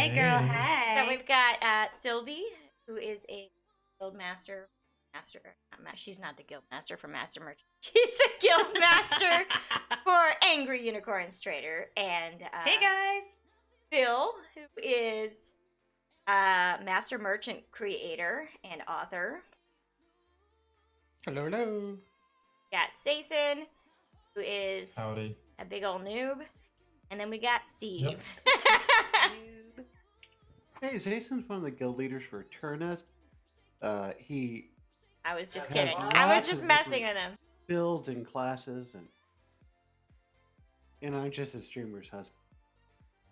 Hey, girl, hey. So we've got Sylvie, who is a guild master. She's not the guild master for Master Merchant. She's the guild master for Angry Unicorns Trader. And hey, guys. Phil, who is Master Merchant Creator and author. Hello, hello. Got Sason, who is Howdy. a big old noob. And then we got Steve. Yep. Hey, Jason's one of the guild leaders for Turnus. He I was just has kidding. lots I was of just messing different with him. builds and classes, and I'm just a streamer's husband.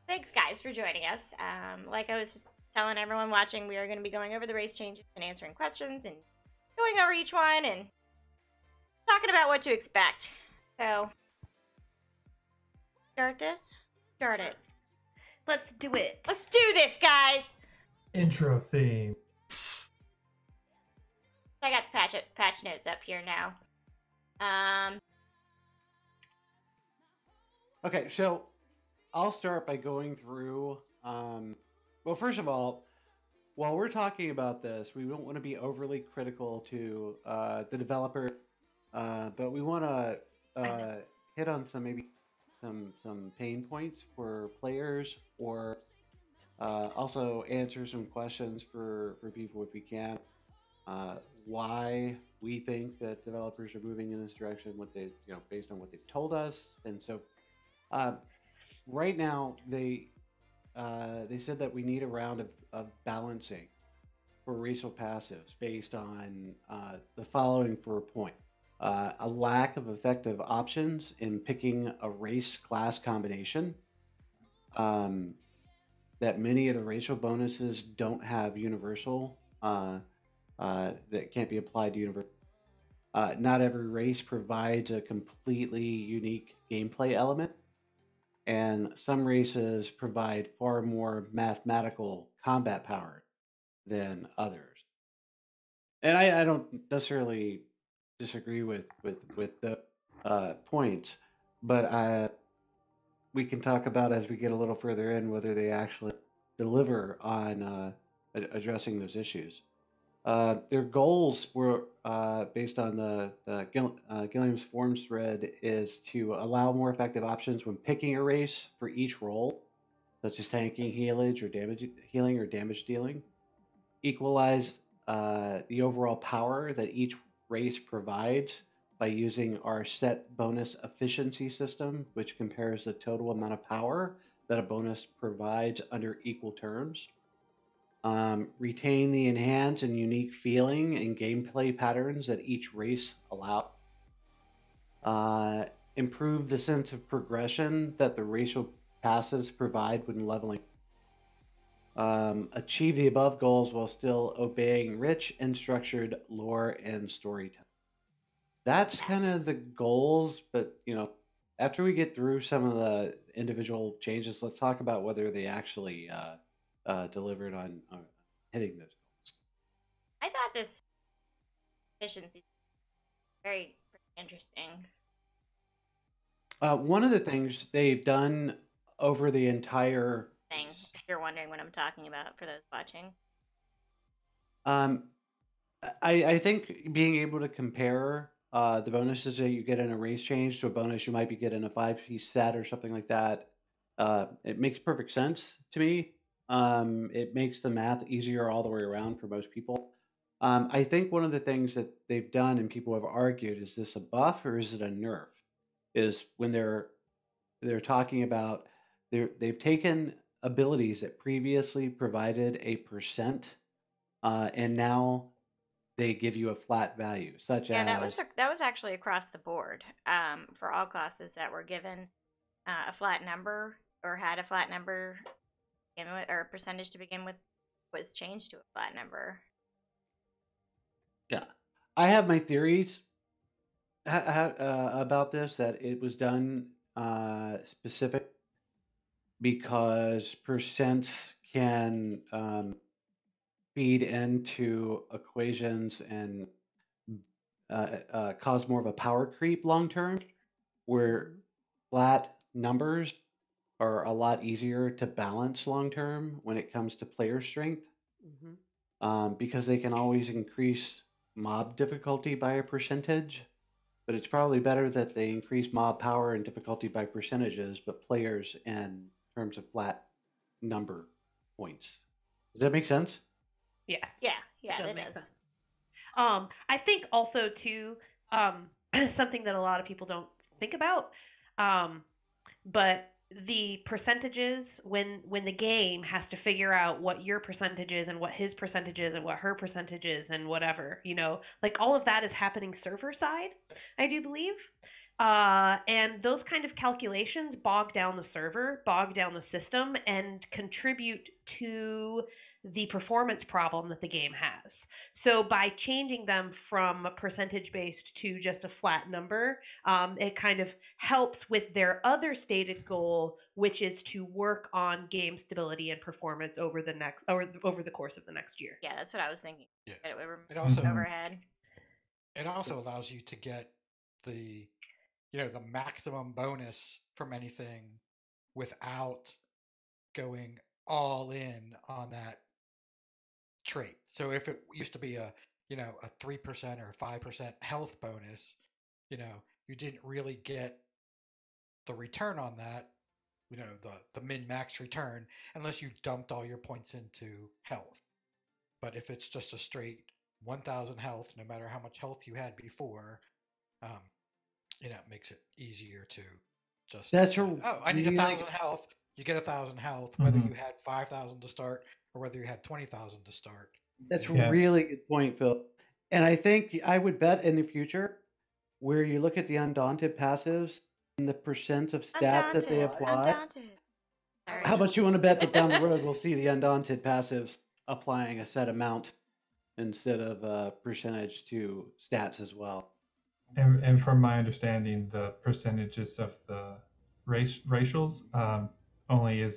Thanks, guys, for joining us. Like I was just telling everyone watching, we are going to be going over the race changes and answering questions and going over each one and talking about what to expect. So, start this? Start it. Let's do it. Let's do this, guys! Intro theme. I got the patch notes up here now. Okay, so I'll start by going through. Well, first of all, while we're talking about this, we don't want to be overly critical to the developer, but we want to hit on some pain points for players, or also answer some questions for people if we can. Why we think that developers are moving in this direction, what they, based on what they've told us, and so right now they said that we need a round of balancing for racial passives based on the following for a point. A lack of effective options in picking a race class combination. That many of the racial bonuses don't have universal, that can't be applied to universal. Not every race provides a completely unique gameplay element, and some races provide far more mathematical combat power than others. And I don't necessarily disagree with the points, but we can talk about as we get a little further in whether they actually deliver on addressing those issues. Their goals were based on the Gilliam's Forms thread is to allow more effective options when picking a race for each role, such as tanking, healing, or damage dealing. Equalize the overall power that each race provides by using our set bonus efficiency system, which compares the total amount of power that a bonus provides under equal terms. Retain the enhanced and unique feeling and gameplay patterns that each race allows. Improve the sense of progression that the racial passives provide when leveling. Achieve the above goals while still obeying rich and structured lore and storytelling. That's kind of the goals, but after we get through some of the individual changes, let's talk about whether they actually delivered on hitting those goals. I thought this efficiency was very interesting. One of the things they've done over the entire thing, if you're wondering what I'm talking about for those watching. I think being able to compare the bonuses that you get in a race change to a bonus you might be getting a 5-piece set or something like that, it makes perfect sense to me. It makes the math easier all the way around for most people. I think one of the things that they've done and people have argued, is this a buff or is it a nerf? Is when they're talking about they've taken abilities that previously provided a percent, and now they give you a flat value, such as that was actually across the board for all classes that were given a flat number or had a flat number to begin with, or a percentage to begin with, was changed to a flat number. Yeah, I have my theories about this, that it was done specific because percents can feed into equations and cause more of a power creep long term, where flat numbers are a lot easier to balance long term when it comes to player strength, because they can always increase mob difficulty by a percentage. But it's probably better that they increase mob power and difficulty by percentages, but players in terms of flat number points. Does that make sense? Yeah. Yeah, that make does. sense. I think also too, something that a lot of people don't think about, but the percentages when the game has to figure out what your percentage is and what his percentage is and what her percentage is and whatever, like all of that is happening server side, I do believe. And those kind of calculations bog down the server, bog down the system, and contribute to the performance problem that the game has. So by changing them from percentage based to just a flat number, it kind of helps with their other stated goal, which is to work on game stability and performance over the course of the next year. Yeah, that's what I was thinking. Yeah. That it would It also overhead. It also allows you to get the the maximum bonus from anything without going all in on that trait. So if it used to be a 3% or 5% health bonus, you didn't really get the return on that, the min-max return, unless you dumped all your points into health. But if it's just a straight 1,000 health, no matter how much health you had before, it makes it easier to just That's say, a I need really 1,000 health. You get 1,000 health, whether you had 5,000 to start or whether you had 20,000 to start. That's a really good point, Phil. And I think I would bet in the future, where you look at the Undaunted passives and the percent of stats that they apply, how much you want to bet that down the road we'll see the Undaunted passives applying a set amount instead of a percentage to stats as well. And from my understanding, the percentages of the racials only is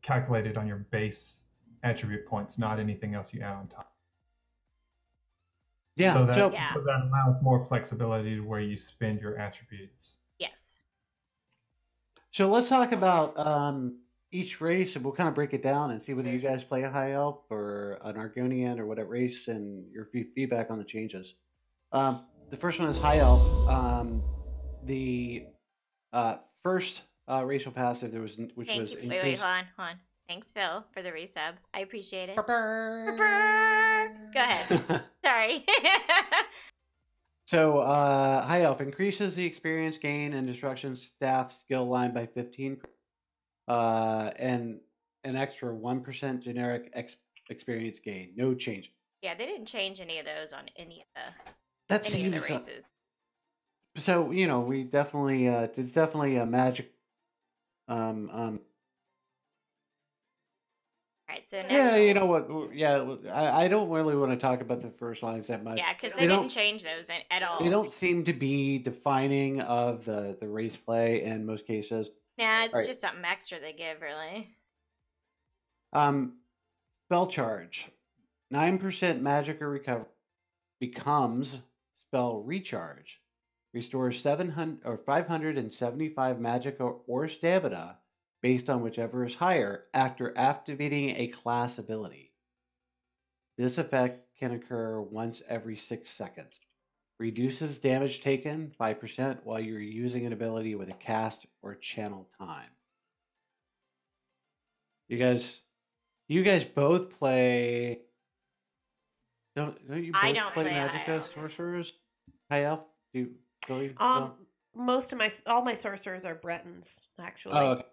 calculated on your base attribute points, not anything else you add on top. Yeah. So that allows more flexibility where you spend your attributes. Yes. So let's talk about each race, and we'll kind of break it down and see whether you guys play a high elf or an Argonian or what race, and your feedback on the changes. The first one is high elf. The first racial passive which was increased... Wait, hold on. Thanks, Phil, for the resub. I appreciate it. Go ahead. Sorry. So, high elf increases the experience gain and destruction staff skill line by 15%, and an extra 1% generic experience gain. No change. Yeah, they didn't change any of those on any of the races. So we definitely it's definitely a magic. Right, so next... Yeah, you know what? Yeah, I don't really want to talk about the first lines that much. Yeah, because they didn't change those at all. They don't seem to be defining of the race play in most cases. Nah, it's just something extra they give, really. Spell charge. 9% magic or recovery becomes spell recharge. Restores 700 or 575 magic or stamina based on whichever is higher after activating a class ability. This effect can occur once every 6 seconds. Reduces damage taken 5% while you're using an ability with a cast or channel time. You guys both play. Don't you both play Magicka sorcerers? High elf? All my sorcerers are Bretons, actually. Oh, okay.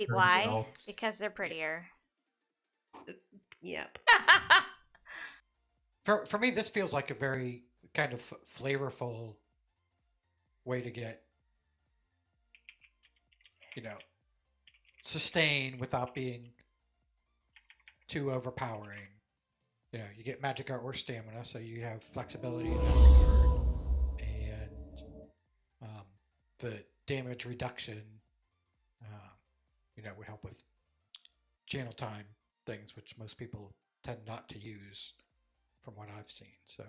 Why? Because they're prettier. Yep. For me, this feels like a very kind of flavorful way to get, sustain without being too overpowering. You get magic or stamina, so you have flexibility in that regard, and the damage reduction, would help with channel time things, which most people tend not to use, from what I've seen. So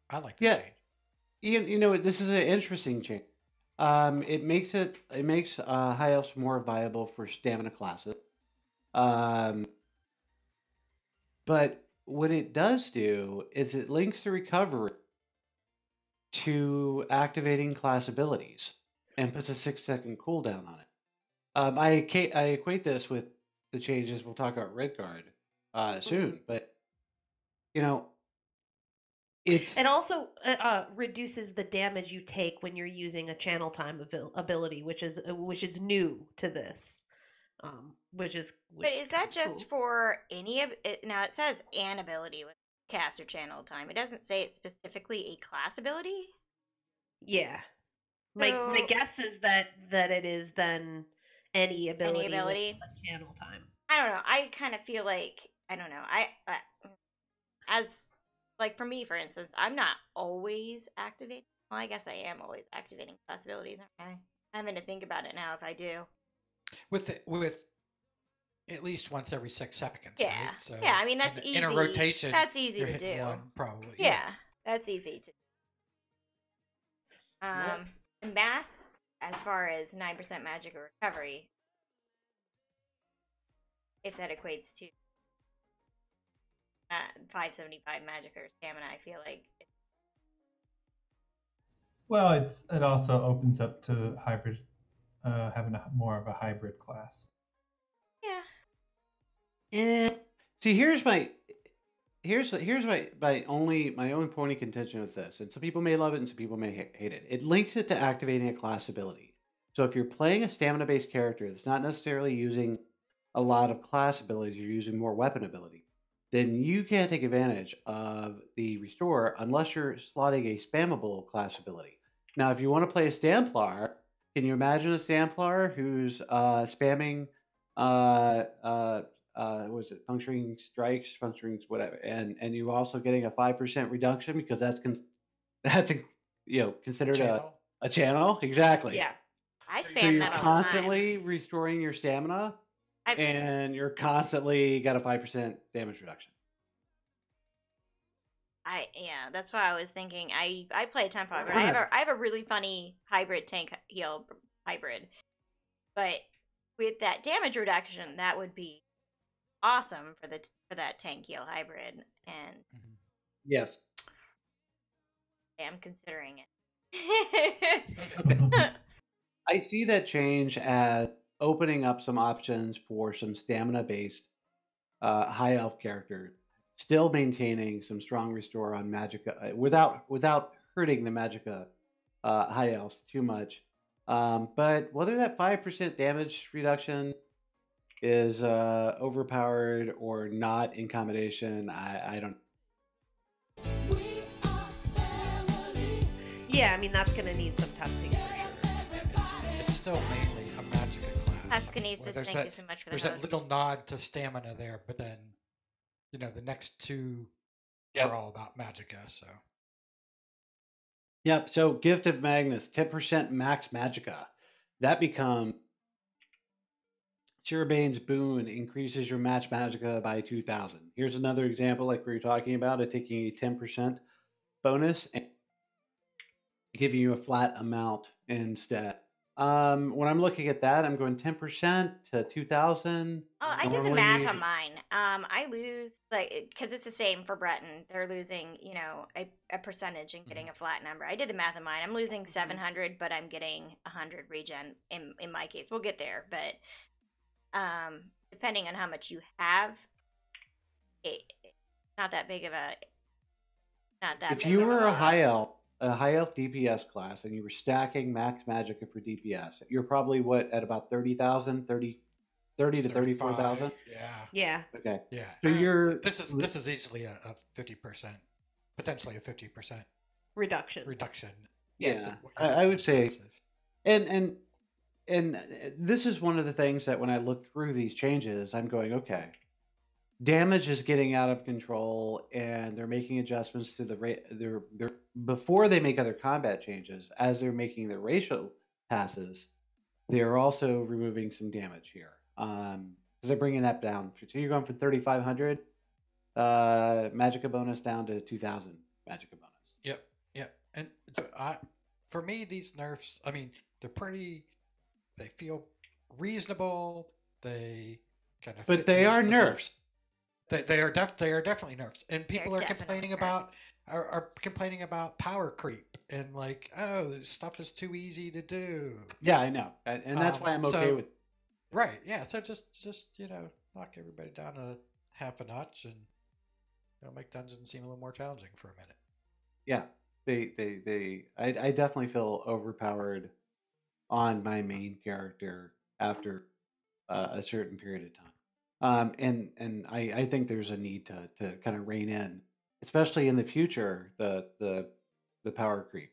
I like this change. This is an interesting change. It makes high elves more viable for stamina classes. But what it does do is it links the recovery to activating class abilities and puts a 6-second cooldown on it. I equate this with the changes we'll talk about Redguard soon, but you know, it also reduces the damage you take when you're using a channel time ability, which is new to this. But is that just for any of it? Now it says an ability with cast or channel time. It doesn't say it's specifically a class ability. Yeah, my guess is that it is then any ability with a channel time. I don't know. I kind of feel like I don't know. As like for me, for instance, I'm not always activating. Well, I guess I am always activating class abilities. Okay, I'm having to think about it now if I do. With at least once every 6 seconds. Yeah. Right? So yeah, I mean that's easy. In a rotation, that's easy you're to do. hitting one probably. Yeah, that's easy to. Math, as far as 9% magic or recovery, if that equates to 575 magic or stamina, I feel like. Well, it also opens up to hybrid, having more of a hybrid class. Yeah. See, here's my only point of contention with this, and some people may love it and some people may hate it. It links it to activating a class ability. So if you're playing a stamina-based character that's not necessarily using a lot of class abilities, you're using more weapon ability, then you can't take advantage of the restore unless you're slotting a spammable class ability. Now, if you want to play a Stamplar, can you imagine a Stamplar who's spamming was it puncturing strikes, puncturing whatever, and you also getting a 5% reduction because that's considered a channel? Exactly. Yeah, I spam so you're that all constantly the time. restoring your stamina, and you're constantly got a 5% damage reduction. That's why I was thinking. I play a Templar, but I have a really funny hybrid tank heal hybrid, but with that damage reduction, that would be awesome for that tank heal hybrid, and yes, I'm considering it. I see that change as opening up some options for some stamina based high elf characters, still maintaining some strong restore on Magicka without hurting the Magicka high elves too much. But whether that 5% damage reduction is overpowered or not in combination, I don't. Yeah, I mean that's going to need some testing for sure. It's still mainly a Magicka class. Ascanesis, thank you so much for the host. There's that little nod to stamina there, but then the next two are all about Magicka. So. Yep. So Gift of Magnus, 10% max Magicka. That becomes Chirabane's Boon increases your match Magicka by 2,000. Here's another example, like we were talking about, of taking a 10% bonus and giving you a flat amount instead. When I'm looking at that, I'm going 10% to 2,000. Oh, I did the math on mine. I lose because it's the same for Breton. They're losing, a percentage and getting a flat number. I did the math on mine. I'm losing 700, but I'm getting 100 regen in my case. We'll get there, but depending on how much you have, it's not that big of a. Not that. If you were a high elf DPS class, and you were stacking max Magicka for DPS, you're probably at about 30,000, 30 to 34,000. Yeah. Okay. Yeah. So this is easily a 50%, potentially a 50% reduction. Yeah, I would say, and this is one of the things that when I look through these changes, I'm going, okay, damage is getting out of control, and they're making adjustments to they're before they make other combat changes. As they're making their racial passes, they're also removing some damage here. Because they're bringing that down. So you're going from 3,500 Magicka bonus down to 2,000 Magicka bonus. Yep. And so for me, these nerfs, I mean, they feel reasonable. They kind of But fit they in are with the- nerfs. They are definitely nerfs, and people are definitely complaining nerfs. are complaining about power creep and like, oh, this stuff is too easy to do. Yeah, I know, and that's why I'm okay so- with. Right? Yeah. So just knock everybody down a half a notch and make dungeons seem a little more challenging for a minute. Yeah, I definitely feel overpowered on my main character after a certain period of time. And I think there's a need to kind of rein in, especially in the future, the power creep.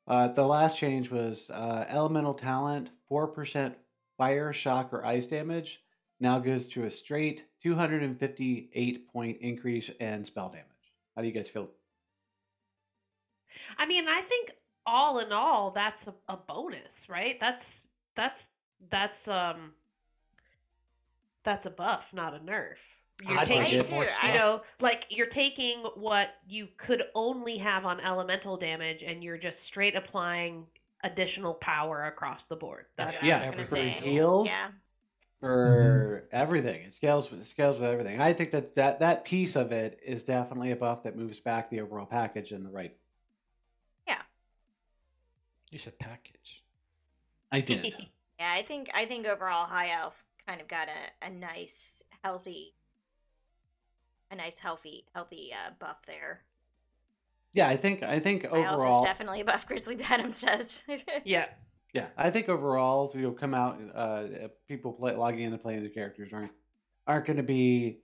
The last change was elemental talent, 4% fire, shock, or ice damage now goes to a straight 258-point increase in spell damage. How do you guys feel? I mean, I think all in all, that's a bonus, right? That's a buff, not a nerf. You're I'd like taking, it more too. like you're taking what you could only have on elemental damage, and you're just straight applying additional power across the board. That's That's what I was Yeah, gonna for say. heals, Yeah. for everything. It scales with everything. I think that piece of it is definitely a buff that moves back the overall package in the right. You said package. I did. Yeah, I think overall High Elf kind of got a nice healthy buff there. Yeah, I think High Elf is overall. definitely a buff. Grizzly Badham says. Yeah. Yeah, I think overall, come out. People logging in and playing the characters aren't going to be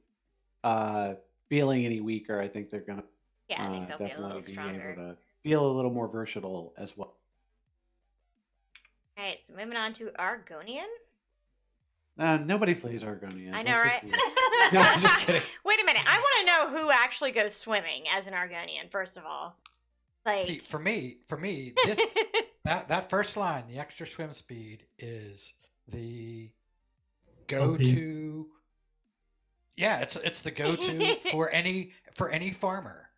feeling any weaker. I think they're going to Yeah, I think they'll be a definitely little be stronger. able to feel a little more versatile as well. All right, so moving on to Argonian. Nobody plays Argonian. I know, right? No, I'm just kidding. Wait a minute. I want to know who actually goes swimming as an Argonian. First of all, like See, for me, this that first line, the extra swim speed, is the go-to. Yeah, it's the go-to for any farmer.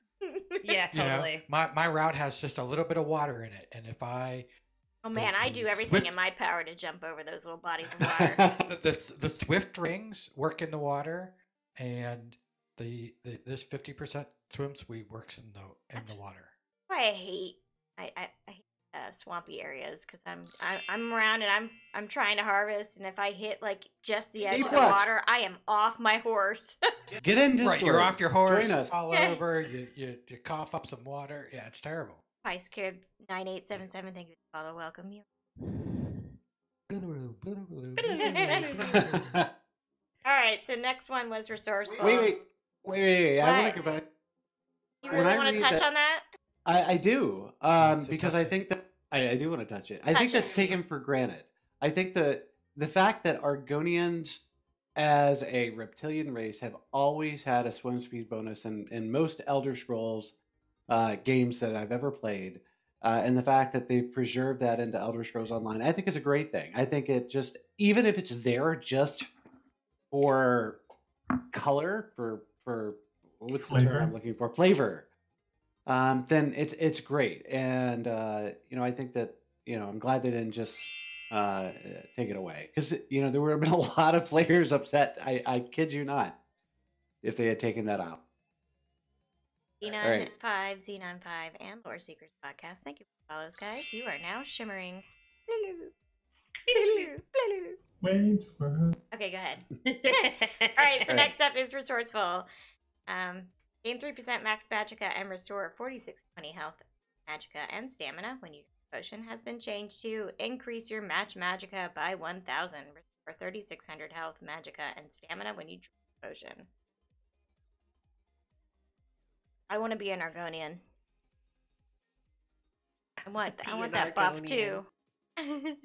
Yeah, totally. My route has just a little bit of water in it, and if I oh man, I do everything Swift- in my power to jump over those little bodies of water. the swift rings work in the water, and this 50% swim speed works in the water. Why I hate swampy areas because I'm around and I'm trying to harvest, and if I hit like just the edge of the What? water, I am off my horse. Get in Discord. Right, you're off your horse, Join us. fall over, you cough up some water. Yeah, it's terrible. Spice Crib 9877, thank you for the follow. Welcome you. All right, so next one was resourceful. Wait. I What? want to go back. You when really I want to read touch that- on that? I do, So because touch I it. think that I do want to touch it. I Touch think it. that's taken for granted. I think the fact that Argonians, as a reptilian race, have always had a swim speed bonus in most Elder Scrolls games that I've ever played, and the fact that they've preserved that into Elder Scrolls Online, I think is a great thing. I think it just, even if it's there just for color, for what's the term Flavor. I'm looking for? Flavor. Then it's great, and I think that I'm glad they didn't just take it away, because there would have been a lot of players upset. I kid you not, if they had taken that out. Z95, Z95, and Lore Seekers podcast. Thank you for follows, guys. You are now shimmering. Wait for her. Okay, go ahead. All right, so All right. next up is resourceful. Gain 3% max magicka and restore 46-20 health, magicka, and stamina when you drink a potion has been changed to increase your match magicka by 1,000, restore 3,600 health, magicka, and stamina when you drink a potion. I want to be an Argonian. I want an that buff Argonian. too.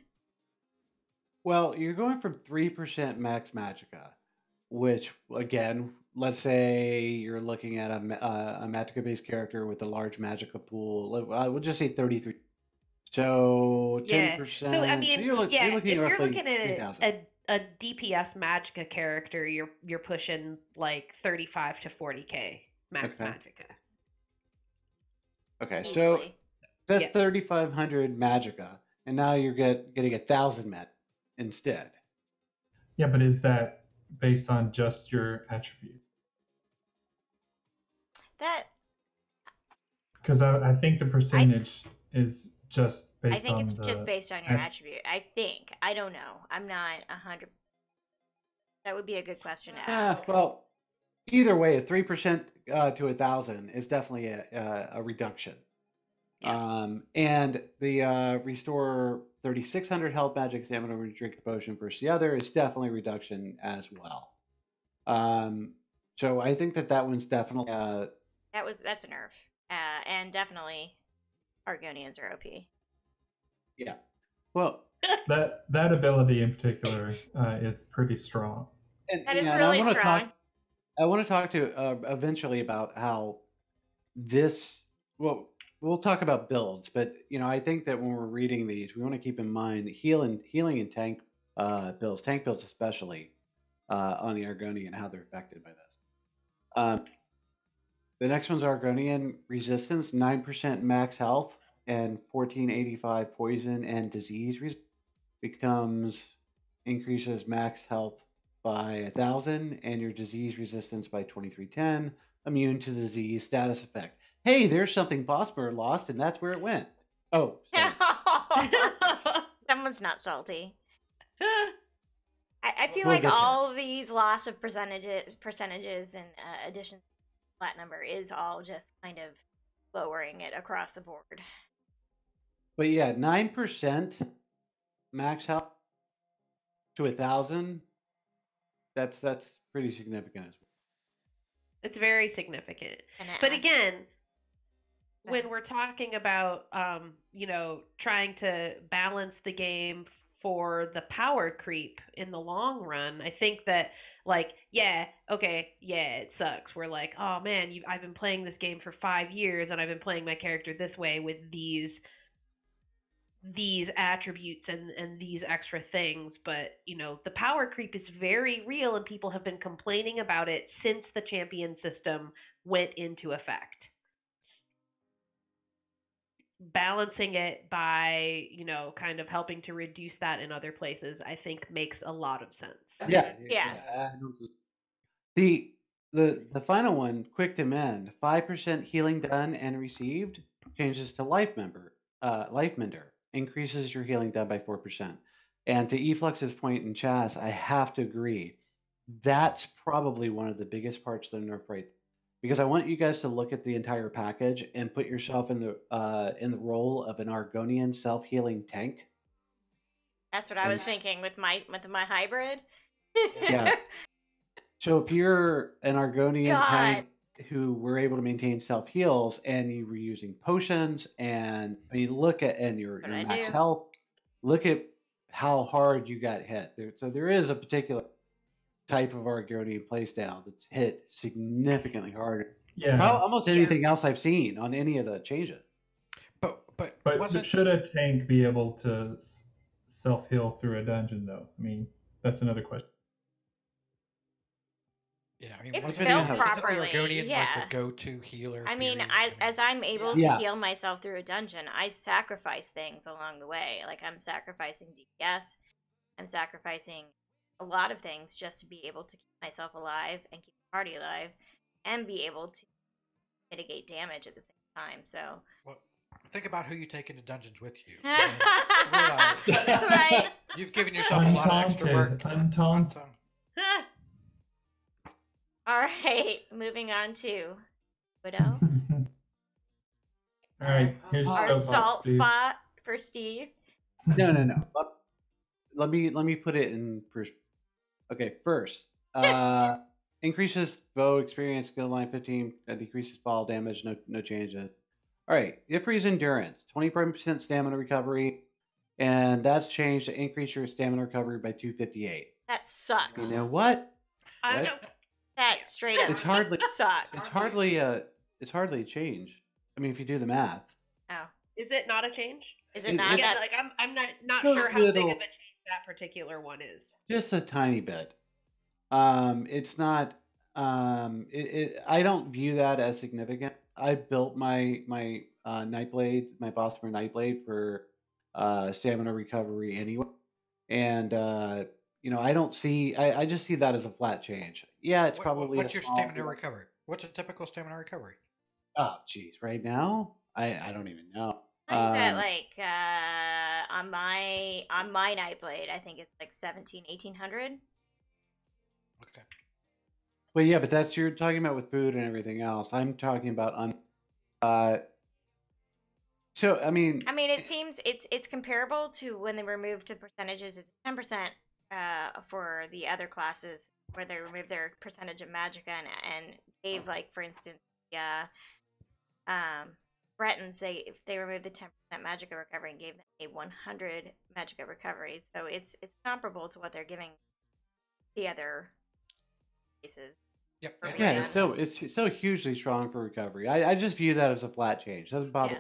Well, you're going from 3% max magicka, which, again, let's say you're looking at a magicka-based character with a large magicka pool. We'll just say 33. So 10%. Yeah. So I mean, you're looking if at you're roughly looking at 3,000. a DPS magicka character, you're pushing like 35 to 40k max Okay. magicka. Okay, so Easily. that's Yeah. 3,500 magicka. and now you're getting 1,000 met instead. Yeah, but is that based on just your attribute? That Because I think the percentage is just based I think on it's the just based on your attribute. I think. I don't know. I'm not 100. That would be a good question to ask. Well, either way, a 3% to 1,000 is definitely a reduction. Yeah. And the restore 3,600 health, magic, stamina, when you drink a potion versus the other is definitely a reduction as well. So I think that one's definitely That's a nerf, and definitely Argonians are OP. yeah. Well, that ability in particular is pretty strong. That is really strong. I want to talk to eventually about how this. Well, we'll talk about builds, but I think that when we're reading these, we want to keep in mind healing and tank builds especially on the Argonian, how they're affected by this. The next one's Argonian resistance, 9% max health and 1485 poison and disease increases max health by 1,000 and your disease resistance by 2310. Immune to disease status effect. Hey, there's something Bosmer lost, and that's where it went. Oh, sorry. Someone's not salty. I feel like all of these loss of percentages and additions to flat number is all just kind of lowering it across the board. But yeah, 9% max health to 1,000. That's pretty significant as well. It's very significant. But again, when we're talking about trying to balance the game for the power creep in the long run, I think that it sucks. We're like, oh man, I've been playing this game for 5 years and I've been playing my character this way with these attributes and these extra things, but the power creep is very real and people have been complaining about it since the champion system went into effect. Balancing it by kind of helping to reduce that in other places, I think makes a lot of sense. Yeah. The final one, quick to mend, 5% healing done and received changes to life mender. Increases your healing done by 4%. And to Eflux's point in Chaz, I have to agree. That's probably one of the biggest parts of the nerf right, because I want you guys to look at the entire package and put yourself in the role of an Argonian self-healing tank. That's what I was thinking with my hybrid. Yeah. So if you're an Argonian tank who were able to maintain self-heals and you were using potions and look at your max health, look at how hard you got hit. So there is a particular type of Argonian playstyle that's hit significantly harder. Yeah. Almost anything else I've seen on any of the changes. But should a tank be able to self-heal through a dungeon, though? I mean, that's another question. Yeah, I mean, if wasn't built the properly, Argonian like the go-to healer? I mean, as I'm able to heal myself through a dungeon, I sacrifice things along the way. Like I'm sacrificing DPS, I'm sacrificing a lot of things just to be able to keep myself alive and keep the party alive, and be able to mitigate damage at the same time. So, well, think about who you take into dungeons with you. Right? You've given yourself a lot of extra work. All right, moving on to Widow. All right, here's our salt spot for Steve. No. Let me put it in first. Okay, first, increases bow experience, skill line 15, decreases fall damage, no changes. All right, Ifri's endurance, 20% stamina recovery, and that's changed to increase your stamina recovery by 258. That sucks. You know what? I know. That straight up sucks. It's hardly a change. I mean, if you do the math. Oh. Is it not a change? Is it not? Yeah, like I'm not sure how big of a change that particular one is. Just a tiny bit. It's not. I don't view that as significant. I built my Nightblade, my Bosmer Nightblade for stamina recovery anyway. And I don't see. I just see that as a flat change. Yeah, it's probably What's a your small stamina deal. recovery? What's a typical stamina recovery? Oh, geez, right now I don't even know. Mine's at like on my Nightblade, I think it's like 1800. Okay. Well, yeah, but that's you're talking about with food and everything else. I'm talking about so I mean, it seems it's comparable to when they removed the percentages. It's 10% for the other classes where they removed their percentage of magicka and gave, like, for instance, Bretons, they removed the 10% magicka recovery and gave them a 100 magicka recovery. So it's comparable to what they're giving the other races. Yep. For yeah, regen. it's so hugely strong for recovery. I just view that as a flat change. Doesn't bother. Yeah.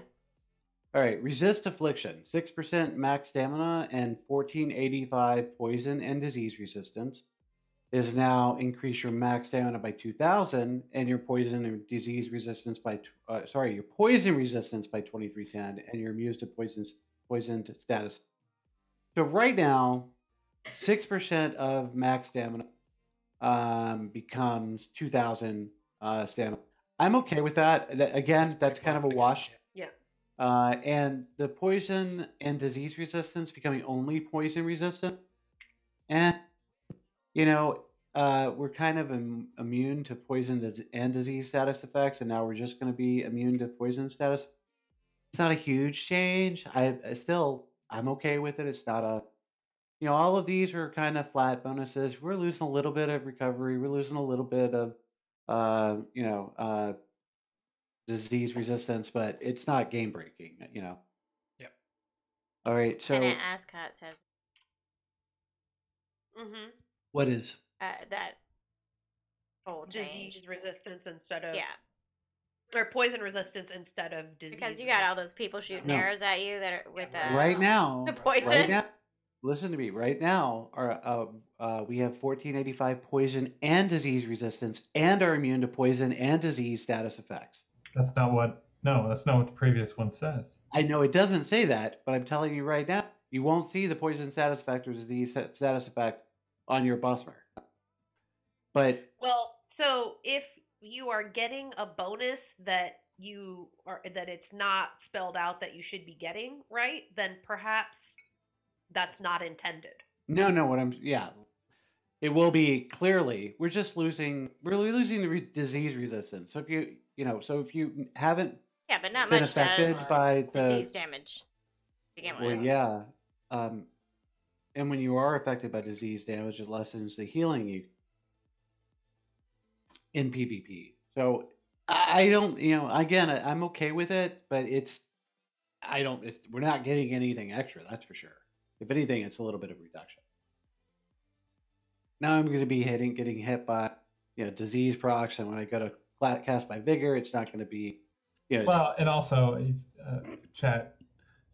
All right, resist affliction, 6% max stamina and 1485 poison and disease resistance is now increase your max stamina by 2,000 and your poison and disease resistance by your poison resistance by 2310 and your immune to poisoned status. So right now, 6% of max stamina becomes 2,000 stamina. I'm okay with that. Again, that's kind of a wash. Yeah. And the poison and disease resistance becoming only poison resistant. And, we're kind of immune to poison and disease status effects, and now we're just going to be immune to poison status. It's not a huge change. I'm okay with it. It's not all of these are kind of flat bonuses. We're losing a little bit of recovery. We're losing a little bit of, disease resistance, but it's not game breaking, Yep. All right, so And Ascot says what is that whole change. Disease resistance instead of Yeah, or poison resistance instead of disease. because you got all those people shooting No. arrows at you that are with right now? the poison. Right now, listen to me. Right now, we have 1485 poison and disease resistance, and are immune to poison and disease status effects. That's not what the previous one says. I know it doesn't say that, but I'm telling you right now, you won't see the poison status effect or disease status effect on your Bosmer. But so if you are getting a bonus that it's not spelled out that you should be getting, right? Then perhaps that's not intended. No, it will be clearly. We're losing the disease resistance. So if you haven't but not been much affected does by the disease damage to begin with. well, yeah, and when you are affected by disease damage, it lessens the healing you in PvP. So I don't, again, I'm okay with it, but we're not getting anything extra. That's for sure. If anything, it's a little bit of reduction. Now I'm going to be getting hit by, disease procs, and when I go to cast my vigor, it's not going to be, Well, and also, chat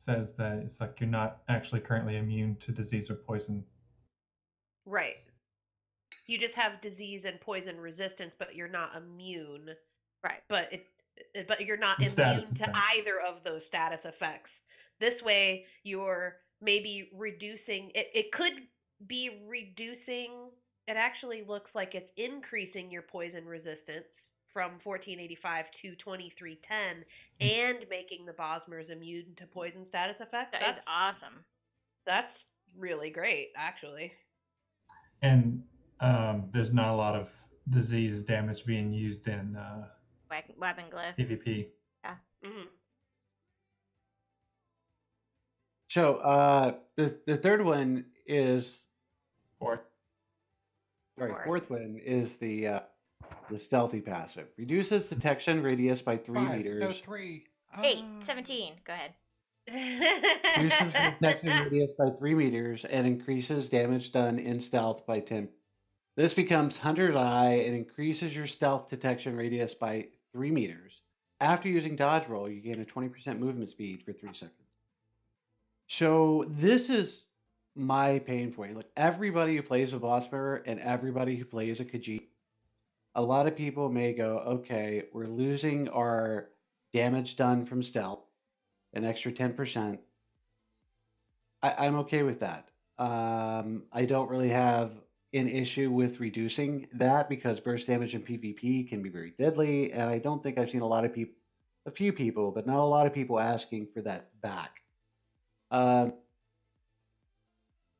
says that it's like you're not actually currently immune to disease or poison. Right. You just have disease and poison resistance, but you're not immune. Right. But you're not The immune status to effects. either of those status effects. This way, you're maybe reducing. It could be reducing. It actually looks like it's increasing your poison resistance from 1485 to 2310, and making the Bosmers immune to poison status effects. That is awesome. That's really great, actually. And there's not a lot of disease damage being used in Weapon glyph. PvP. Yeah. Mm-hmm. So the third one is Fourth. fourth one is the stealthy passive. Reduces detection radius by 3 meters. No, 3. 8, 17. Go ahead. Reduces detection radius by 3 meters and increases damage done in stealth by 10. This becomes Hunter's Eye and increases your stealth detection radius by 3 meters. After using dodge roll, you gain a 20% movement speed for 3 seconds. So this is my pain point. Like, everybody who plays a Bosmer and everybody who plays a Khajiit, a lot of people may go, okay, we're losing our damage done from stealth, an extra 10%. I'm okay with that. I don't really have an issue with reducing that because burst damage in PvP can be very deadly, and I don't think I've seen a few people, but not a lot of people asking for that back.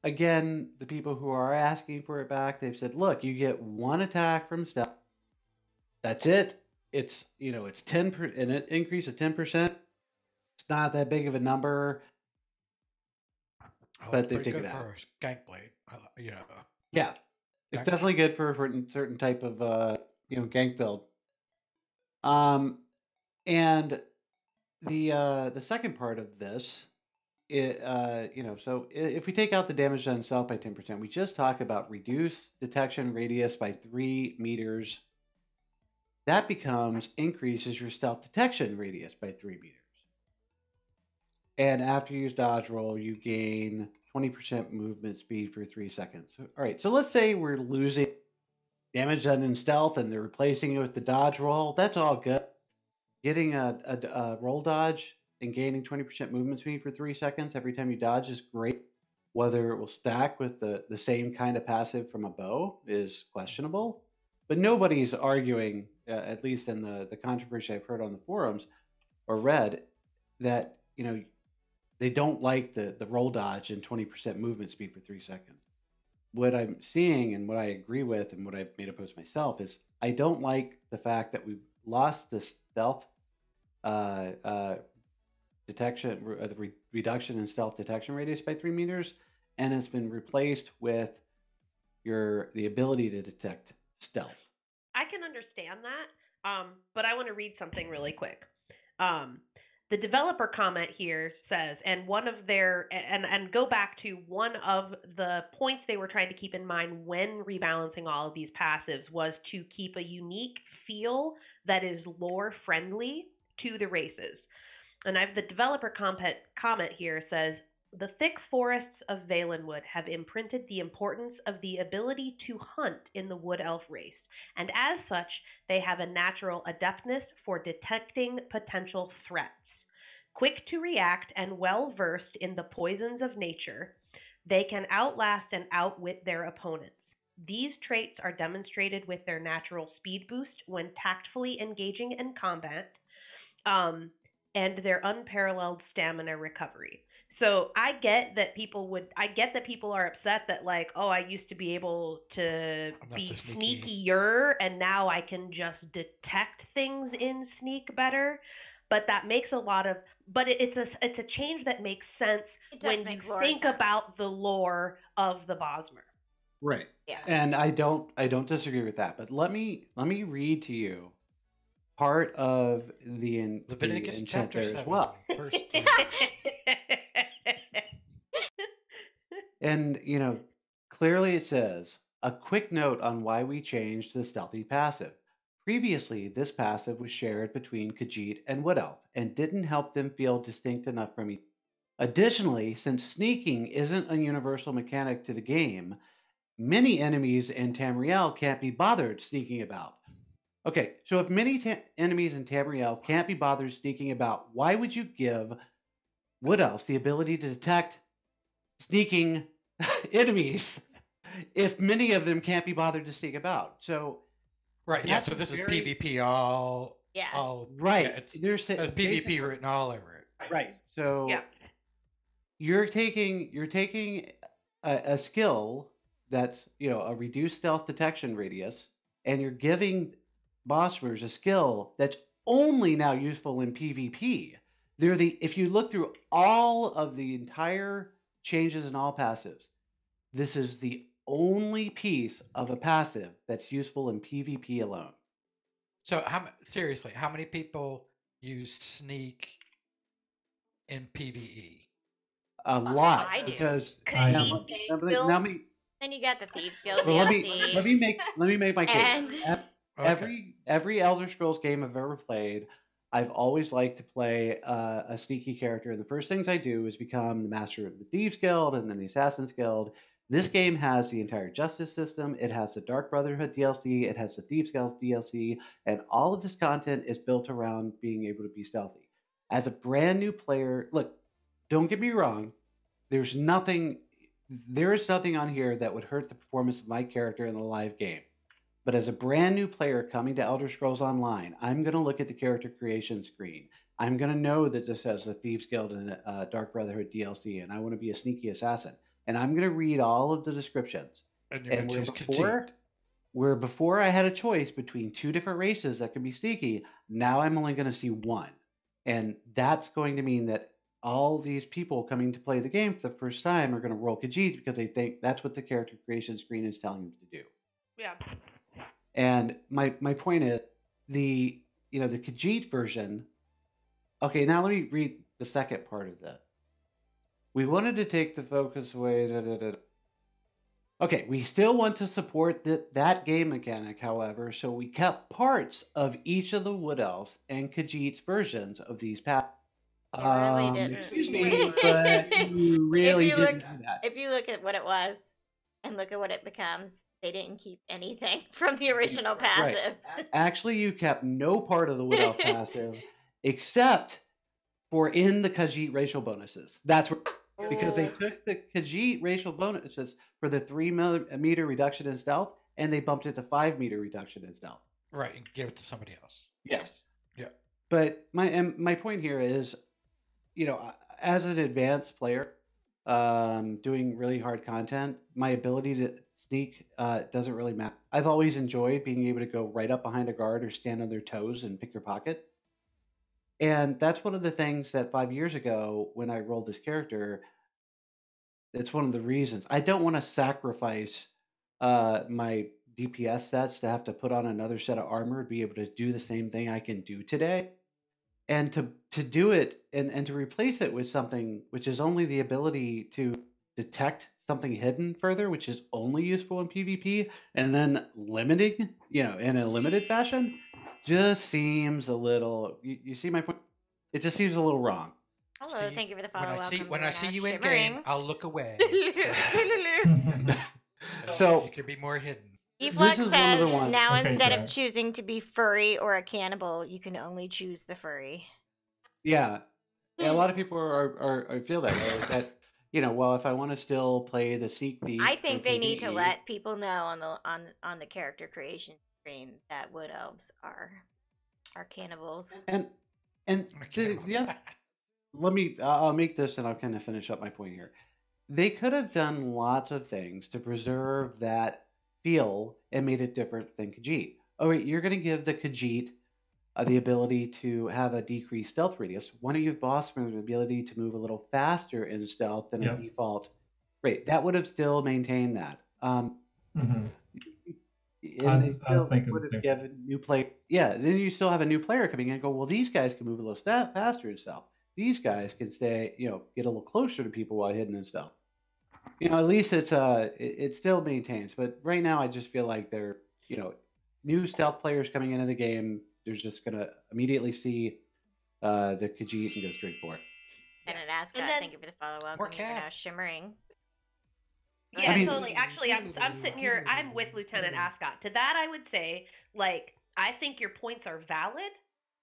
Again, the people who are asking for it back, they've said, look, you get one attack from stealth. That's it. It's, it's 10%, an increase of 10%. It's not that big of a number. Oh, But it's they pretty figured good it out. for Skank Blade. Yeah, it's Gank- definitely good for a certain type of gank build. And the second part of this, so if we take out the damage done self by 10%, we just talk about reduce detection radius by 3 meters. That increases your stealth detection radius by 3 meters. And after you use dodge roll, you gain 20% movement speed for 3 seconds. All right, so let's say we're losing damage done in stealth and they're replacing it with the dodge roll. That's all good. Getting a roll dodge and gaining 20% movement speed for 3 seconds every time you dodge is great. Whether it will stack with the same kind of passive from a bow is questionable. But nobody's arguing, at least in the controversy I've heard on the forums or read, that they don't like the roll dodge and 20% movement speed for 3 seconds. What I'm seeing and what I agree with and what I've made a post myself is I don't like the fact that we've lost the stealth detection, the reduction in stealth detection radius by 3 meters, and it's been replaced with the ability to detect stealth. I can understand that, but I want to read something really quick. The developer comment here says, and one of their, and go back to one of the points they were trying to keep in mind when rebalancing all of these passives was to keep a unique feel that is lore friendly to the races. And the developer comment here says, the thick forests of Valenwood have imprinted the importance of the ability to hunt in the Wood Elf race, and as such, they have a natural adeptness for detecting potential threats. Quick to react and well-versed in the poisons of nature, they can outlast and outwit their opponents. These traits are demonstrated with their natural speed boost when tactfully engaging in combat, and their unparalleled stamina recovery. So I get that people are upset that I used to be able to be sneakier and now I can just detect things in sneak better. But that makes it's a change that makes sense when you think about the lore of the Bosmer. Right. Yeah. And I don't disagree with that. But let me read to you part of the Leviticus chapter 7, as well. Verse 3. And clearly it says a quick note on why we changed the stealthy passive. Previously, this passive was shared between Khajiit and Wood Elf and didn't help them feel distinct enough from each other. Additionally, since sneaking isn't a universal mechanic to the game, many enemies in Tamriel can't be bothered sneaking about. Okay, so if many enemies in Tamriel can't be bothered sneaking about, why would you give Wood Elves the ability to detect sneaking enemies if many of them can't be bothered to sneak about? So right, yeah. So this is PvP all. Yeah. All right. Yeah, there's PvP written all over it. Right. So yeah. You're taking a skill that's a reduced stealth detection radius, and you're giving Bosmers a skill that's only now useful in PvP. If you look through all of the entire changes in all passives, this is the only piece of a passive that's useful in PvP alone. So seriously, how many people use sneak in PvE? A lot. I do. Because I now, Then you got the Thieves Guild well, DLC. let me make my case. And Every Elder Scrolls game I've ever played, I've always liked to play a sneaky character. And the first things I do is become the master of the Thieves Guild and then the Assassins Guild. This game has the entire justice system. It has the Dark Brotherhood DLC. It has the Thieves Guild DLC. And all of this content is built around being able to be stealthy. As a brand new player, look, don't get me wrong. there's nothing on here that would hurt the performance of my character in the live game. But as a brand new player coming to Elder Scrolls Online, I'm going to look at the character creation screen. I'm going to know that this has a Thieves Guild and a Dark Brotherhood DLC, and I want to be a sneaky assassin. And I'm going to read all of the descriptions. And you're going to choose Khajiit. Where before I had a choice between two different races that could be sneaky, now I'm only going to see one. And that's going to mean that all these people coming to play the game for the first time are going to roll Khajiit because they think that's what the character creation screen is telling them to do. Yeah. And my point is the Khajiit version. Okay, now let me read the second part of that. We wanted to take the focus away. Okay, we still want to support that game mechanic, however, so we kept parts of each of the Wood Elves and Khajiit's versions of these paths. You really didn't. Excuse me, but you really didn't do that. If you look at what it was and look at what it becomes, they didn't keep anything from the original passive. Right. Actually, you kept no part of the Wood Elf passive except for in the Khajiit racial bonuses. That's where, because they took the Khajiit racial bonuses for the 3-meter reduction in stealth and they bumped it to 5-meter reduction in stealth. Right, and give it to somebody else. Yes. Yeah. But my point here is, as an advanced player, doing really hard content, my ability to sneak doesn't really matter. I've always enjoyed being able to go right up behind a guard or stand on their toes and pick their pocket. And that's one of the things that 5 years ago, when I rolled this character, it's one of the reasons. I don't want to sacrifice my DPS sets to have to put on another set of armor to be able to do the same thing I can do today. And to do it and to replace it with something which is only the ability to detect something hidden further, which is only useful in PvP, and then limiting, in a limited fashion, just seems a little. You see my point? It just seems a little wrong. Hello, Steve, thank you for the follow. When I see you in Shimmering. game, I'll look away. So you can be more hidden. Eflux says now Okay, instead Brad. of choosing to be furry or a cannibal, you can only choose the furry. Yeah, a lot of people are feel that way. That well, if I want to still play the Seek Thief, I think they need to PvE, let people know on the character creation screen that wood elves are cannibals. and the other, I'll make this and I'll kind of finish up my point here. They could have done lots of things to preserve that feel and made it different than Khajiit. Oh wait, you're going to give the Khajiit the ability to have a decreased stealth radius. Why don't you give Bosmer the ability to move a little faster in stealth than a default rate? That would have still maintained that. Mm-hmm. And I was thinking would the have same given new play. Yeah, then you still have a new player coming in and go, well, these guys can move a little faster in stealth. These guys can stay, get a little closer to people while hidden in stealth. At least it still maintains. But right now, I just feel like they're, new stealth players coming into the game. They're just gonna immediately see the Khajiit and go straight for it. And an Ascot, thank you for the follow. Welcome. You're now shimmering. Yeah, totally. Actually, I'm sitting here. I'm with Lieutenant Ascot. To that, I would say, I think your points are valid,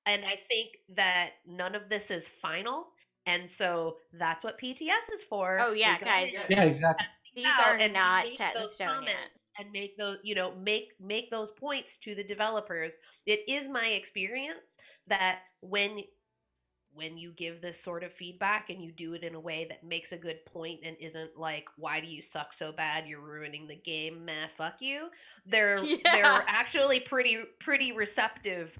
and I think that none of this is final, and so that's what PTS is for. Oh yeah, guys. Yeah, exactly. These are not set in stone yet. And make those, make those points to the developers. It is my experience that when you give this sort of feedback and you do it in a way that makes a good point and isn't like, why do you suck so bad? You're ruining the game. Meh, fuck you. They're actually pretty receptive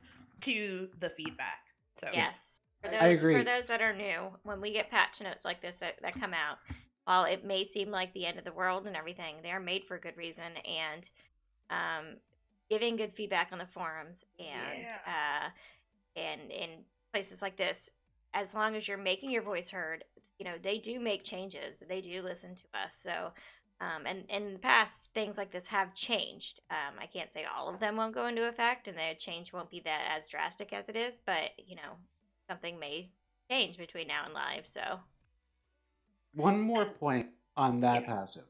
to the feedback. So yes, I agree. For those that are new, when we get patch notes like this that come out, while it may seem like the end of the world and everything, they are made for a good reason, and giving good feedback on the forums and in places like this, as long as you're making your voice heard, they do make changes. They do listen to us. So, and in the past, things like this have changed. I can't say all of them won't go into effect, and the change won't be that as drastic as it is, but something may change between now and live. So. One more point on that passive.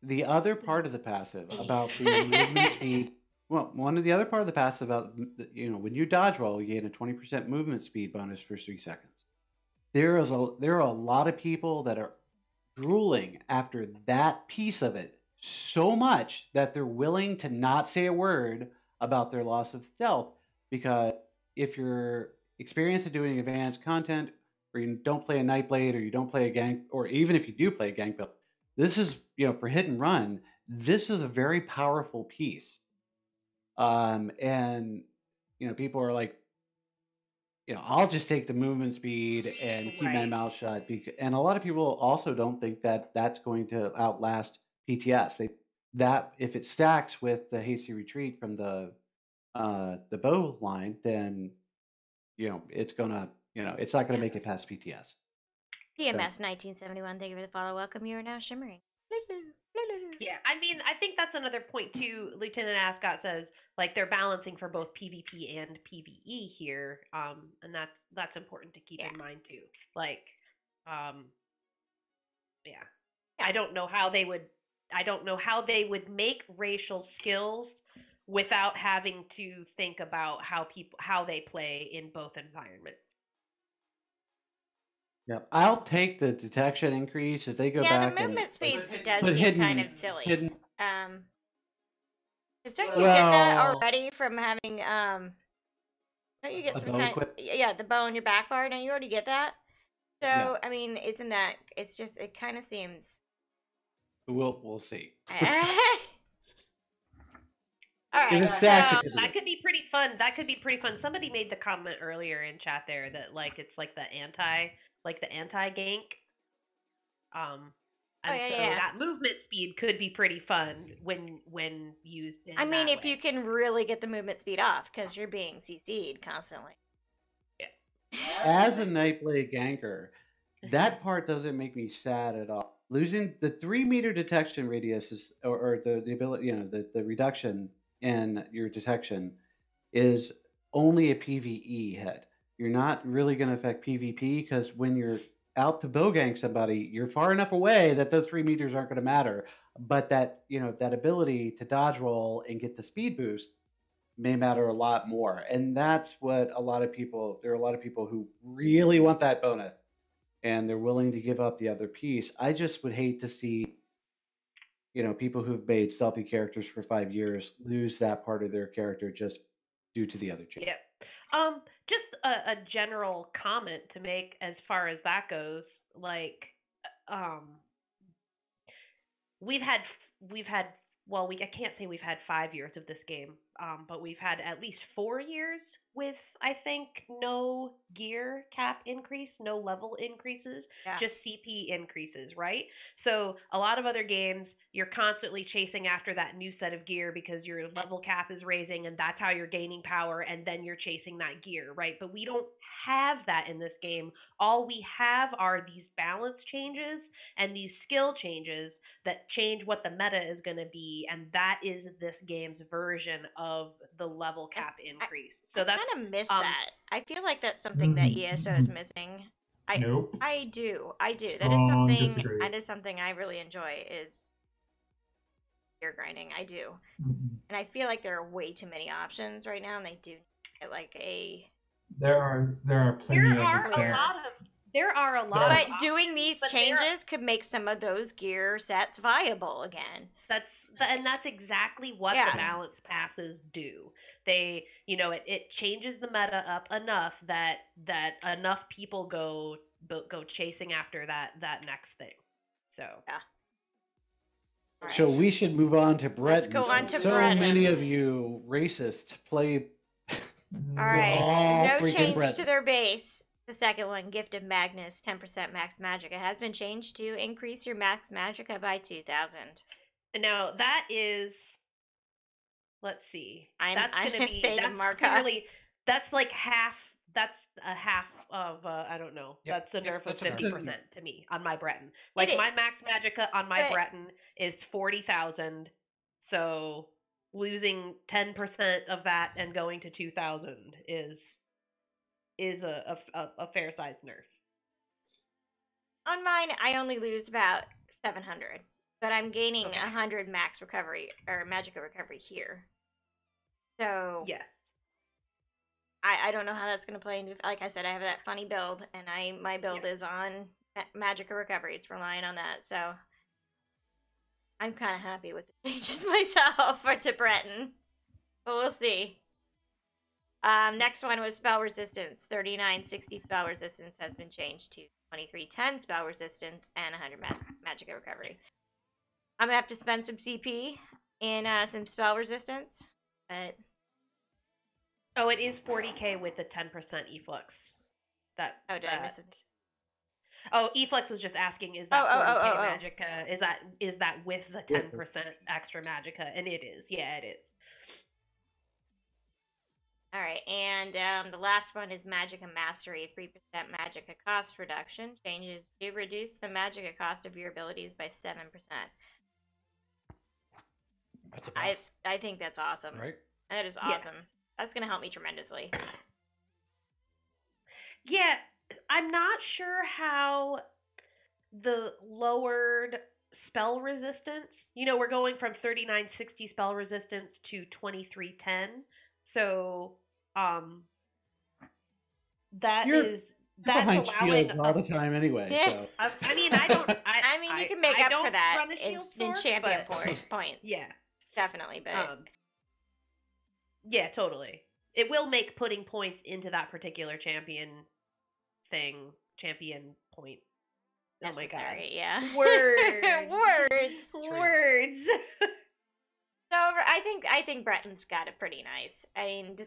The other part of the passive about the movement speed. Well, one of the other part of the passive about when you dodge roll, you gain a 20% movement speed bonus for 3 seconds. There are a lot of people that are drooling after that piece of it so much that they're willing to not say a word about their loss of stealth, because if you're experienced at doing advanced content, or you don't play a Nightblade, or you don't play a gank, or even if you do play a gank build, this is, for hit and run, this is a very powerful piece. And people are like, I'll just take the movement speed and keep my Right. mouth shut. And a lot of people also don't think that that's going to outlast PTS. That if it stacks with the hasty retreat from the bow line, then it's gonna it's not gonna make it past PTS. PMS 1971, thank you for the follow. Welcome, you are now shimmering. Yeah, I mean, I think that's another point too. Lieutenant Ascot says like they're balancing for both PvP and PvE here, and that's important to keep in mind too. Like, yeah. I don't know how they would make racial skills without having to think about how they play in both environments. Yeah, I'll take the detection increase if they go back. Yeah, the movement speeds does but seem kind of silly. hidden. Because don't you get that already from having don't you get A some bow kind? equip? Yeah, the bow in your back bar. Don't you already get that? So Yeah. I mean, isn't that? It's just it kind of seems. We'll see. All right, If it's so that That could be pretty fun. Somebody made the comment earlier in chat there that like it's like the anti gank. And so that movement speed could be pretty fun when used in I mean, that if way. you can really get the movement speed off, because you're being CC'd constantly. As a Nightblade ganker, that part doesn't make me sad at all. Losing the 3-meter detection radius is, or the ability, the reduction in your detection is only a PvE hit. You're not really going to affect PvP, because when you're out to bow gank somebody, you're far enough away that those 3 meters aren't going to matter. But that that ability to dodge roll and get the speed boost may matter a lot more. And that's what there are a lot of people who really want that bonus, and they're willing to give up the other piece. I just would hate to see people who've made stealthy characters for 5 years lose that part of their character just due to the other change. Yep. Just a general comment to make as far as that goes. Like, we've had I can't say we've had 5 years of this game, but we've had at least 4 years with, I think, no gear cap increase, no level increases, just CP increases, right? So a lot of other games, you're constantly chasing after that new set of gear because your level cap is raising, and that's how you're gaining power, and then you're chasing that gear, right? But we don't have that in this game. All we have are these balance changes and these skill changes that change what the meta is going to be, and that is this game's version of the level cap increase. So that's kind of miss that. I feel like that's something that ESO is missing. Nope. I do. Strong disagree. That is something I really enjoy is gear grinding. I do. And I feel like there are way too many options right now, and they do get like a. There are plenty There are a lot. But doing these changes could make some of those gear sets viable again. That's exactly what the balance passes do. They, it changes the meta up enough that enough people go chasing after that next thing. So So we should move on to Breton. Let's go on to Breton. Many of you racists play. All right, so no change Breton. to their base. The second one, Gift of Magnus, 10% max magicka, has been changed to increase your max magicka by 2,000. Now that is, let's see, that's going to be that's like half. That's a half of I don't know. That's a nerf of 50% to me on my Breton. Like my max magicka on my Breton is 40,000, so losing 10% of that and going to 2,000 is a fair sized nerf. On mine, I only lose about 700. But I'm gaining 100 max recovery or magicka recovery here. So yes, I don't know how that's gonna play. Like I said, I have that funny build, and my build is on Magicka recovery. It's relying on that, so I'm kind of happy with the changes myself for to Breton, but we'll see. Next one was spell resistance. 3960 spell resistance has been changed to 2310 spell resistance and 100 Magicka recovery. I'm gonna have to spend some CP in some spell resistance, but Oh, it is 40k with a 10% efflux. did I miss it? Oh, Eflex was just asking, is that 40k Magicka? Is that with the 10% extra Magicka? And it is. Yeah, it is. All right, and the last one is Magicka Mastery. 3% Magicka cost reduction changes to reduce the Magicka cost of your abilities by 7%. That's a buff, I think that's awesome. right? That is awesome. Yeah. That's gonna help me tremendously. Yeah, I'm not sure how the lowered spell resistance. You know, we're going from 3960 spell resistance to 2310. So, that's allowing all the time anyway. Yeah. So. I mean, I don't. I mean, you can make up for that in champion points. Yeah, definitely. But yeah, totally. It will make putting points into that particular champion point. Necessary, yeah. Words. Words. So I think Breton's got it pretty nice. I mean,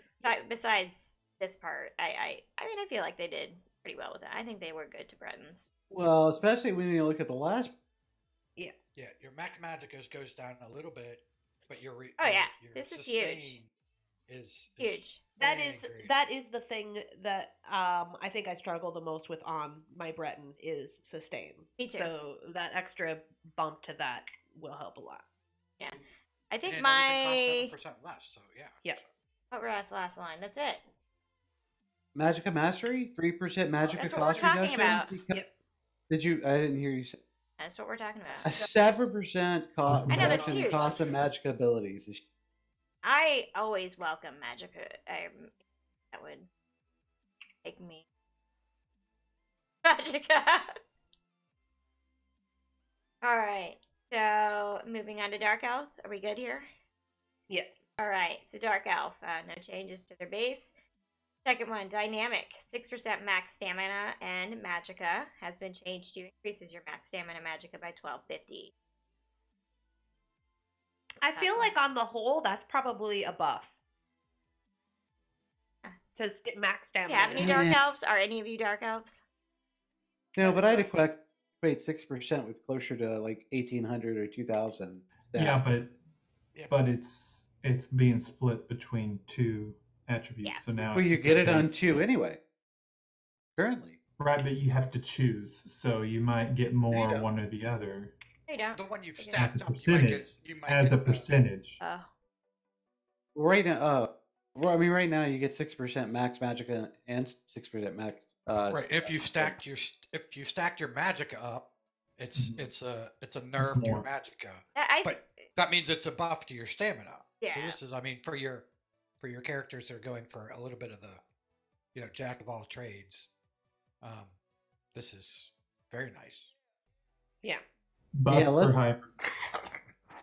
besides this part, I mean, I feel like they did pretty well with it. I think they were good to Bretons. Well, especially when you look at the last. Yeah, your max Magicka goes down a little bit, but your this is huge. Is huge. That is the thing that I think I struggle the most with on my Breton is sustain. Me too. So that extra bump to that will help a lot. Yeah, I think and my costs 7% less. So yeah. Yep. What was that last line? That's it. Magicka Mastery, 3% Magicka That's cost what we're talking reduction. about. Yep. I didn't hear you say. That's what we're talking A about. 7% cost. I know, that's huge. Cost of Magicka abilities. I always welcome Magicka. That would make me Magicka. All right. So moving on to Dark Elf. Are we good here? Yeah. All right. So Dark Elf. No changes to their base. Second one, Dynamic. 6% max stamina and Magicka has been changed to increases your max stamina Magicka by 1250. I feel like on the whole, that's probably a buff. To max stamina. You have any Dark Elves? Are any of you Dark Elves? No, but I'd equate 6% with closer to like 1,800 or 2,000. Yeah, but it's being split between two attributes. Yeah. So now you get it on 2 anyway. Currently. Right, but you have to choose. So you might get more one or the other. You don't. The one you've stacked up, you might as get a percentage. Right now, right now you get 6% max Magicka and 6% max. Right. If you stacked your Magicka up, it's a nerf to your Magicka. But that means it's a buff to your stamina. Yeah. So this is, I mean, for your characters that are going for a little bit of the, jack of all trades. This is very nice. Yeah. Buff for hybrid.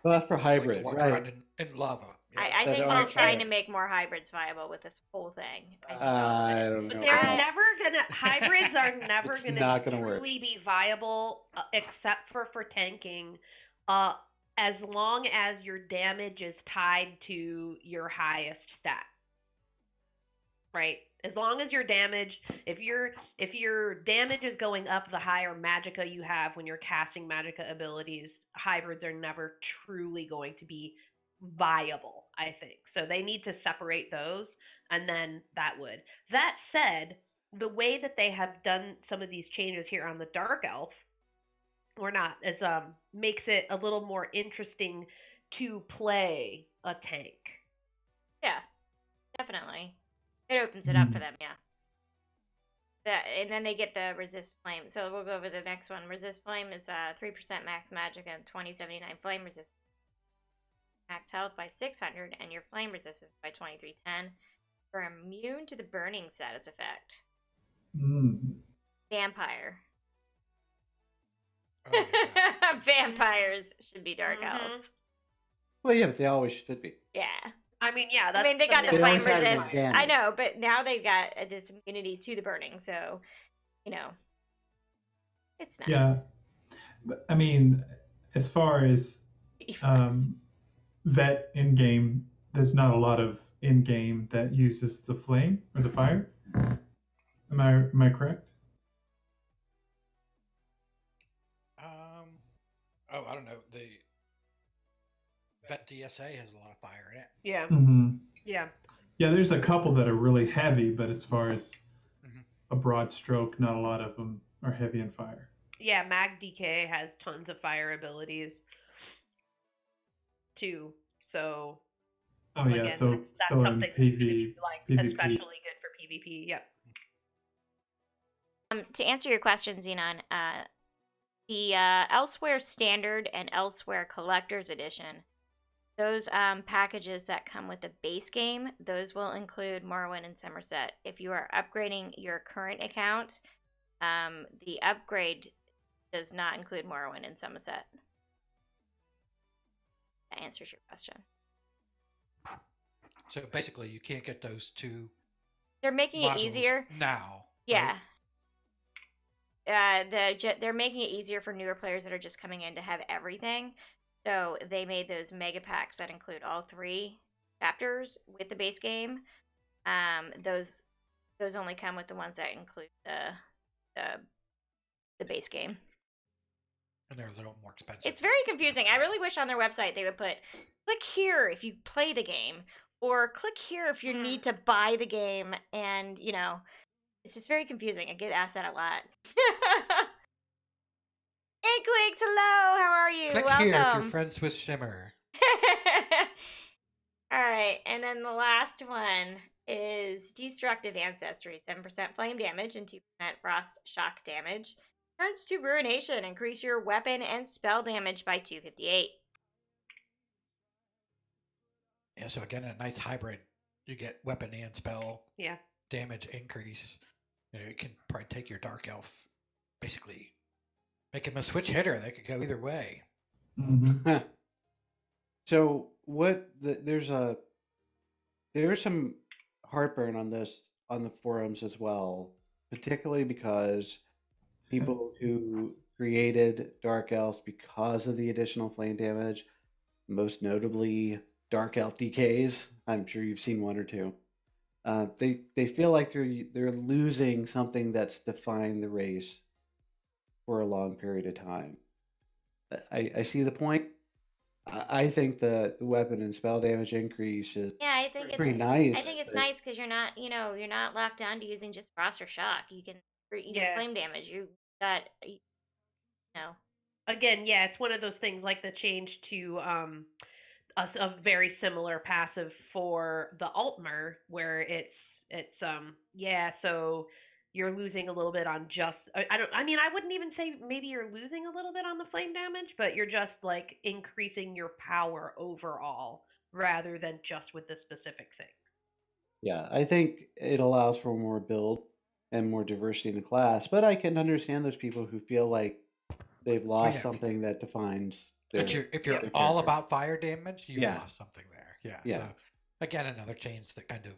Buff for hybrid, like right? In lava. Yeah. I think they're trying to make more hybrids viable with this whole thing. I don't know. Hybrids are never gonna truly work. Be viable except for tanking, as long as your damage is tied to your highest stat. Right? As long as your damage, if your damage is going up, the higher Magicka you have when you're casting Magicka abilities, hybrids are never truly going to be viable, I think. So they need to separate those, and then that would. That said, the way that they have done some of these changes here on the Dark Elf, or not, is makes it a little more interesting to play a tank. Yeah, definitely. It opens it up for them, yeah. And then they get the Resist Flame. So we'll go over the next one. Resist Flame is 3% max magic and 2079 flame resistance. Max health by 600 and your flame resistance by 2310. You're immune to the burning status effect. Vampire. Oh, yeah. Vampires should be dark Mhm. elves. Well, yeah, but they always should be. Yeah. I mean, yeah, I that's mean, they got the They flame always have an resist. I advantage. know, but now they've got this immunity to the burning, so, it's nice. Yeah. But, I mean, as far as Defense. vet in game, there's not a lot of in game that uses the flame or the fire. Am I correct? Oh, I don't know. The Vet DSA has a lot of fire in it. Yeah. Mm-hmm. Yeah. Yeah, there's a couple that are really heavy, but as far as Mhm. a broad stroke, not a lot of them are heavy in fire. Yeah, Mag DK has tons of fire abilities too. So Oh yeah, again, so that's so in something that's gonna be like PvP. especially good for PvP. Yep. To answer your question, Xenon, the Elsewhere Standard and Elsewhere Collector's Edition, those packages that come with the base game, those will include Morrowind and Summerset. If you are upgrading your current account, the upgrade does not include Morrowind and Summerset. That answers your question. So basically, you can't get those two. They're making it modules easier. now. Yeah. Right? They're making it easier for newer players that are just coming in to have everything. So they made those mega packs that include all 3 chapters with the base game. Those only come with the ones that include the base game. And they're a little more expensive. It's very confusing. I really wish on their website they would put click here if you play the game, or click here if you need to buy the game, and it's just very confusing. I get asked that a lot. Inklings, hello, how are you? Click Welcome. here if you're friends with Shimmer. All right, and then the last one is Destructive Ancestry. 7% flame damage and 2% frost shock damage. Turns to Ruination. Increase your weapon and spell damage by 258. Yeah, so again, a nice hybrid. You get weapon and spell damage increase. You can probably take your Dark Elf, basically make him a switch hitter. They could go either way. Mm-hmm. So there's some heartburn on this on the forums as well, particularly because people who created Dark Elves because of the additional flame damage, most notably Dark Elf DKs. I'm sure you've seen one or two. They feel like they're losing something that's defined the race for a long period of time. I see the point. I think the weapon and spell damage increase is I think pretty nice. I think it's nice because you're not locked down to using just frost or shock. You can flame damage. You got Again, yeah, it's one of those things like the change to a very similar passive for the Altmer, where it's so you're losing a little bit on just I wouldn't even say maybe you're losing a little bit on the flame damage, but you're just like increasing your power overall rather than just with the specific thing. Yeah, I think it allows for more build and more diversity in the class, but I can understand those people who feel like they've lost something that defines their, if you're all about fire damage, you've lost something there. Yeah. So again, another change that kind of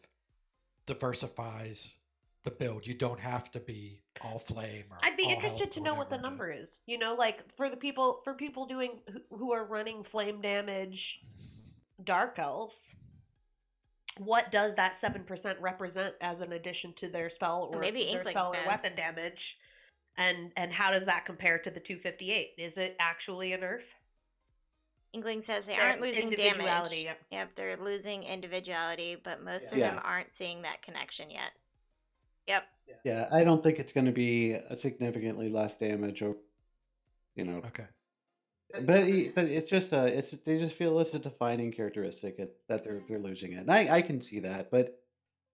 diversifies the build. You don't have to be all flame or I'd be all interested health to or know what the whatever number is. Like for people doing who are running flame damage dark elves, what does that 7% represent as an addition to their spell or maybe their spell or weapon damage? And how does that compare to the 258? Is it actually a nerf? Inkling says they aren't losing damage. Yep, they're losing individuality, but most of them aren't seeing that connection yet. Yep. Yeah, I don't think it's going to be a significantly less damage, or Okay. But it's just they just feel it's a defining characteristic that they're losing it. And I can see that, but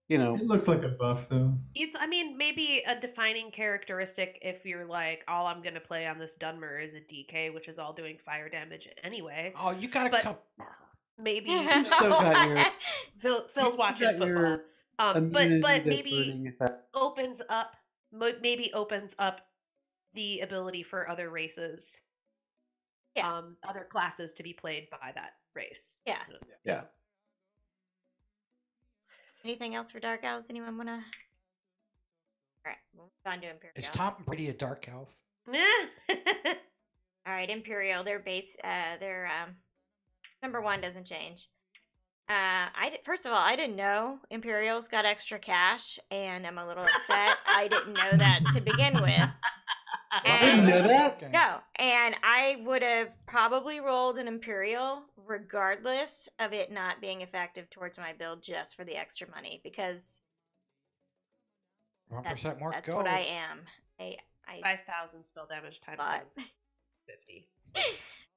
it looks like a buff though. Maybe a defining characteristic if you're like, all I'm gonna play on this Dunmer is a DK, which is all doing fire damage anyway. Oh, you gotta come. Maybe still got your Phil's watching football. But maybe opens up the ability for other races other classes to be played by that race. Yeah. Yeah. Anything else for Dark Elves? Anyone want to? All right, we'll move on to Imperial. Is Tom Brady a dark elf? All right, Imperial. Their base, their number 1 doesn't change. First of all, I didn't know Imperials got extra cash, and I'm a little upset. I didn't know that to begin with. I didn't know that. Okay. No, and I would have probably rolled an Imperial regardless of it not being effective towards my build just for the extra money, because 1% more that's gold. what I am. I 5,000 spell damage times But 50.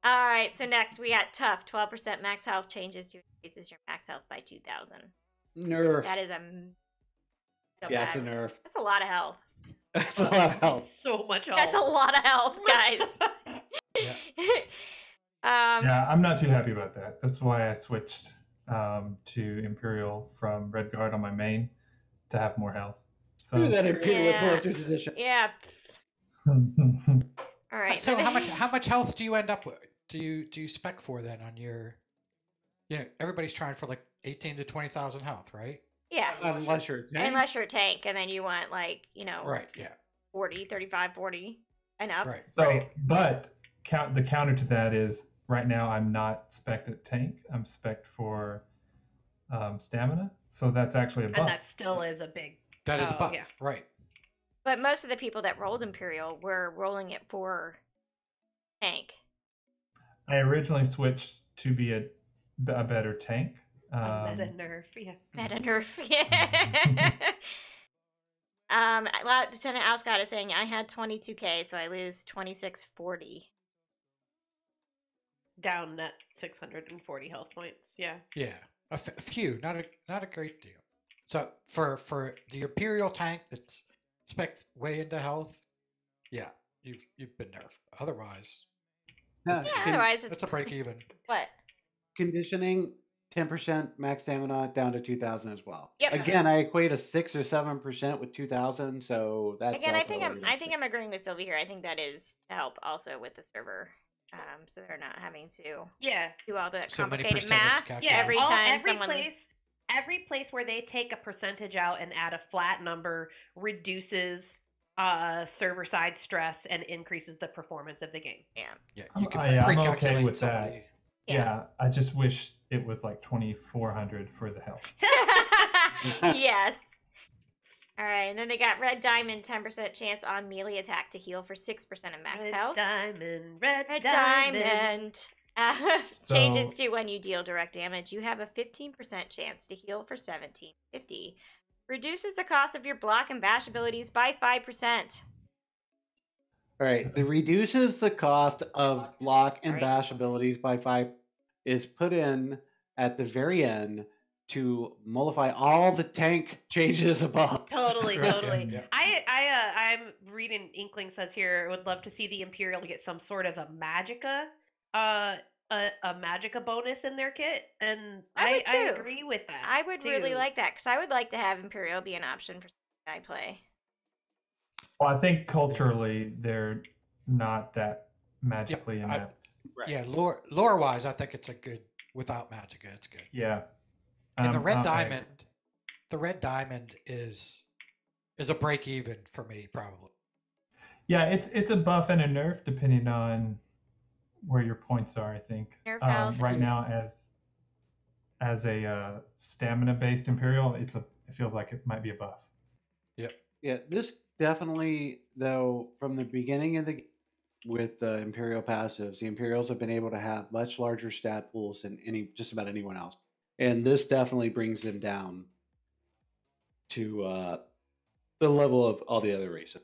all right, so next we got Tough. 12% max health changes to increases your max health by 2,000. Nerf. That is so Yeah, it's bad. a nerf. That's a lot of health. That's a lot of health. So much health. That's a lot of health, guys. Yeah. Yeah, I'm not too happy about that. That's why I switched to Imperial from Redguard on my main to have more health. Look at So that Imperial Yeah. Collector's Edition. Yeah. All right. So how much health do you end up with? Do you spec for then on your? Everybody's trying for like 18 to 20,000 health, right? Yeah. Unless you're a tank. Unless you're a tank, and then you want Right. Yeah. 40, 35, 40 and up. Right. So, but the counter to that is right now I'm not spec'd at tank. I'm spec'd for stamina. So that's actually a buff. And that still is a big. That is a buff. Yeah. Right. But most of the people that rolled Imperial were rolling it for tank. I originally switched to be a better tank. Meta nerf, yeah. Meta nerf. Lieutenant Alscott is saying I had 22k, so I lose 2640. Down net 640 health points. Yeah. Yeah. A few, not a great deal. So for the Imperial tank that's spec way into health, yeah, you've been nerfed. Otherwise, Yeah, Otherwise it's a break even. What? conditioning 10% max stamina down to 2,000 as well. Yep. Again, I equate a 6 or 7% with 2,000, so that's Again, I also think a I'm reduction. agreeing with Sylvie here. I think that is to help also with the server, so they're not having to Yeah. do all the So many complicated percentage math calculations. Yeah. every time every someone. place where they take a percentage out and add a flat number reduces server side stress and increases the performance of the game. Yeah. Yeah, I'm- you can I'm okay pre-calculate with some of that. the- Yeah, I just wish it was like 2,400 for the health. Yes. All right, and then they got Red Diamond, 10% chance on melee attack to heal for 6% of max Red health. diamond, red Red diamond. Diamond. Changes to when you deal direct damage. You have a 15% chance to heal for 1750. Reduces the cost of your block and bash abilities by 5%. All right, the reduces the cost of block and Right. bash abilities by 5 is put in at the very end to mollify all the tank changes above. Totally, Right, totally. yeah. I'm reading Inkling says here, would love to see the Imperial get some sort of a magicka, a magicka bonus in their kit, and I would I too. agree with that. I would really too. like that, because I would like to have Imperial be an option for I play. Well, I think culturally they're not that magically I- inept. Right. Yeah, lore wise, I think it's a good without Magicka. It's good. Yeah. And the Red I agree. Diamond, the Red Diamond is a break even for me probably. Yeah, it's a buff and a nerf depending on where your points are. I think Nerf health. right now as a stamina based Imperial, it feels like it might be a buff. Yeah, this definitely, though, from the beginning of the game with the Imperial passives, the Imperials have been able to have much larger stat pools than just about anyone else. And this definitely brings them down to the level of all the other races.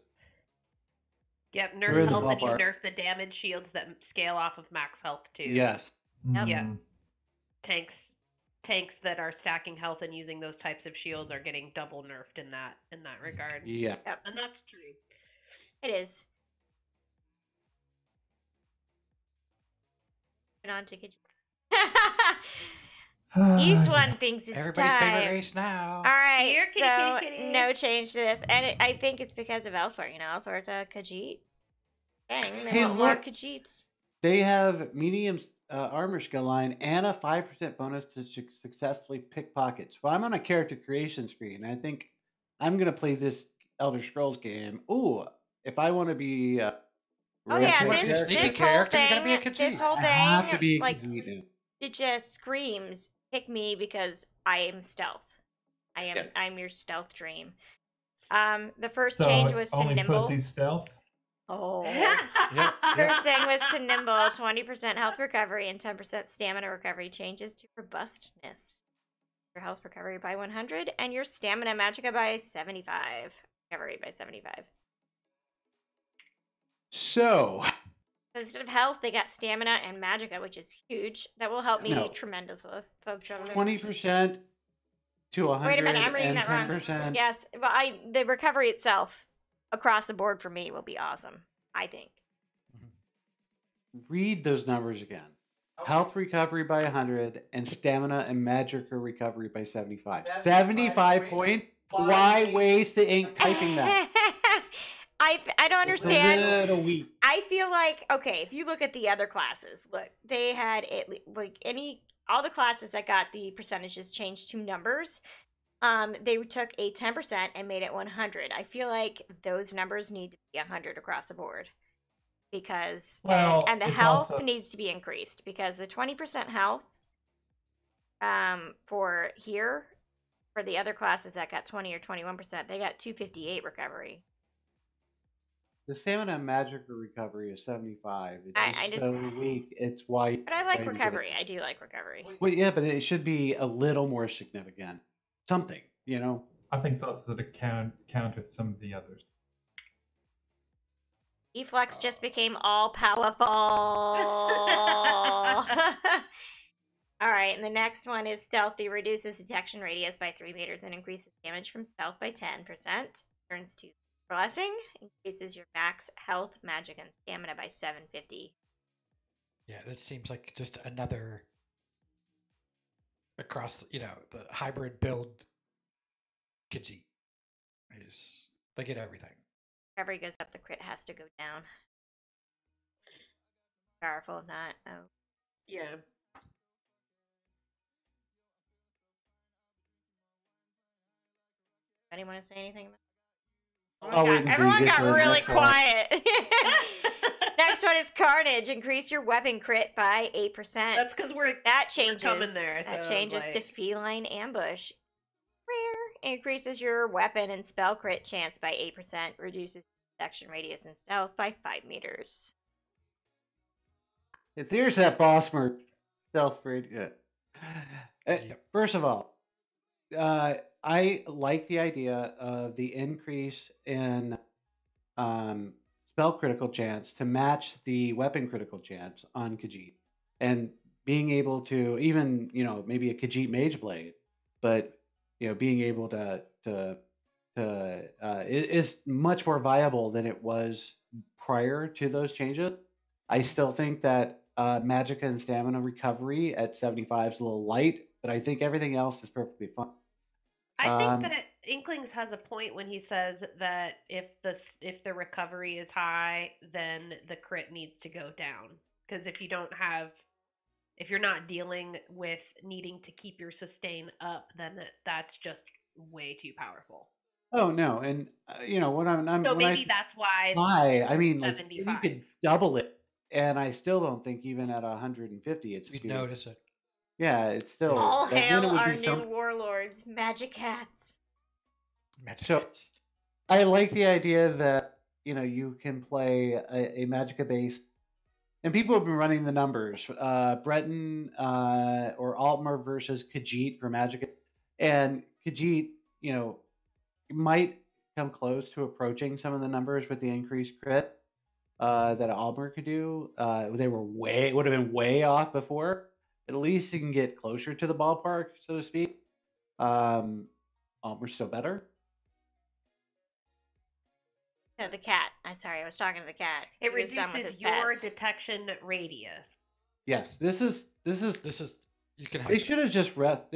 Yep, We're nerf in the health, and you ballpark. nerf the damage shields that scale off of max health too. Yes. Yep. Yeah. Mm, Tanks that are stacking health and using those types of shields are getting double nerfed in that regard. Yeah. And that's true. It is. Get on to Each one thinks it's Everybody's time. favorite race now. All right, Here, kitty, so kitty, kitty. no change to this, and I think it's because of elsweyr. Elsweyr's a Khajiit. Dang, they Hey, want more look. Khajiits. They have medium armor skill line and a 5% bonus to successfully pickpockets. Well, I'm on a character creation screen. I think I'm going to play this Elder Scrolls game. Ooh, if I want to be... oh yeah, this whole thing, I have to be a like, Khajiit. it just screams, pick me because I am stealth. I'm your stealth dream. The first change was to only nimble. Pussy stealth? Oh. Yep. First thing was to nimble, 20% health recovery and 10% stamina recovery changes to robustness. Your health recovery by 100 and your stamina magicka by 75. Recovery by 75. So instead of health, they got stamina and magicka, which is huge. That will help me tremendously. 20% to 100. Wait a minute, I'm reading that wrong. 10%. Yes, but the recovery itself across the board for me will be awesome, I think. Read those numbers again. Health recovery by 100 and stamina and magicka recovery by 75. 75 points? Why waste the ink typing that? I don't understand. It's a little weak. I feel like, okay, if you look at the other classes, look, they had all the classes that got the percentages changed to numbers. They took a 10% and made it 100. I feel like those numbers need to be 100 across the board. Because and the health also needs to be increased because the 20% health for the other classes that got 20 or 21%, they got 258 recovery. The stamina and magicka recovery is 75. It's so weak. It's why. But I like recovery. I do like recovery. Well, yeah, but it should be a little more significant. Something, you know. I think it's also to counter some of the others. E-Flex just became all powerful. All right, and the next one is stealthy. Reduces detection radius by 3 meters and increases damage from stealth by 10%. Turns to blessing. Increases your max health, magic, and stamina by 750. Yeah, this seems like just another across, the hybrid build. Khajiit they get everything. Recovery goes up, the crit has to go down. Powerful if not. Oh. Yeah. Anyone want to say anything about Everyone got really quiet. Next one is Carnage. Increase your weapon crit by 8%. That's because we're coming there. That changes to Feline Ambush. Rare. Increases your weapon and spell crit chance by 8%. Reduces detection radius and stealth by 5 meters. There's that Bosmer stealth radius. First of all, I like the idea of the increase in spell critical chance to match the weapon critical chance on Khajiit, and being able to even maybe a Khajiit Mage Blade, but being able to is much more viable than it was prior to those changes. I still think that magicka and stamina recovery at 75 is a little light, but I think everything else is perfectly fine. I think that Inklings has a point when he says that if the recovery is high, then the crit needs to go down. Because if you're not dealing with needing to keep your sustain up, then that's just way too powerful. Oh no, and when I'm so when maybe that's why. I mean, like, you could double it, and I still don't think even at 150 it's. You'd notice it. Yeah, it's still. All hail our new warlords, magic hats. So, I like the idea that you can play a magicka based, and people have been running the numbers. Breton or Altmer versus Khajiit for magicka, and Khajiit, might come close to approaching some of the numbers with the increased crit that Altmer could do. They would have been way off before. At least you can get closer to the ballpark, so to speak. Altmer's still better. No, the cat. I'm sorry, I was talking to the cat. It reduces your detection radius. Yes, this is. You can. They should have just left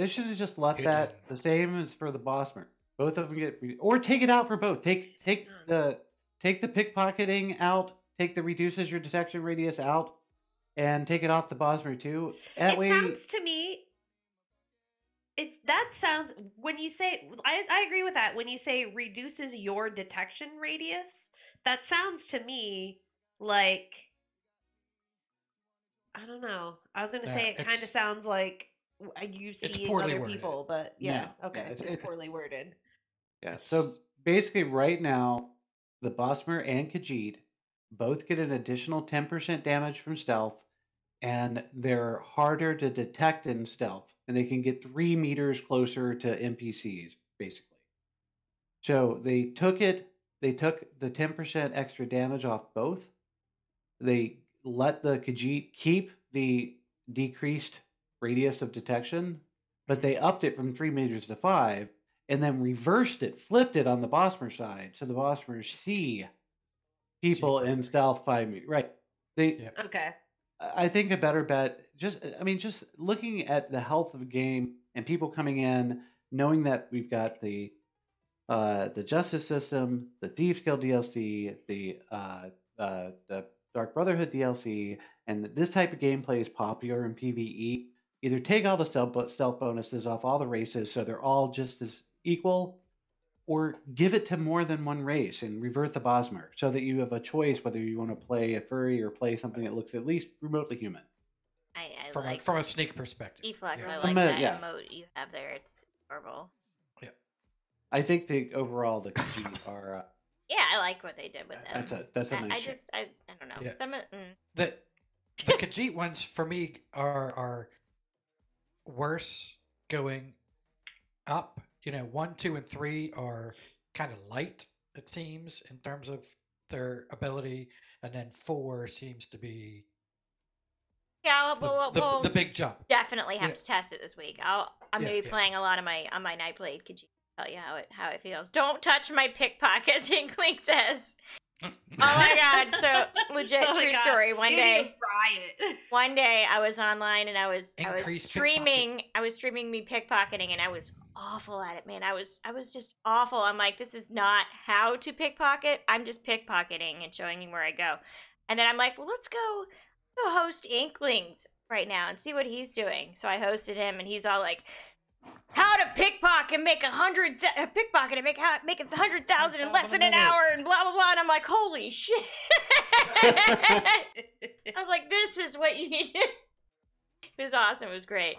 that the same as for the Bosmer. Both of them get, or take it out for both. Take the pickpocketing out. Take the reduces your detection radius out. and take it off the Bosmer too. That It way, sounds to me. That sounds when you say I agree with that. When you say reduces your detection radius, that sounds to me like I don't know. I was gonna Yeah, say it kind of sounds like you it's seeing poorly other worded. people, but yeah, okay, it's poorly worded. yeah. So basically, right now, the Bosmer and Khajiit both get an additional 10% damage from stealth, and they're harder to detect in stealth, and they can get 3 meters closer to NPCs, basically. So they took the 10% extra damage off both. They let the Khajiit keep the decreased radius of detection, but they upped it from 3 meters to 5, and then reversed it, flipped it on the Bosmer side, so the Bosmers see people in further. stealth 5 meters. Right. They Yep. Okay. I think a better bet, just looking at the health of the game and people coming in, knowing that we've got the Justice System, the Thieves Guild DLC, the Dark Brotherhood DLC, and this type of gameplay is popular in PvE. Either take all the stealth bonuses off all the races so they're all just as equal, or give it to more than one race and revert the Bosmer so that you have a choice whether you want to play a furry or play something that looks at least remotely human. I From like a sneak perspective. Eflux. Yeah. I like that Yeah. emote you have there. It's adorable. I think overall the Khajiit are. Yeah, I like what they did with them. That's a nice I change. just I don't know. Yeah. Some of The Khajiit ones for me are worse going up. 1, 2, and 3 are kind of light, it seems, in terms of their ability, and then 4 seems to be yeah, the big jump. Definitely have to test it this week. I'm gonna be Yeah. playing a lot on my night blade. Could you tell you how it feels? Don't touch my pickpocket, Inkling says. Oh my god! So legit, true story. One day I was online and I was streaming. I was streaming me pickpocketing, and I was awful at it, man. I was just awful. I'm like, this is not how to pickpocket. I'm just pickpocketing and showing him where I go. And then I'm like, well, let's go host Inklings right now and see what he's doing. So I hosted him, and he's all like, how to pickpocket and make 100,000 in less than an hour and blah blah blah. And I'm like, holy shit. I was like, this is what you need to do. It was awesome. It was great.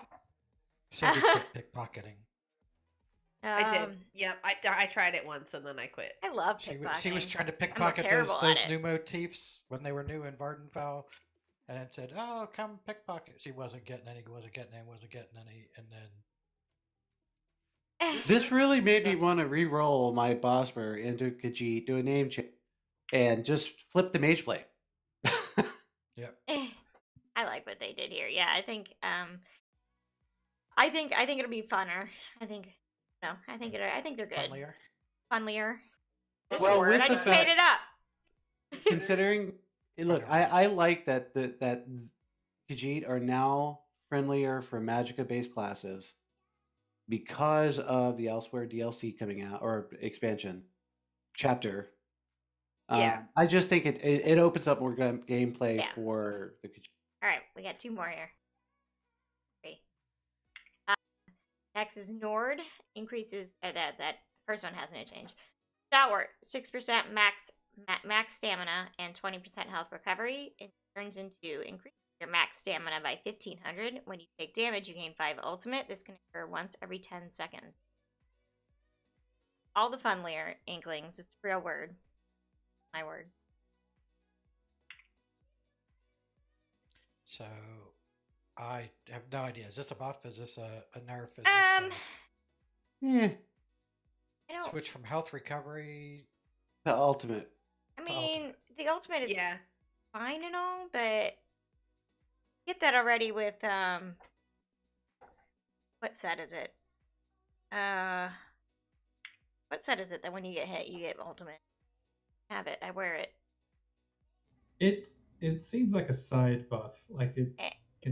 So good pickpocketing. I did. Yep. I tried it once and then I quit. I love pickpocketing. She was trying to pickpocket those new motifs when they were new in Vardenfell, and it said, "Oh, come pickpocket." She wasn't getting any, and then. This really made me want to re-roll my Bosmer into Khajiit, do a name change, and just flip the mage blade. Yep. I like what they did here. Yeah, I think it'll be funner. I think they're good. Funlier. This word, I just made it up. Considering, look, I like that that Khajiit are now friendlier for Magicka-based classes because of the elsweyr DLC coming out, or expansion chapter. Yeah. I just think it opens up more gameplay for the Khajiit. All right, we got 2 more here. Okay. Next is Nord. Increases that first one hasn't changed. Stalwart, 6% max stamina and 20% health recovery. It turns into increase your max stamina by 1,500. When you take damage, you gain 5 ultimate. This can occur once every 10 seconds. All the fun layer Inklings. It's a real word. My word. So, I have no idea. Is this a buff? Is this a nerf? Is this I don't switch from health recovery to ultimate? I mean, the ultimate is fine and all, but get that already with what set is it? What set is it that when you get hit you get ultimate? Have it. I wear it. It seems like a side buff. Like it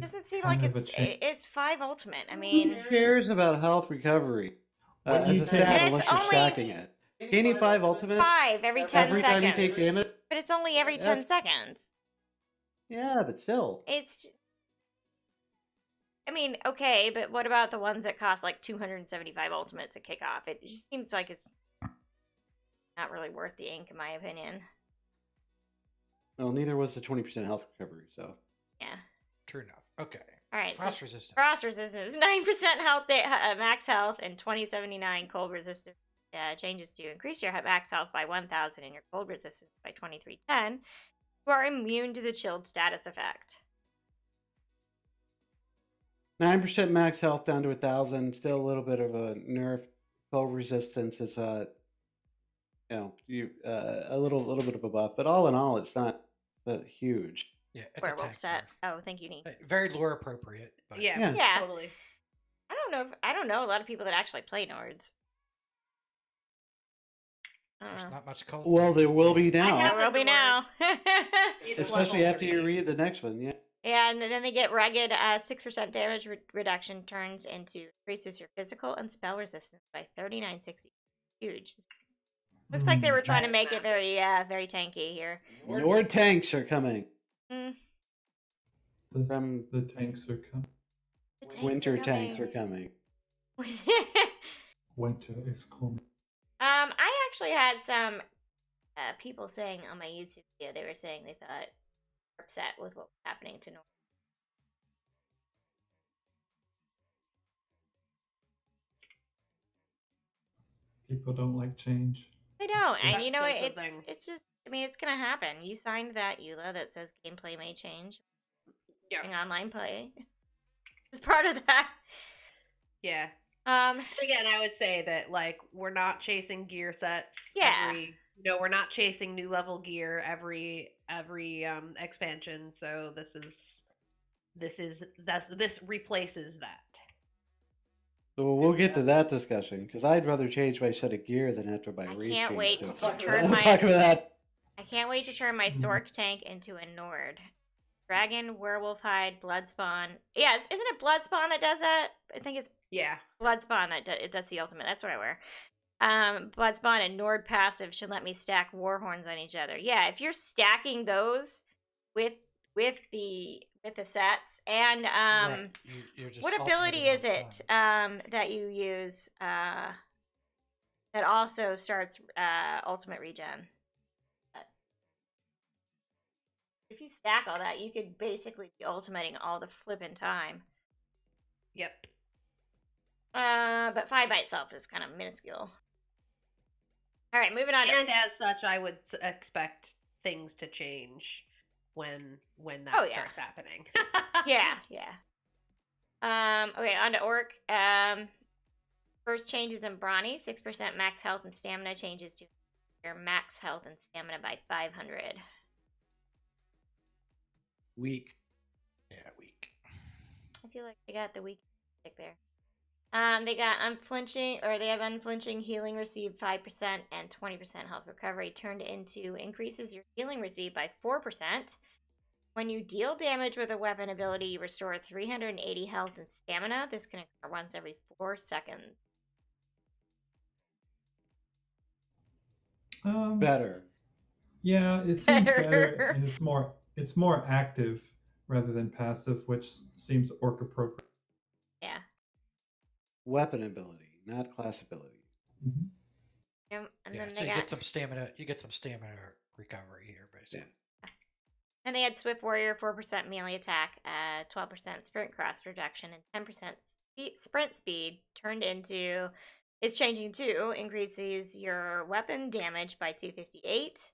doesn't seem like it's 5 ultimate. I mean, who cares about health recovery? As a stat, unless you're stacking it. Gaining 5 ultimate? 5 every 10 seconds. Every time you take damage? But it's only every 10 seconds. Yeah, but still. It's. I mean, okay, but what about the ones that cost like 275 ultimate to kick off? It just seems like it's not really worth the ink, in my opinion. Well, neither was the 20% health recovery, so. Yeah. True enough. Okay. All right. Frost So resistance. frost resistance, 9% health, max health, and 2079 cold resistance changes to increase your max health by 1,000 and your cold resistance by 2310. You are immune to the chilled status effect. 9% max health down to 1,000. Still a little bit of a nerf. Cold resistance is a little bit of a buff, but all in all, it's not huge. Yeah, it's Werewolf a tank set. nerf. Oh, thank you, Nate. Very lore appropriate. But Yeah, Yeah. totally. I don't know a lot of people that actually play Nords. there's not much cold. Well, there will be now. There will be now. Especially after you read the next one, yeah. Yeah, and then they get rugged. 6% damage reduction turns into increases your physical and spell resistance by 3960. Huge. Looks like they were trying to make it very tanky here. Nord tanks are coming. Mm. The tanks are coming. Winter tanks are coming. Winter is coming. I actually had some people saying on my YouTube video, they were saying they thought upset with what was happening to Nord. People don't like change. They don't, and That's you know the it's just. I mean, it's gonna happen. You signed that EULA that says gameplay may change. Yeah. During online play. It's part of that. Yeah. Um. Again, I would say that like we're not chasing gear sets. Yeah. We're not chasing new level gear every expansion. So this replaces that. So we'll get to that discussion because I'd rather change my set of gear than have to buy race. I can't wait to We'll turn my. talk about that. I can't wait to turn my Sork tank into a Nord. Dragon, werewolf hide, bloodspawn. Yeah, isn't it bloodspawn that does that? I think it's bloodspawn that's the ultimate. That's what I wear. Bloodspawn and Nord passive should let me stack warhorns on each other. Yeah, if you're stacking those with the sets and right. You're just what ability is it that you use that also starts ultimate regen? If you stack all that, you could basically be ultimating all the flipping time. Yep. But 5 by itself is kind of minuscule. All right, moving on. And as such, I would expect things to change when that starts happening. yeah. Okay, on to Orc. First changes in Brawny, 6% max health and stamina changes to your max health and stamina by 500. Weak. Yeah, weak. I feel like they got the weak stick there. They got unflinching, or they have unflinching healing received 5% and 20% health recovery turned into increases your healing received by 4%. When you deal damage with a weapon ability, you restore 380 health and stamina. This can occur once every 4 seconds. Better. Yeah, it seems better, and it's more active rather than passive, which seems orc appropriate. Yeah. Weapon ability, not class ability. Mm-hmm. And yeah, then so they you got, get some stamina. You get some stamina recovery here, basically. Yeah. And they had Swift Warrior, 4% melee attack, 12% sprint cross reduction, and 10% sprint speed turned into is changing to increases your weapon damage by 258,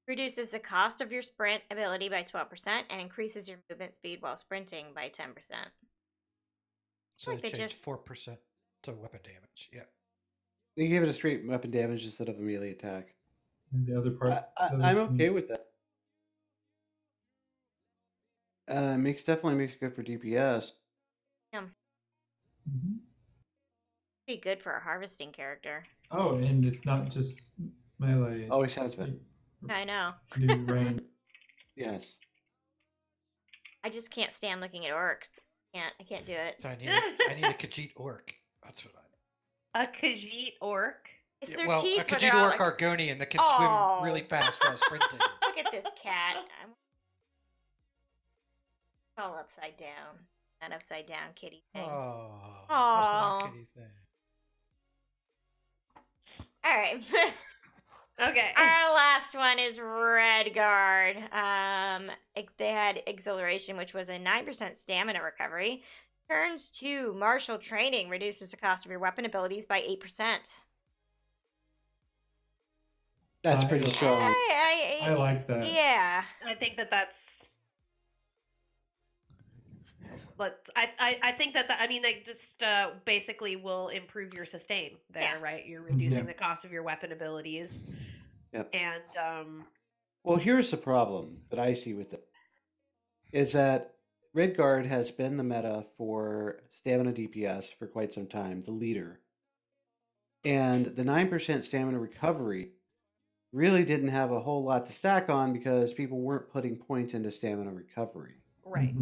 reduces the cost of your sprint ability by 12%, and increases your movement speed while sprinting by 10%. So like they they changed just 4% to weapon damage. Yeah. They gave it a straight weapon damage instead of a melee attack. And the other part. I'm okay with that. Definitely makes it good for DPS. Yeah. Mm-hmm. Pretty good for a harvesting character. Oh, and it's not just melee. Always has been. I know. New range. Yes. I just can't stand looking at orcs. I can't do it. So I need a Khajiit orc. That's what I. A Khajiit orc. It's Yeah, their well, teeth. a But they're Khajiit all orc like, Argonian that can Oh. swim really fast while sprinting. look at this cat. all upside down. That upside down kitty thing. Oh, Aw. what's that kitty thing? All right. Okay. Our last one is Redguard. They had Exhilaration, which was a 9% stamina recovery. Turns 2, Martial Training reduces the cost of your weapon abilities by 8%. That's pretty strong. I like that. Yeah. I think that's. But I think that I mean they just basically will improve your sustain there, Yeah. right? You're reducing the cost of your weapon abilities. Yep. And Well, here's the problem that I see with it, is that Redguard has been the meta for stamina DPS for quite some time, the leader. And the 9% stamina recovery really didn't have a whole lot to stack on because people weren't putting points into stamina recovery. right.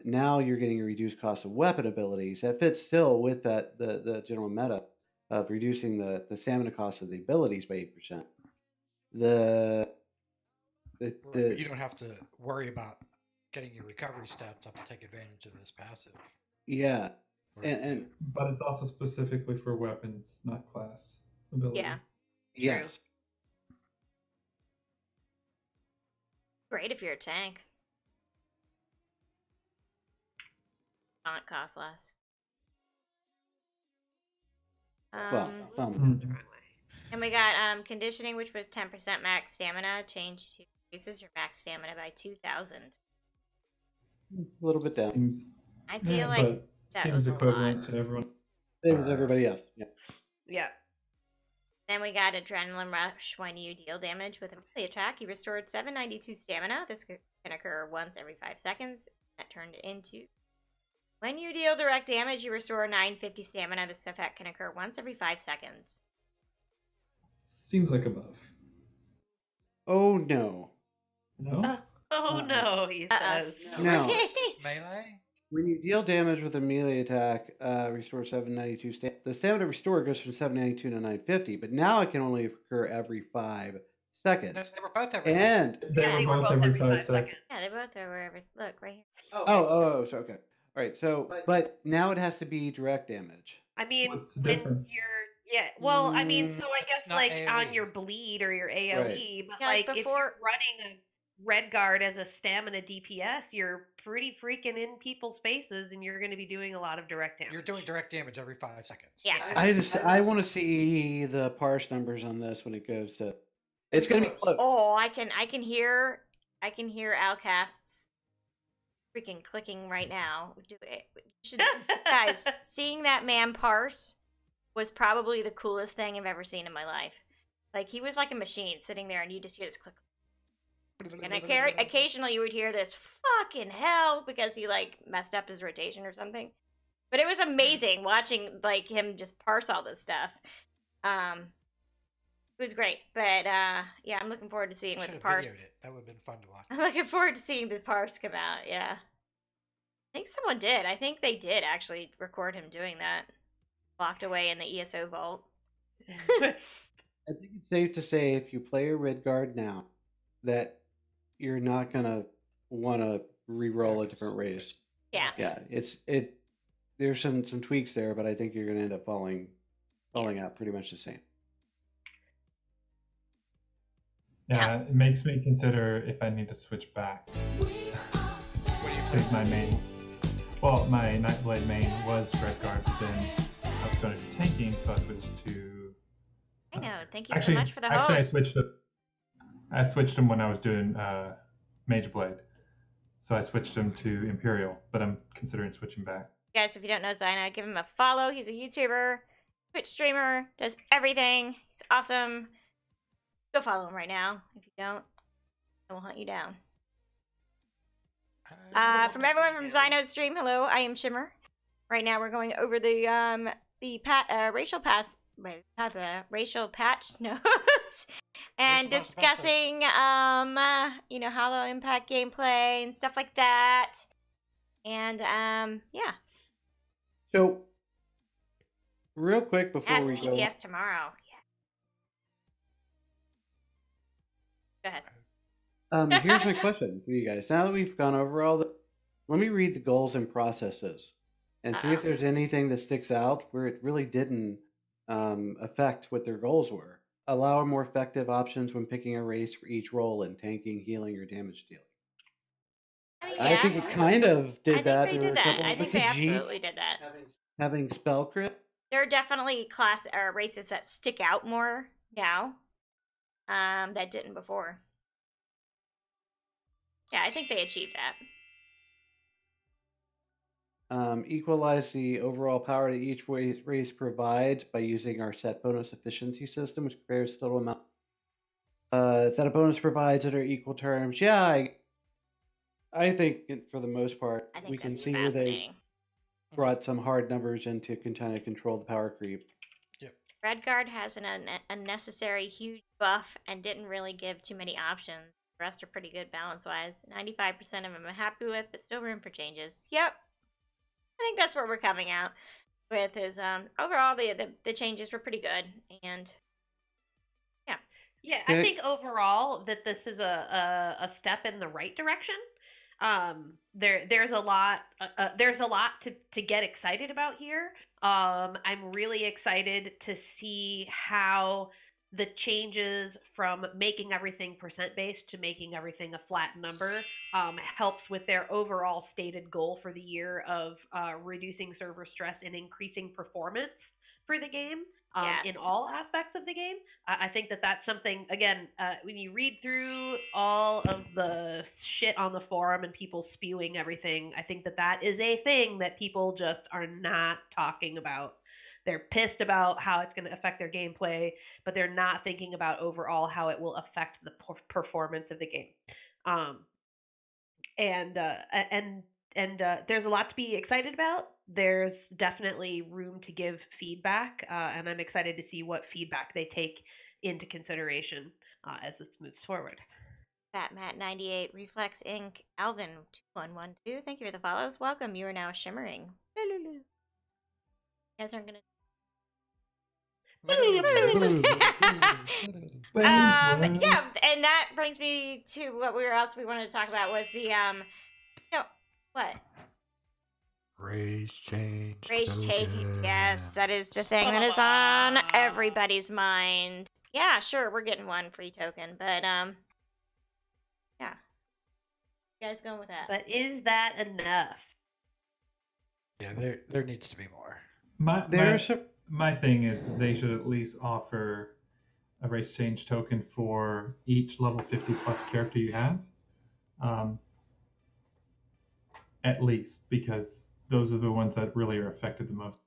Now you're getting a reduced cost of weapon abilities. That fits still with that the general meta of reducing the stamina cost of the abilities by 8%. But you don't have to worry about getting your recovery stats up to take advantage of this passive. Yeah, and But it's also specifically for weapons, not class abilities. Yeah. yes, Great if you're a tank. Not cost less. well, some. Mhm. And we got Conditioning, which was 10% max stamina, changed to increases your max stamina by 2,000. A little bit down. Seems, I feel yeah, like but that seems was a equivalent lot. to everyone. Same as everybody else. Yeah. Yeah. Then we got Adrenaline Rush. When you deal damage with a melee attack, you restored 792 stamina. This can occur once every 5 seconds. That turned into... When you deal direct damage, you restore 950 stamina. This effect can occur once every 5 seconds. Seems like a buff. Oh no. No? Oh no, he says. No. Versus melee? When you deal damage with a melee attack, restore 792. The stamina restore goes from 792 to 950, but now it can only occur every 5 seconds. No, they were both every And They were both every 5 seconds. Yeah, they both are wherever. Look, right here. oh, so okay. All right, so but now it has to be direct damage. I mean, What's the when difference? well, I mean, so I It's guess not like AoE. on your bleed or your AoE, but Yeah, like like if before- you're running a Redguard as a stamina DPS, you're pretty freaking in people's faces, and you're going to be doing a lot of direct damage. You're doing direct damage every 5 seconds. Yeah. I want to see the parse numbers on this when it goes to. It's going to be close. Oh, I can hear Outcasts freaking clicking right now. Guys, seeing that man parse was probably the coolest thing I've ever seen in my life. Like, he was like a machine sitting there, and you just hear this click. And occasionally you would hear this fucking hell because he like messed up his rotation or something. But it was amazing watching like him just parse all this stuff. It was great. But yeah, I'm looking forward to seeing what the Should've parse. videoed it. That would have been fun to watch. I'm looking forward to seeing the parse come out. Yeah, I think someone did. I think they did actually record him doing that, locked away in the ESO vault. I think it's safe to say if you play a Redguard now, that you're not gonna want to re-roll a different race. Yeah. Yeah, there's some tweaks there, but I think you're gonna end up falling out pretty much the same. Yeah, it makes me consider if I need to switch back. What do you Because play? my Nightblade main was Redguard, but then I was going to do tanking, so I switched to. I know. Thank you so much for the host. I switched him when I was doing Mage Blade, so I switched him to Imperial, but I'm considering switching back. Guys, if you don't know Zyna, give him a follow. He's a YouTuber, Twitch streamer, does everything. He's awesome. Go follow him right now. If you don't, I will hunt you down. From everyone from Zyno's stream, hello, I am Shimmer. Right now we're going over the racial patch notes and Racial patch discussing you know, how they'll impact gameplay and stuff like that. And yeah. So, real quick before Ask we go, GTS tomorrow. Yeah. Go ahead. here's my question for you guys. Now that we've gone over all the, let me read the goals and processes and see if Uh-oh. there's anything that sticks out where it really didn't affect what their goals were. Allow more effective options when picking a race for each role in tanking, healing, or damage dealing. I mean, I think it kind of I did think that. they There were did a that. couple I of the think they Khajiit absolutely did that. having spell crit. There are definitely class or races that stick out more now, that didn't before. Yeah, I think they achieved that. Equalize the overall power that each race provides by using our set bonus efficiency system, which compares the total amount that a bonus provides at our equal terms. Yeah, I think for the most part, I think we can that's see where they fascinating. brought some hard numbers in to kind of control the power creep. Redguard has an unnecessary huge buff and didn't really give too many options. The rest are pretty good balance-wise. 95% of them I'm happy with, but still room for changes. Yep. I think that's where we're coming out with is overall the changes were pretty good, and Yeah, I think overall that this is a step in the right direction. There's a lot to get excited about here. I'm really excited to see how the changes from making everything percent based to making everything a flat number helps with their overall stated goal for the year of reducing server stress and increasing performance for the game. In all aspects of the game. I think that that's something, again, when you read through all of the shit on the forum and people spewing everything, I think that that is a thing that people just are not talking about. They're pissed about how it's going to affect their gameplay, but they're not thinking about overall how it will affect the performance of the game. And there's a lot to be excited about. There's definitely room to give feedback, and I'm excited to see what feedback they take into consideration as this moves forward. FatMat98, Reflex Inc., Alvin 2112, thank you for the follows. Welcome, you are now shimmering. You guys aren't gonna. Yeah, and that brings me to what we wanted to talk about was the what? Race change. Yes, that is the thing that is on everybody's mind. Yeah, sure, we're getting one free token, but yeah. You guys going with that? But is that enough? Yeah, there needs to be more. My thing is they should at least offer a race change token for each level 50 plus character you have. At least, because those are the ones that really are affected the most.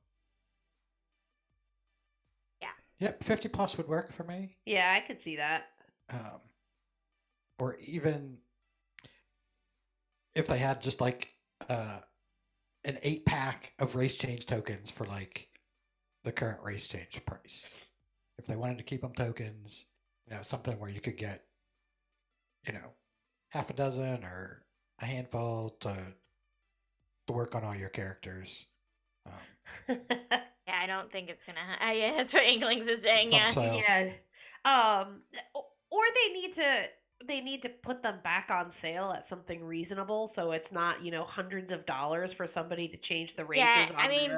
Yeah. Yep, 50 plus would work for me. Yeah, I could see that. Or even if they had just like an 8-pack of race change tokens for like the current race change price. If they wanted to keep them tokens, something where you could get, half a dozen or a handful to work on all your characters. Yeah, I don't think it's gonna. Yeah, that's what Inklings is saying. Yeah. Or they need to put them back on sale at something reasonable, so it's not hundreds of dollars for somebody to change the races. Yeah, I mean,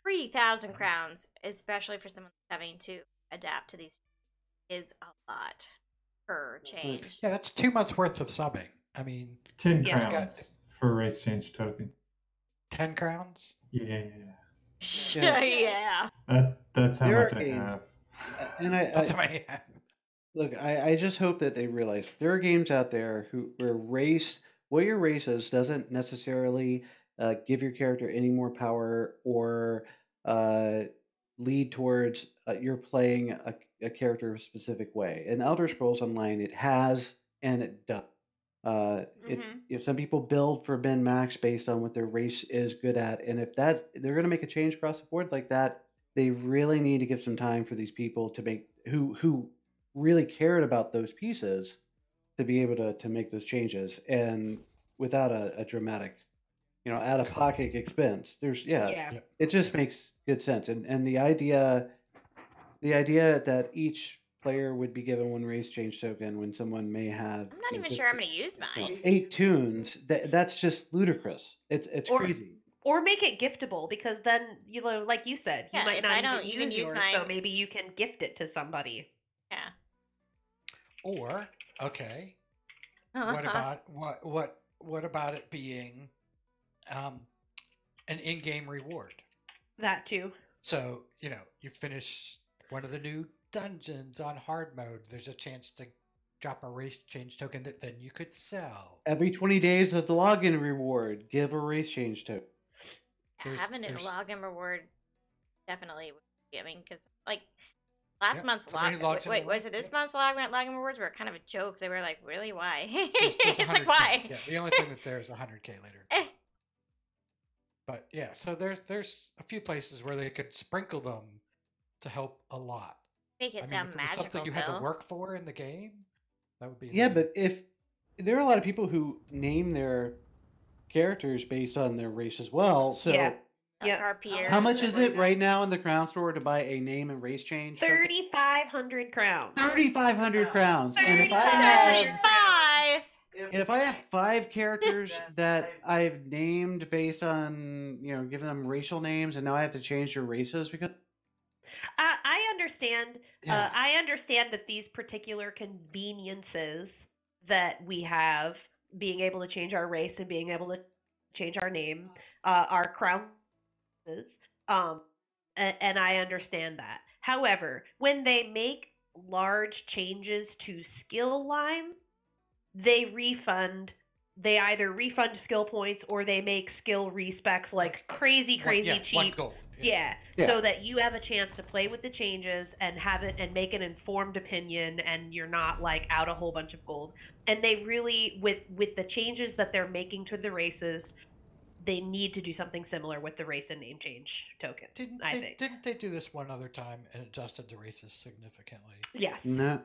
3,000 crowns, especially for someone having to adapt to these, is a lot per change. Yeah, that's 2 months worth of subbing. I mean, 10 crowns for a race change token. 10 crowns? Yeah. Yeah. That's how much I have. And that's how I have. Look, I just hope that they realize there are games out there where what your race is doesn't necessarily give your character any more power or lead towards you're playing a character a specific way. In Elder Scrolls Online, it has and it does. If some people build for min max based on what their race is good at, and if they're going to make a change across the board like that, they really need to give some time for these people to make who really cared about those pieces to be able to make those changes and without a dramatic, out of pocket expense. It just makes good sense. And the idea that each player would be given 1 race change token when someone may have. I'm not even sure I'm going to use mine. 8 tunes. That's just ludicrous. It's crazy. Or make it giftable, because then, like you said, you might not even use mine. So maybe you can gift it to somebody. Yeah. Or what about what about it being an in-game reward? That too. So you finish one of the new dungeons on hard mode. There's a chance to drop a race change token that then you could sell. Every 20 days of the login reward, give a race change token. Having a login reward definitely would be, because last month's login. Wait, was it this month's login rewards were kind of a joke? They were like, really, why? It's like, why? Yeah, the only thing that's there is 100K later. But yeah, so there's a few places where they could sprinkle them to help a lot. Make it sound if it was magical. something you had to work for in the game, that would be. Yeah, but if there are a lot of people who name their characters based on their race as well, so how much is it right now in the crown store to buy a name and race change? 3,500 crowns. 3,500 crowns. And if I have 5 characters that I've named based on, giving them racial names, and now I have to change their races because. I understand. Yeah. I understand that these particular conveniences that we have, being able to change our race and being able to change our name, are crown. And I understand that. However, when they make large changes to skill line, they either refund skill points or they make skill respecs like crazy cheap. 1 gold. Yeah, so that you have a chance to play with the changes and have it and make an informed opinion, and you're not out a whole bunch of gold. And they really, with the changes that they're making to the races, they need to do something similar with the race and name change token. Didn't they do this one other time and adjusted the races significantly? Yes. No.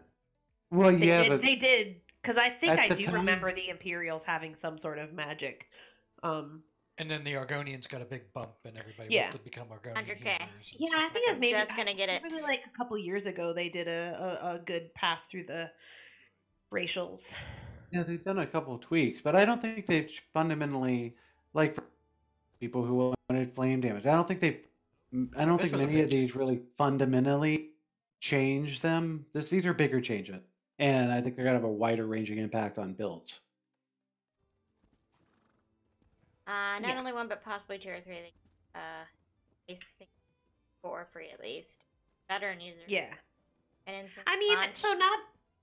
Well, they did, because I think I do remember the Imperials having some sort of magic. And then the Argonians got a big bump, and everybody wants to become Argonian 100K. users. Yeah, I think maybe just gonna get it. Maybe a couple years ago they did a good pass through the racials. Yeah, they've done a couple of tweaks, but I don't think they've fundamentally, for people who wanted flame damage. I don't think many of these really fundamentally changed them. These are bigger changes, and I think they're gonna have a wider ranging impact on builds. Not only 1, but possibly 2 or 3. Base 4 free at least. Veteran users. Yeah. And so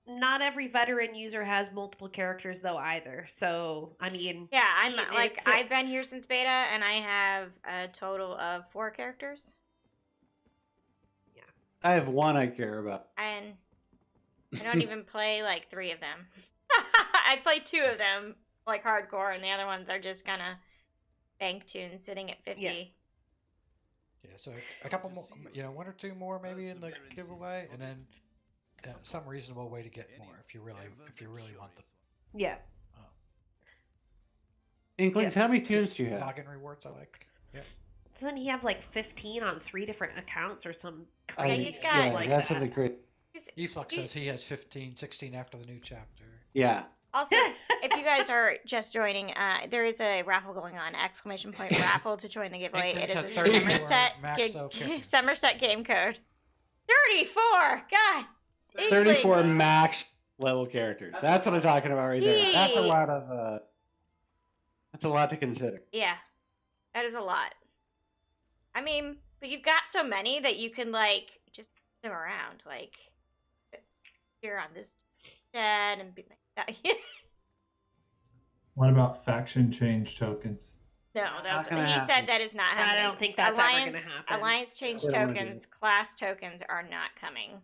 not every veteran user has multiple characters though either. So yeah, I've been here since beta, and I have a total of 4 characters. Yeah. I have 1 I care about. And I don't even play 3 of them. I play 2 of them hardcore, and the other ones are just kind of bank tunes sitting at 50. Yeah, so a couple more, 1 or 2 more maybe in the giveaway, and then some reasonable way to get more if you really want them. Yeah. Inklings, how many tunes do you have? Login rewards, I like. Yeah. Doesn't he have 15 on 3 different accounts or some? Yeah, he's got that's something great. Eflux says he has 15, 16 after the new chapter. Yeah. Also, if you guys are just joining, there is a raffle going on! ! Raffle to join the giveaway. It is a Summerset game code. 34. God. 34 max level characters. That's what I'm talking about right there. That's a lot of. That's a lot to consider. Yeah, that is a lot. But you've got so many that you can just them around, here on this chat and be like that. What about faction change tokens? No, he said that is not happening. I don't think that's ever going to happen. Alliance change tokens, class tokens are not coming.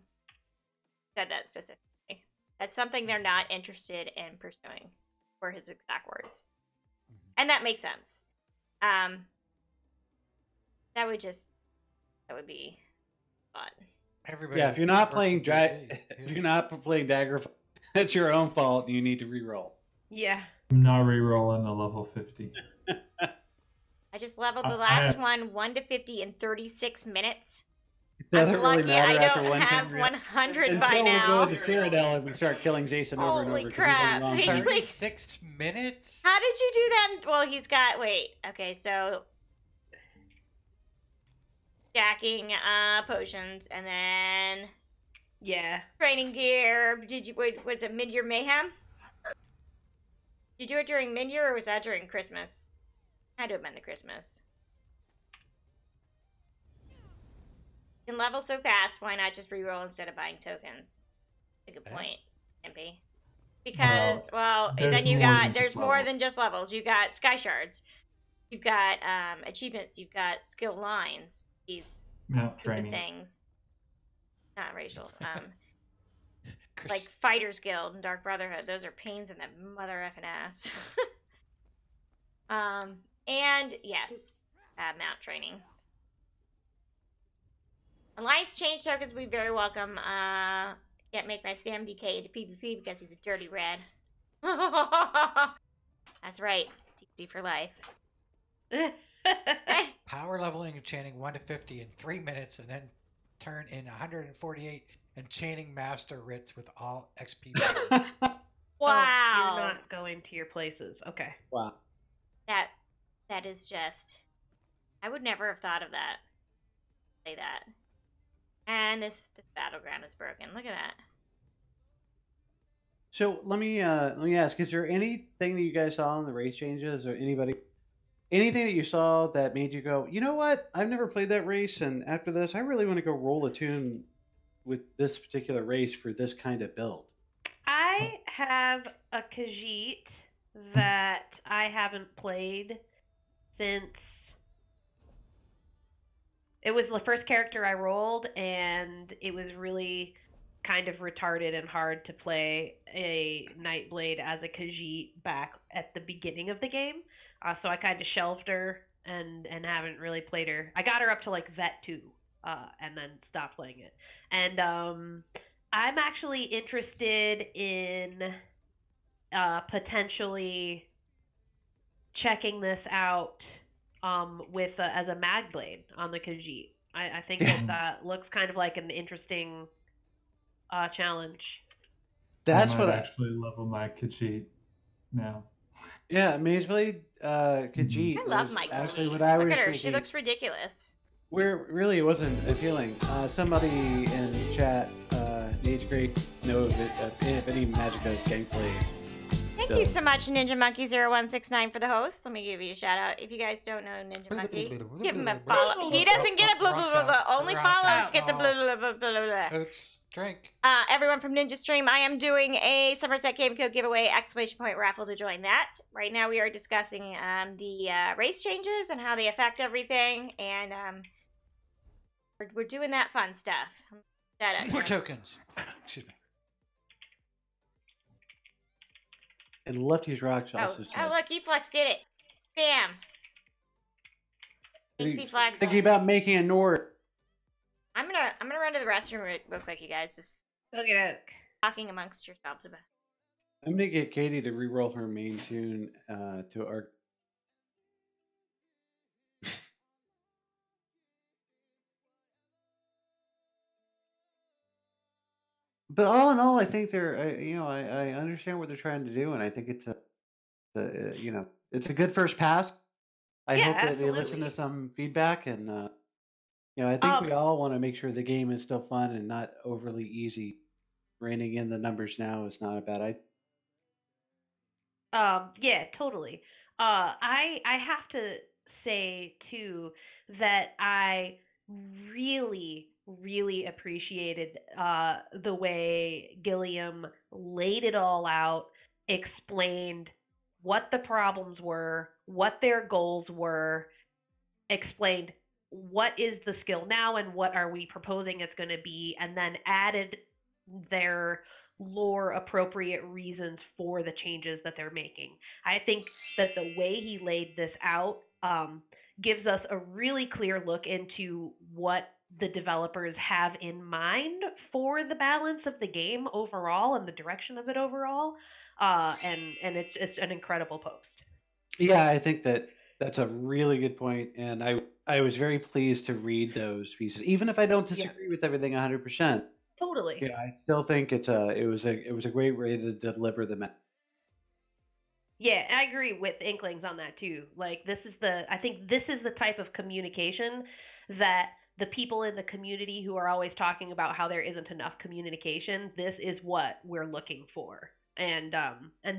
Said that specifically. That's something they're not interested in pursuing, were his exact words. And that makes sense. That would be fun. Everybody, if you're not playing Dagger, that's your own fault. You need to reroll. Yeah. I'm not rerolling a level 50. I just leveled the last one 1 to 50 in 36 minutes. Doesn't I'm really lucky matter I after don't one have time 100 by until we now. go to Cyrodiil and we start killing Jason over and Holy over. 'cause he's crap. only He long time. 36 minutes? How did you do that? Well, he's got, wait. Okay, so stacking potions and then Yeah. training gear. Was it mid-year mayhem? Did you do it during mid-year or was that during Christmas? Had to have been the Christmas. You can level so fast, why not just reroll instead of buying tokens? That's a good point, Impy. Because, well, there's then you more got, than there's just more levels. than just levels. You got sky shards. You've got achievements. You've got skill lines. These Mount stupid training. things. Not racial. Chris- Like Fighters Guild and Dark Brotherhood. Those are pains in the mother effing ass. And yes, mount training. Alliance change tokens would be very welcome. Can't make my Sam DK into PvP because he's a dirty red. That's right. DC for life. Power leveling and chaining 1 to 50 in 3 minutes, and then turn in 148 and chaining master writs with all XP. Wow. Oh, you're not going to your places. Okay. Wow. That is just, I would never have thought of that. Say that. And this battleground is broken. Look at that. So let me ask: is there anything that you guys saw in the race changes, or anything that you saw that made you go, you know what? I've never played that race, and after this, I really want to go roll a tune with this particular race for this kind of build. I have a Khajiit that I haven't played since it was the first character I rolled, and it was really kind of retarded and hard to play a Nightblade as a Khajiit back at the beginning of the game. So I kind of shelved her and haven't really played her. I got her up to like Vet 2 and then stopped playing it. And I'm actually interested in potentially checking this out with as a Magblade on the Khajiit. I think that looks kind of like an interesting challenge. That's I what might I actually level my Khajiit now. Yeah, Mage Khajiit. I love was my actually Khajiit. what I Look was at her. thinking. She looks ridiculous. Where really it wasn't appealing. Somebody in chat needs great know if any Magicka gameplay. Thank you so much, Ninja Monkey 0169 for the host. Let me give you a shout out. If you guys don't know Ninja Monkey, give him a follow. He doesn't get a blah blah blah blah. Only follows get the blah blah blah blah blah. Oops. Drink. Everyone from Ninja Stream, I am doing a Summerset game code giveaway exclamation point raffle to join that. Right now we are discussing the race changes and how they affect everything, and we're doing that fun stuff. Shout out to More him. tokens. Excuse me. And Lefty's Rocks also Oh, look, Eflux did it. Bam. Thanks, Eflux. Thinking about making a Nord. I'm gonna run to the restroom real quick, you guys. Just Okay. talking amongst yourselves about. I'm gonna get Katie to re-roll her main tune to our. But all in all, I think I understand what they're trying to do, and I think it's it's a good first pass. I Yeah, hope that they listen absolutely. to some feedback, and I think we all want to make sure the game is still fun and not overly easy. Reining in the numbers now is not a bad idea. Yeah, totally. I have to say too that I really, really appreciated the way Gilliam laid it all out, explained what the problems were, what their goals were, explained what is the skill now and what are we proposing it's going to be, and then added their lore appropriate reasons for the changes that they're making. I think that the way he laid this out gives us a really clear look into what the developers have in mind for the balance of the game overall and the direction of it overall. And it's an incredible post. Yeah, I think that That's a really good point, and I was very pleased to read those pieces, even if I don't disagree with everything 100%. Totally. Yeah, I still think it was a great way to deliver the message. Yeah, I agree with Inklings on that too. Like I think this is the type of communication that the people in the community who are always talking about how there isn't enough communication, this is what we're looking for. And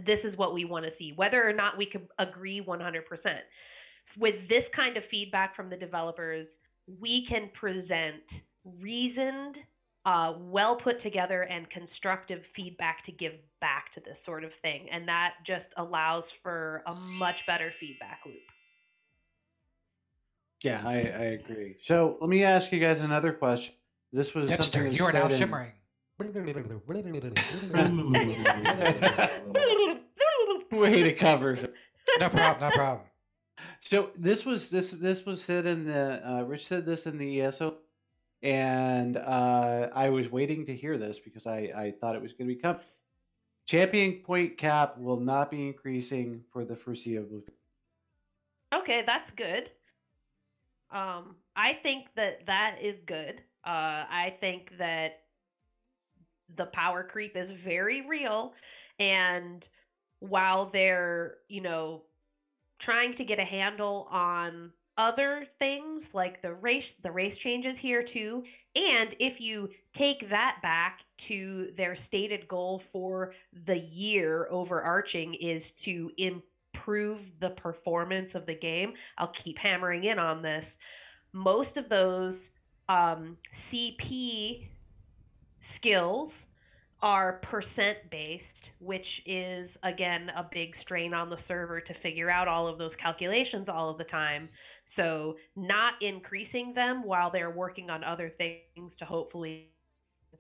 this is what we want to see, whether or not we could agree 100%. With this kind of feedback from the developers, we can present reasoned, well put together and constructive feedback to give back to this sort of thing. And that just allows for a much better feedback loop. Yeah, I agree. So let me ask you guys another question. This was Dexter, something you are now said in- shimmering. Way to cover. No problem, no problem. So this was said in the Rich said this in the ESO, and I was waiting to hear this because I thought it was going to be coming. Champion point cap will not be increasing for the foreseeable future. Okay, that's good. I think that is good. I think that the power creep is very real, and while they're, trying to get a handle on other things like the race changes here too, and if you take that back to their stated goal for the year overarching is to improve the performance of the game, I'll keep hammering in on this. Most of those CP skills are percent based, which is, again, a big strain on the server to figure out all of those calculations all of the time. So not increasing them while they're working on other things to hopefully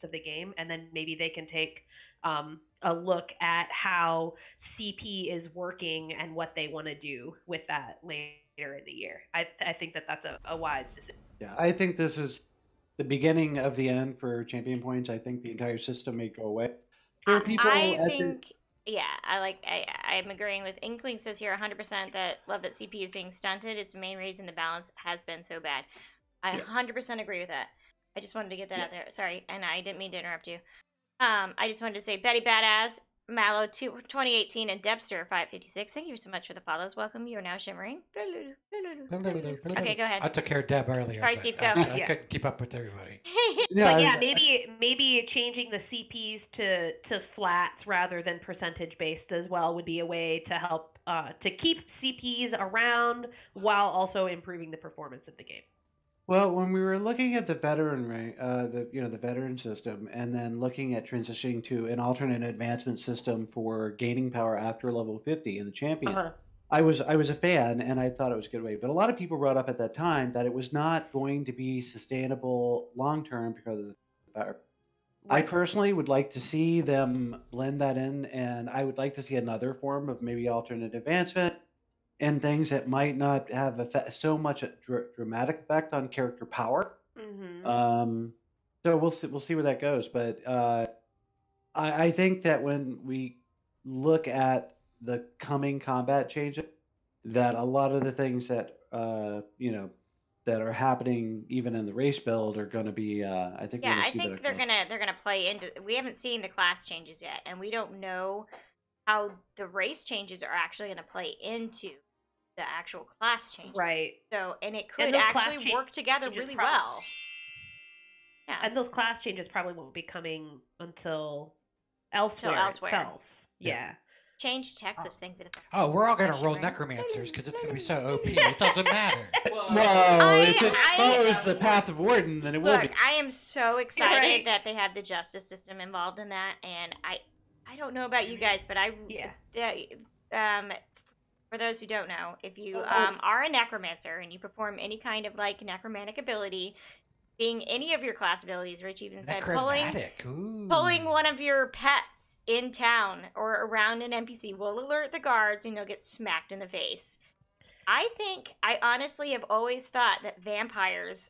of the game, and then maybe they can take a look at how CP is working and what they want to do with that later in the year. I think that's a wise decision. Yeah, I think this is the beginning of the end for champion points. I think the entire system may go away. For people I'm agreeing with Inkling says here 100% that love that CP is being stunted. It's the main reason the balance has been so bad. I 100% agree with that. I just wanted to get that out there. Sorry, and I didn't mean to interrupt you. I just wanted to say Betty Badass, Mallow 2018, and Debster 556. Thank you so much for the follows. Welcome. You are now shimmering. Okay, go ahead. I took care of Deb earlier. Sorry, Steve, go. I couldn't keep up with everybody. But yeah, maybe changing the CPs to flats rather than percentage based as well would be a way to help to keep CPs around while also improving the performance of the game. Well, when we were looking at the veteran rank, the veteran system, and then looking at transitioning to an alternate advancement system for gaining power after level 50 in the champion, I was a fan, and I thought it was a good way. But a lot of people brought up at that time that it was not going to be sustainable long term because of the power. I personally would like to see them blend that in, and I would like to see another form of maybe alternate advancement and things that might not have so much dramatic effect on character power. Mm-hmm. So we'll see where that goes. But I think that when we look at the coming combat changes, that a lot of the things that that are happening even in the race build are going to be. I think they're gonna play into. We haven't seen the class changes yet, and we don't know how the race changes are actually going to play into the actual class change. Right. So, and it could actually work together really well. Yeah. And those class changes probably won't be coming until elsewhere. Itself. Yeah. Change Texas thing for the. Oh, we're all gonna roll necromancers because it's gonna be so OP. It doesn't matter. If it follows the path of Warden, then it will be. Look, I am so excited that they have the justice system involved in that, and I don't know about you guys, but for those who don't know, if you are a necromancer and you perform any kind of like necromantic ability, being any of your class abilities, Rich even said pulling one of your pets in town or around an NPC will alert the guards and you'll get smacked in the face. I honestly have always thought that vampires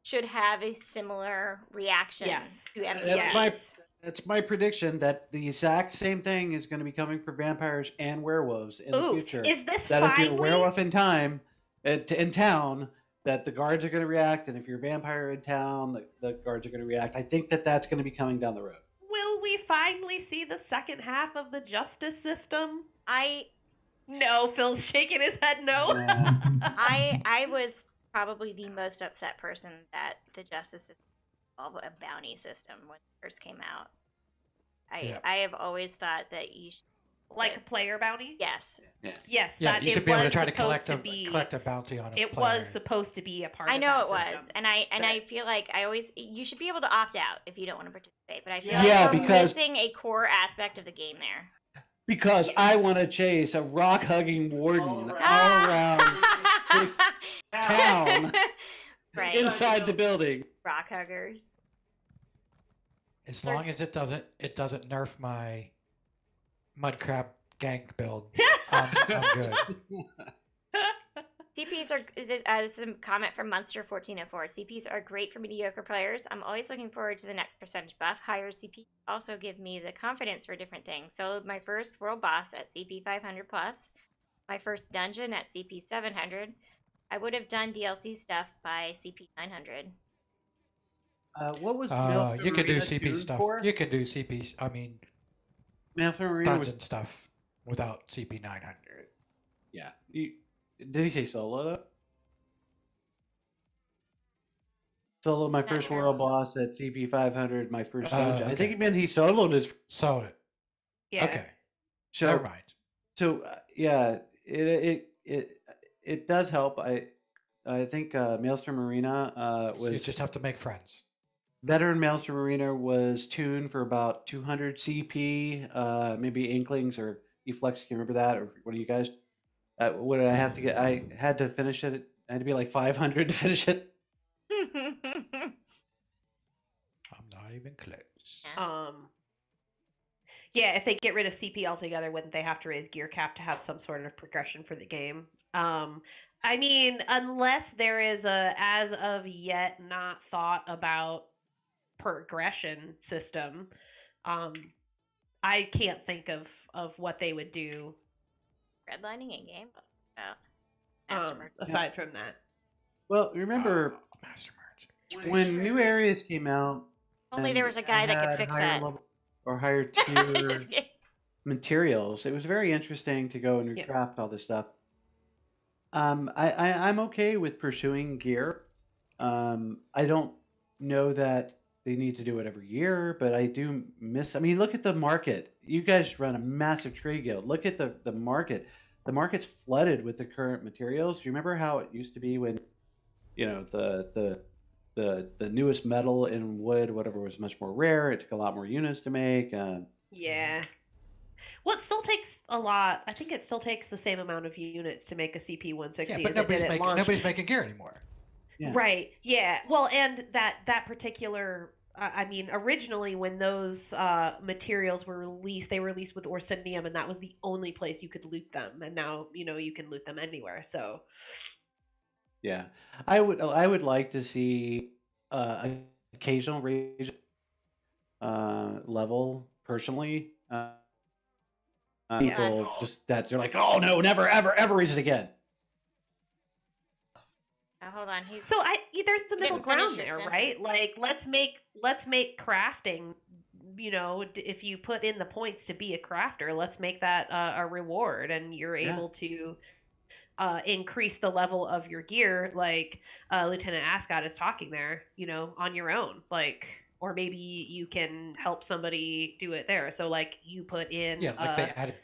should have a similar reaction to NPCs. It's my prediction that the exact same thing is going to be coming for vampires and werewolves in the future. Is this that if you're a finally? werewolf in town, that the guards are going to react, and if you're a vampire in town, the guards are going to react. I think that that's going to be coming down the road. Will we finally see the second half of the justice system? I No, Phil's shaking his head no. Yeah. I was probably the most upset person that the justice system involved a bounty system when it first came out. I have always thought that you should, Like a player bounty? yes. Yes. Yeah, that you it should be able to was try to supposed collect a bounty on a It player. was supposed to be a part I of know that it was, system. and I feel like you should be able to opt out if you don't want to participate. But I feel Yeah, like we're because- missing a core aspect of the game there. Because I want to chase a rock-hugging warden all around town, right? inside the building. Rock huggers. As long as it doesn't nerf my mud crab gank build, I'm good. CPs are. This is a comment from Monster1404. CPs are great for mediocre players. I'm always looking forward to the next percentage buff. Higher CPs also give me the confidence for different things. So my first world boss at CP 500 plus, my first dungeon at CP 700. I would have done DLC stuff by CP 900. What was You can do Marina CP tuned stuff. for? You can do CP. I mean, Maelstrom Marina was dungeon stuff without CP 900. yeah. Did he say solo though? Solo my first world boss at CP 500. My first dungeon. I okay. think he meant he soloed his. So it. Yeah. Okay. So, Never mind. So yeah, it does help. I think Maelstrom Marina was. You just have to make friends. Veteran Maelstrom Marina was tuned for about 200 CP. Maybe Inklings or Eflex can remember that, or one of you guys. What did I have to get? I had to finish it. I had to be like 500 to finish it. I'm not even close. Yeah, if they get rid of CP altogether, wouldn't they have to raise gear cap to have some sort of progression for the game? I mean, unless there is a as of yet not thought about progression system, I can't think of what they would do. Redlining in game. Mastermind. Aside from that. Well, remember Master Merge. when new areas came out. Only there was a guy that could had fix higher that. level or higher tier materials. It was very interesting to go and craft all this stuff. I'm okay with pursuing gear. I don't know that they need to do it every year, but I do miss. I mean, look at the market. You guys run a massive trade guild. Look at the market. The market's flooded with the current materials. Do you remember how it used to be when, the newest metal in wood, whatever, was much more rare. It took a lot more units to make. Yeah. Well, it still takes a lot. I think it still takes the same amount of units to make a CP 160. Yeah, but nobody's making gear anymore. Yeah. Right. Yeah. Well, and that particular. I mean, originally when those materials were released, they were released with Orsinium, and that was the only place you could loot them. And now, you can loot them anywhere. So. Yeah, I would like to see occasional rage level personally. People just that they're like, oh no, never ever raise it again. Now, hold on. So there's the middle didn't finish ground your there, sentence. right? Like let's make crafting. If you put in the points to be a crafter, let's make that a reward, and you're able to increase the level of your gear, like Lieutenant Ascot is talking there, on your own, like, or maybe you can help somebody do it there. So like you put in, Yeah, like they added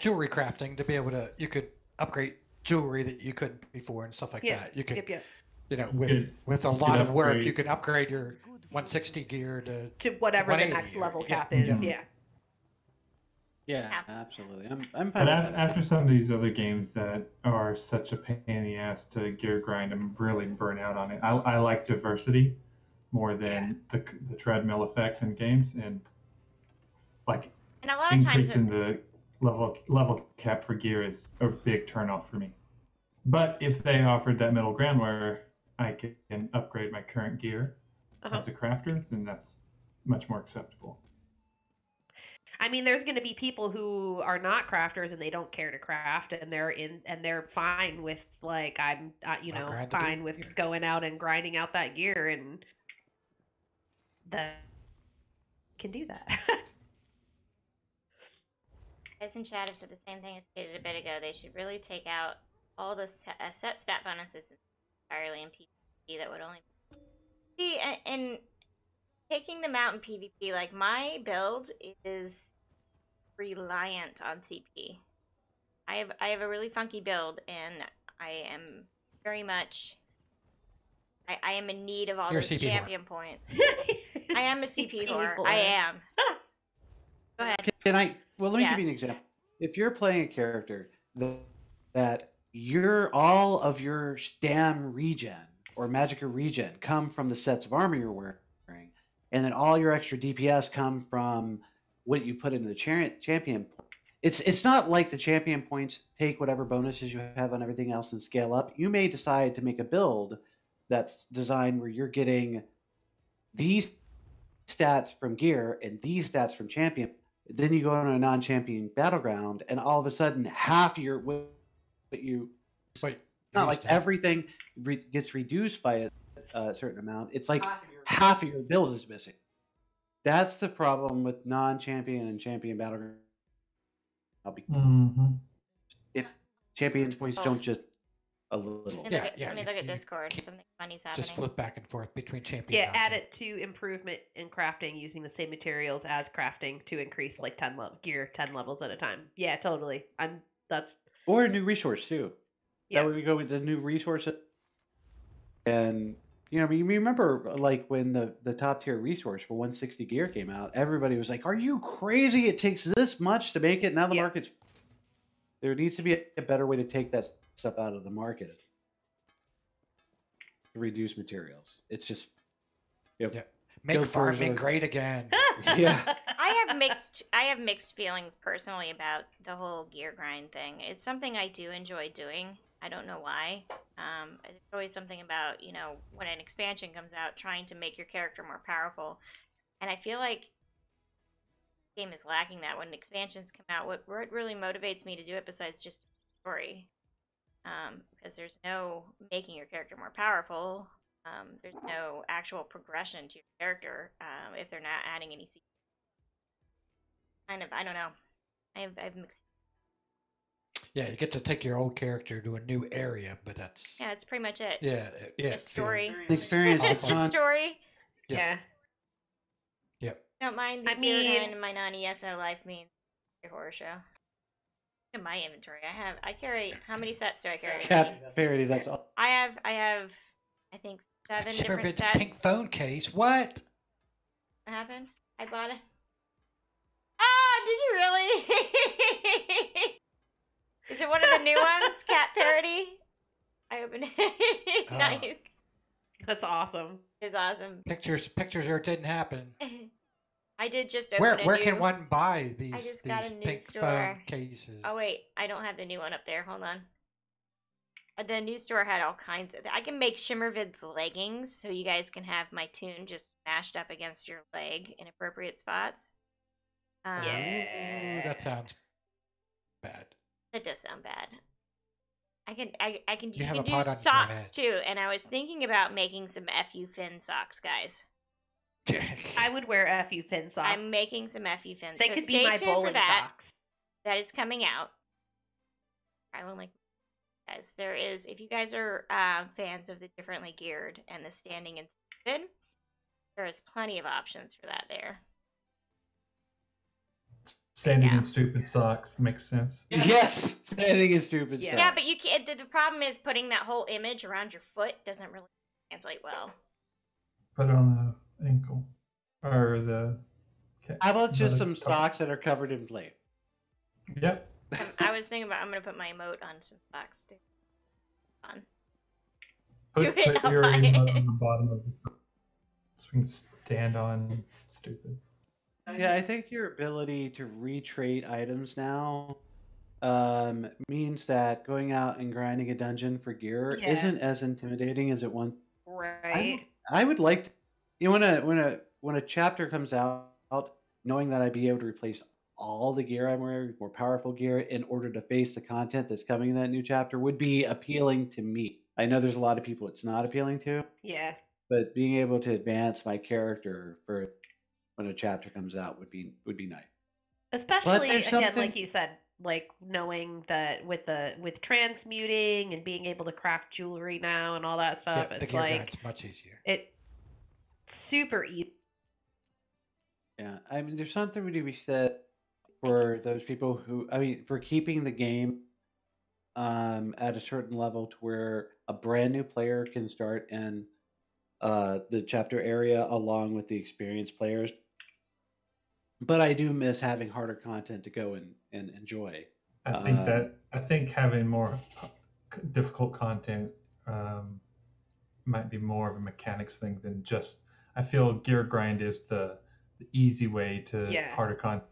jewelry crafting to be able to, you could upgrade jewelry that you couldn't before and stuff like that. You could, with a lot of work, you can upgrade your 160 gear to whatever the next level cap is. Yeah, absolutely. I'm fine. But after some of these other games that are such a pain in the ass to gear grind, I'm really burnt out on it. I like diversity more than the treadmill effect in games, and like and a lot of times increasing the level cap for gear is a big turnoff for me. But if they offered that middle ground where I can upgrade my current gear as a crafter, then that's much more acceptable. I mean, there's going to be people who are not crafters and they don't care to craft, and they're fine with like I'm, fine with going out and grinding out that gear, and that can do that. Guys in chat have said the same thing as stated a bit ago. They should really take out all the set stat bonuses entirely in PvP. That would only see and taking them out in PvP. Like my build is reliant on CP. I have a really funky build, and I am very much. I am in need of all those champion points. I am a CP whore. I am. Go ahead. Can I? Well, let me give you an example. If you're playing a character that all of your stam regen or magicka regen come from the sets of armor you're wearing, and then all your extra DPS come from what you put into the champion. It's not like the champion points take whatever bonuses you have on everything else and scale up. You may decide to make a build that's designed where you're getting these stats from gear and these stats from champion. Then you go on a non-champion battleground, and all of a sudden, half your not like everything gets reduced by a certain amount. It's like half of your build is missing. That's the problem with non-champion and champion battleground. If champions points don't just a little. Let me look at Discord. Something funny's happening. Just flip back and forth between champion. Yeah, add it to improvement in crafting using the same materials as crafting to increase like 10 levels at a time. Yeah, totally. Or a new resource too. Yeah. That way we go with the new resources. And you remember like when the top tier resource for 160 gear came out, everybody was like, "Are you crazy? It takes this much to make it." Now the market's. There needs to be a better way to take that stuff out of the market to reduce materials. It's just make farming great again. Yeah. I have mixed feelings personally about the whole gear grind thing. It's something I do enjoy doing. I don't know why. It's always something about, when an expansion comes out, trying to make your character more powerful. And I feel like the game is lacking that when expansions come out. What really motivates me to do it besides just story? Because there's no making your character more powerful. There's no actual progression to your character if they're not adding any. I don't know. I've mixed. Yeah, you get to take your old character to a new area, but that's. Yeah, that's pretty much it. Yeah. Just story. Experience. It's just story. Yeah. Yep. Don't mind the gear in my non-ESO life means a horror show. In my inventory, I carry. How many sets do I carry? Cat parody. That's all. I have. I think 7 different sets. Pink phone case. What? What happened? I bought it. Ah, did you really? Is it one of the new ones? Cat parody. I opened it. Nice. That's awesome. It's awesome. Pictures, or it didn't happen. I did just open Where can one buy these? I just got a new pink store. phone cases. Oh wait, I don't have the new one up there. Hold on. The new store had all kinds of. I can make Shimmervid's leggings, so you guys can have my tune just smashed up against your leg in appropriate spots. Yeah, that sounds bad. That does sound bad. I can You can have a do pot on your socks head. too, and I was thinking about making some FU Fin socks, guys. I would wear FU Fin socks. I'm making some FU Fins. They so could stay be my tuned for bowling that. socks. That is coming out. I don't like guys. There is, if you guys are fans of the differently geared and the standing and stupid, there is plenty of options for that there. Standing in stupid socks makes sense. Yes, standing in stupid. Yeah. Yeah, but you can't. The problem is putting that whole image around your foot doesn't really translate well. Put it on the ankle or the. How about just some toe. socks that are covered in flame? Yep. I was thinking about I'm gonna put my emote on some socks too. On. Put Do it, I'll your buy emote it. on the bottom of the so we can stand on stupid. Yeah, I think your ability to retrade items now means that going out and grinding a dungeon for gear isn't as intimidating as it once. Right. I would like to, when a chapter comes out, knowing that I'd be able to replace all the gear I'm wearing, more powerful gear, in order to face the content that's coming in that new chapter would be appealing to me. I know there's a lot of people it's not appealing to, Yeah. but being able to advance my character for when a chapter comes out would be nice. Especially there's again, something- like you said, like knowing that with transmuting and being able to craft jewelry now and all that stuff, Yeah, the it's gear like guide's much easier. it's super easy. Yeah, I mean, there's something to be said for those people who, I mean, for keeping the game at a certain level to where a brand new player can start in the chapter area along with the experienced players. But I do miss having harder content to go and enjoy. I think having more difficult content might be more of a mechanics thing than just. I feel gear grind is the easy way to harder content.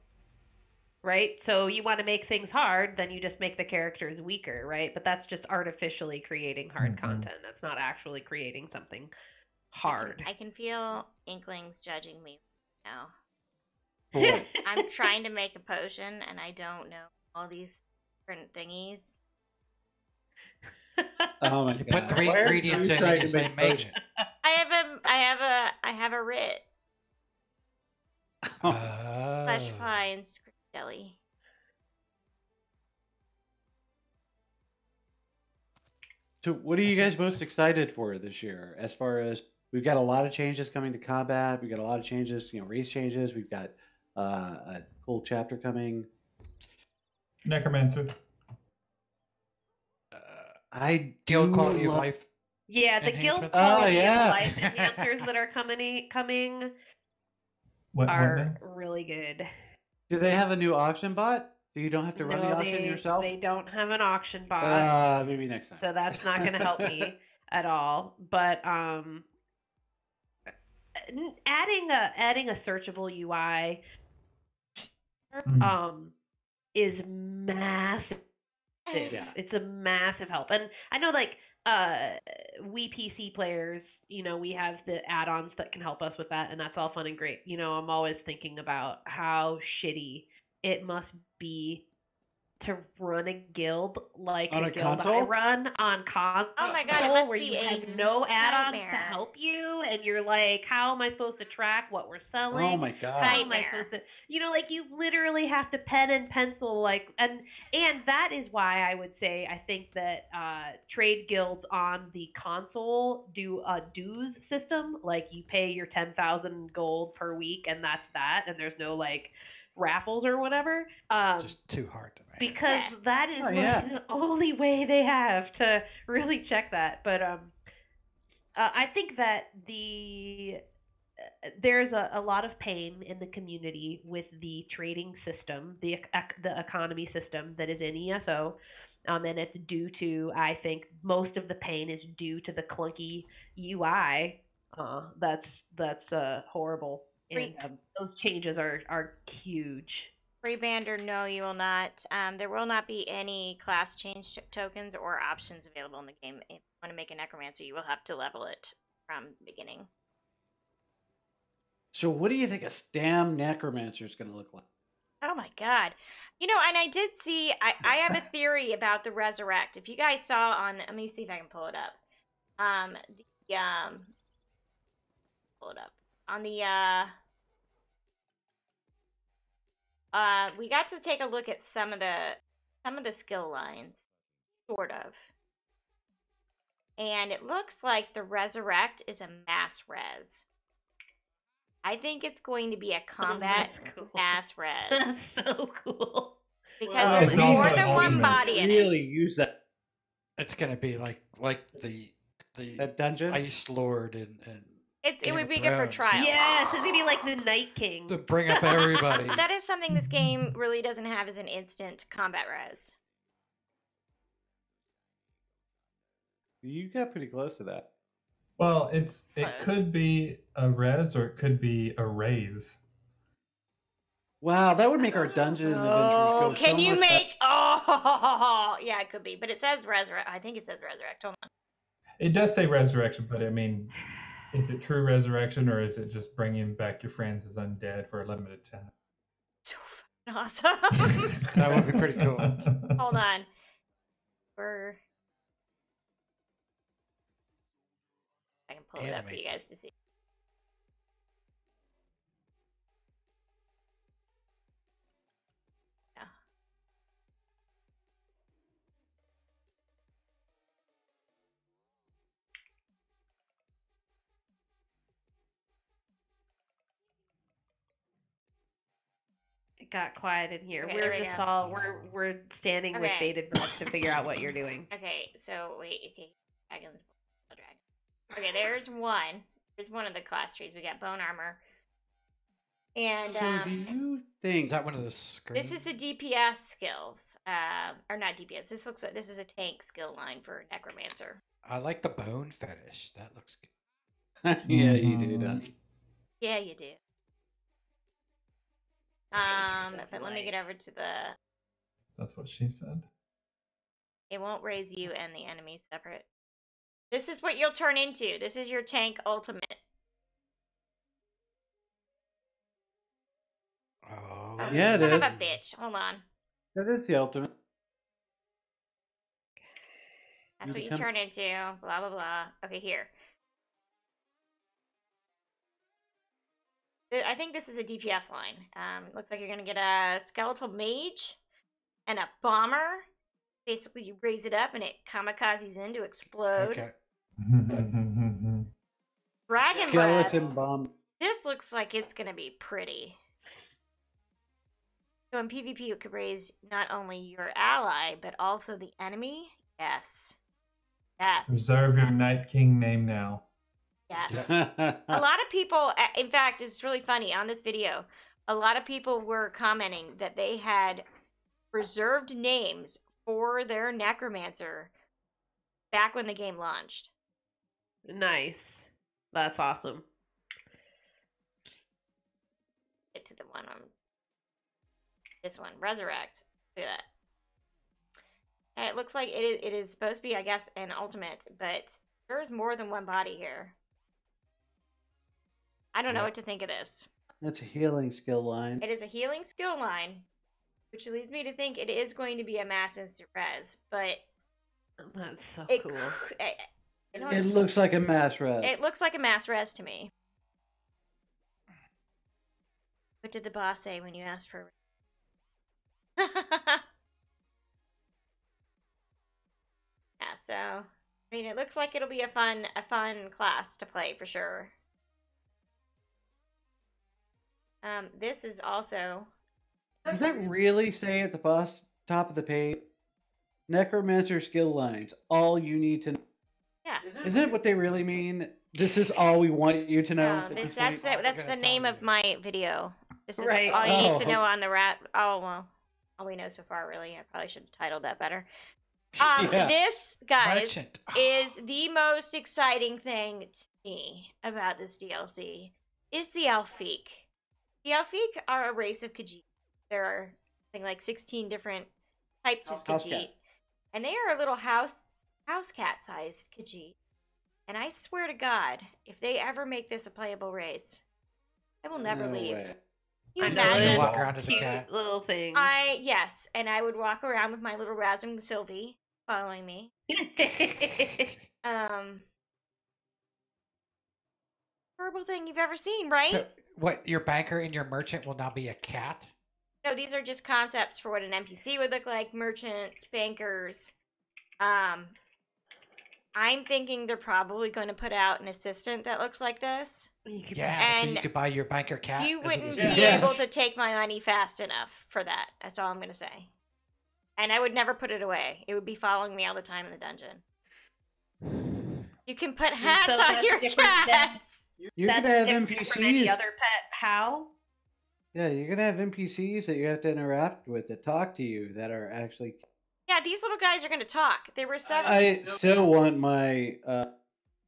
Right? So you want to make things hard, then you just make the characters weaker, right? But that's just artificially creating hard content. That's not actually creating something hard. I can feel Inklings judging me now. Boy. I'm trying to make a potion and I don't know all these different thingies. Oh my You god! put 3 ingredients in and you say make it. I have a writ. Oh. Flesh pie and scream jelly. So, what are you guys most excited for this year? As far as we've got a lot of changes coming to combat, we've got a lot of changes, race changes. We've got a cool chapter coming. Necromancer. I Guild do quality of love- life. Yeah, the guild enhancements? quality yeah. of life enhancers that are coming What are now? really good. Do they have a new auction bot? So you don't have to run the No, auction yourself? They don't have an auction bot. Maybe next time. So that's not going to help me at all. But adding a searchable UI is massive. Yeah. It's a massive help. And I know, like, we PC players, we have the add-ons that can help us with that, and that's all fun and great. I'm always thinking about how shitty it must be to run a guild like On the a guild console? I run on console. Oh my god, it must where be you a have no add-ons nightmare. to help you, and you're like, how am I supposed to track what we're selling? Oh my god. How am I Nightmare. supposed to, like, you literally have to pen and pencil, like, and that is why I would say I think that trade guilds on the console do a dues system, like you pay your 10,000 gold per week, and that's that, and there's no like raffles or whatever. Just too hard to make. Because that is the only way they have to really check that. But I think that there's a lot of pain in the community with the trading system, the economy system that is in ESO, and it's due to, I think, most of the pain is due to the clunky UI. That's horrible. And those changes are huge. Freebander, no, you will not. There will not be any class change tokens or options available in the game. If you want to make a Necromancer, you will have to level it from the beginning. So what do you think a Stam Necromancer is going to look like? Oh my god. And I did see, I have a theory about the Resurrect. If you guys saw on, let me see if I can pull it up. Pull it up. On the, we got to take a look at some of the skill lines, sort of. And it looks like the Resurrect is a mass res. I think it's going to be a combat mass res. That's so cool. Because Well, there's it's more also than one ultimate. body in it. Really use that It's gonna be like the dungeon. Ice Lord and It Game would of be good for Thrones. trials. Yes, it's gonna be like the Night King. to bring up everybody. That is something this game really doesn't have as an instant combat res. You got pretty close to that. Well, it Close. could be a res or it could be a raise. Wow, that would make our dungeons adventures Oh, go can so you much make? Oh, yeah, it could be, but it says resurrect. I think it says resurrect. Hold on. It does say resurrection, but I mean, is it true resurrection or is it just bringing back your friends as undead for a limited time? Awesome. That would be pretty cool. Hold on. I can pull it up for you guys to see. Yeah. It got quiet in here. Okay, there We're we just go. all we're standing with Okay. bated breath to figure out what you're doing. Okay, so wait, okay. Dragons. Okay, there's one. There's one of the class trees. We got bone armor. And So do you think Is that one of the screens? this is the DPS skills. Or not DPS. This looks like this is a tank skill line for Necromancer. I like the bone fetish. That looks good. yeah, you do, Don. Yeah, you do. But let me get over to the. That's what she said. It won't raise you and the enemy separate. This is what you'll turn into. This is your tank ultimate. Oh, Yeah, it Son of is. a bitch. Hold on. That is the ultimate. That's You what you become- turn into. Blah, blah, blah. Okay, here. I think this is a DPS line. Looks like you're going to get a skeletal mage and a bomber. Basically, you raise it up and it kamikazes in to explode. okay. Dragon breath. Skeleton bomb. This looks like it's going to be pretty. So in PvP, you could raise not only your ally, but also the enemy. Yes. Yes. Reserve your Night King name now. Yes. A lot of people, in fact, it's really funny on this video, a lot of people were commenting that they had reserved names for their Necromancer back when the game launched. Nice. That's awesome. Get to the one on this one, Resurrect. Look at that. And it looks like it is supposed to be, I guess, an ultimate, but there's more than one body here. I don't know what to think of this. That's a healing skill line. It is a healing skill line, which leads me to think it is going to be a mass instant res, but That's so it, cool. It looks like a mass res. it looks like a mass res to me. What did the boss say when you asked for yeah, so I mean it looks like it'll be a fun class to play for sure. This is also Does that really say at the top of the page? Necromancer skill lines. All you need to know. yeah. Is that what they really mean? This is all we want you to know. No, at this, this point? that's gonna the name tell of you. my video. This is Right. all you need to Oh. know on the rat. Oh well, all we know so far, really. I probably should have titled that better. Yeah. This, guys, Merchant. is the most exciting thing to me about this DLC. Is the Elfiq. The Elfiq are a race of Khajiit. There are something like 16 different types of House Khajiit, cat. and they are a little house cat-sized Khajiit. And I swear to God, if they ever make this a playable race, I will never No leave. way. You I know imagine? it. Walk around as a Cute cat. little thing. Yes, and I would walk around with my little Razum Sylvie following me. Horrible thing you've ever seen, right? So, what, your banker and your merchant will now be a cat? No, these are just concepts for what an NPC would look like. Merchants, bankers. I'm thinking they're probably going to put out an assistant that looks like this. You could- Yeah, so And you could buy your banker cat. You as an wouldn't be assistant. Yeah. able to take my money fast enough for that. That's all I'm going to say. And I would never put it away. It would be following me all the time in the dungeon. You can put hats So on that's your different than- cats. You're That's gonna have different from any NPCs. other pet. How? Yeah, you're gonna have NPCs that you have to interact with that talk to you that are actually. Yeah, these little guys are going to talk. There were several. I still want my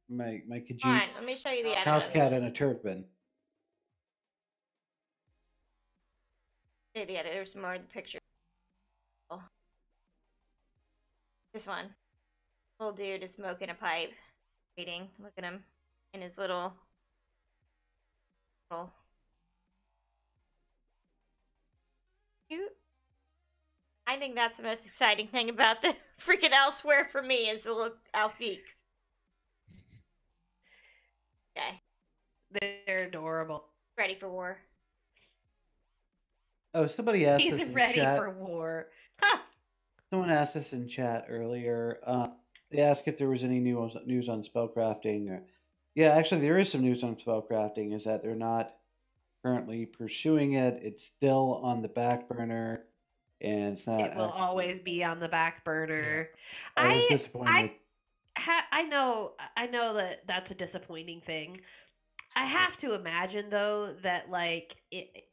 my Hold Khajiit on, let me show you the house evidence. cat in a turban. Show you the other. There's some more pictures. This one. Little dude is smoking a pipe. Waiting. Look at him. In his little... cute. I think that's the most exciting thing about the freaking elsewhere for me is the little Alfiques. Okay. They're adorable. Ready for war. Oh, somebody asked He's us in ready chat. for war. Ha! Someone asked us in chat earlier. They asked if there was any news on spellcrafting. Yeah, actually, there is some news on spellcrafting. Is that they're not currently pursuing it. It's still on the back burner, and it's not. It will always be on the back burner. Yeah. I was disappointed. I know that that's a disappointing thing. I have to imagine though that like it's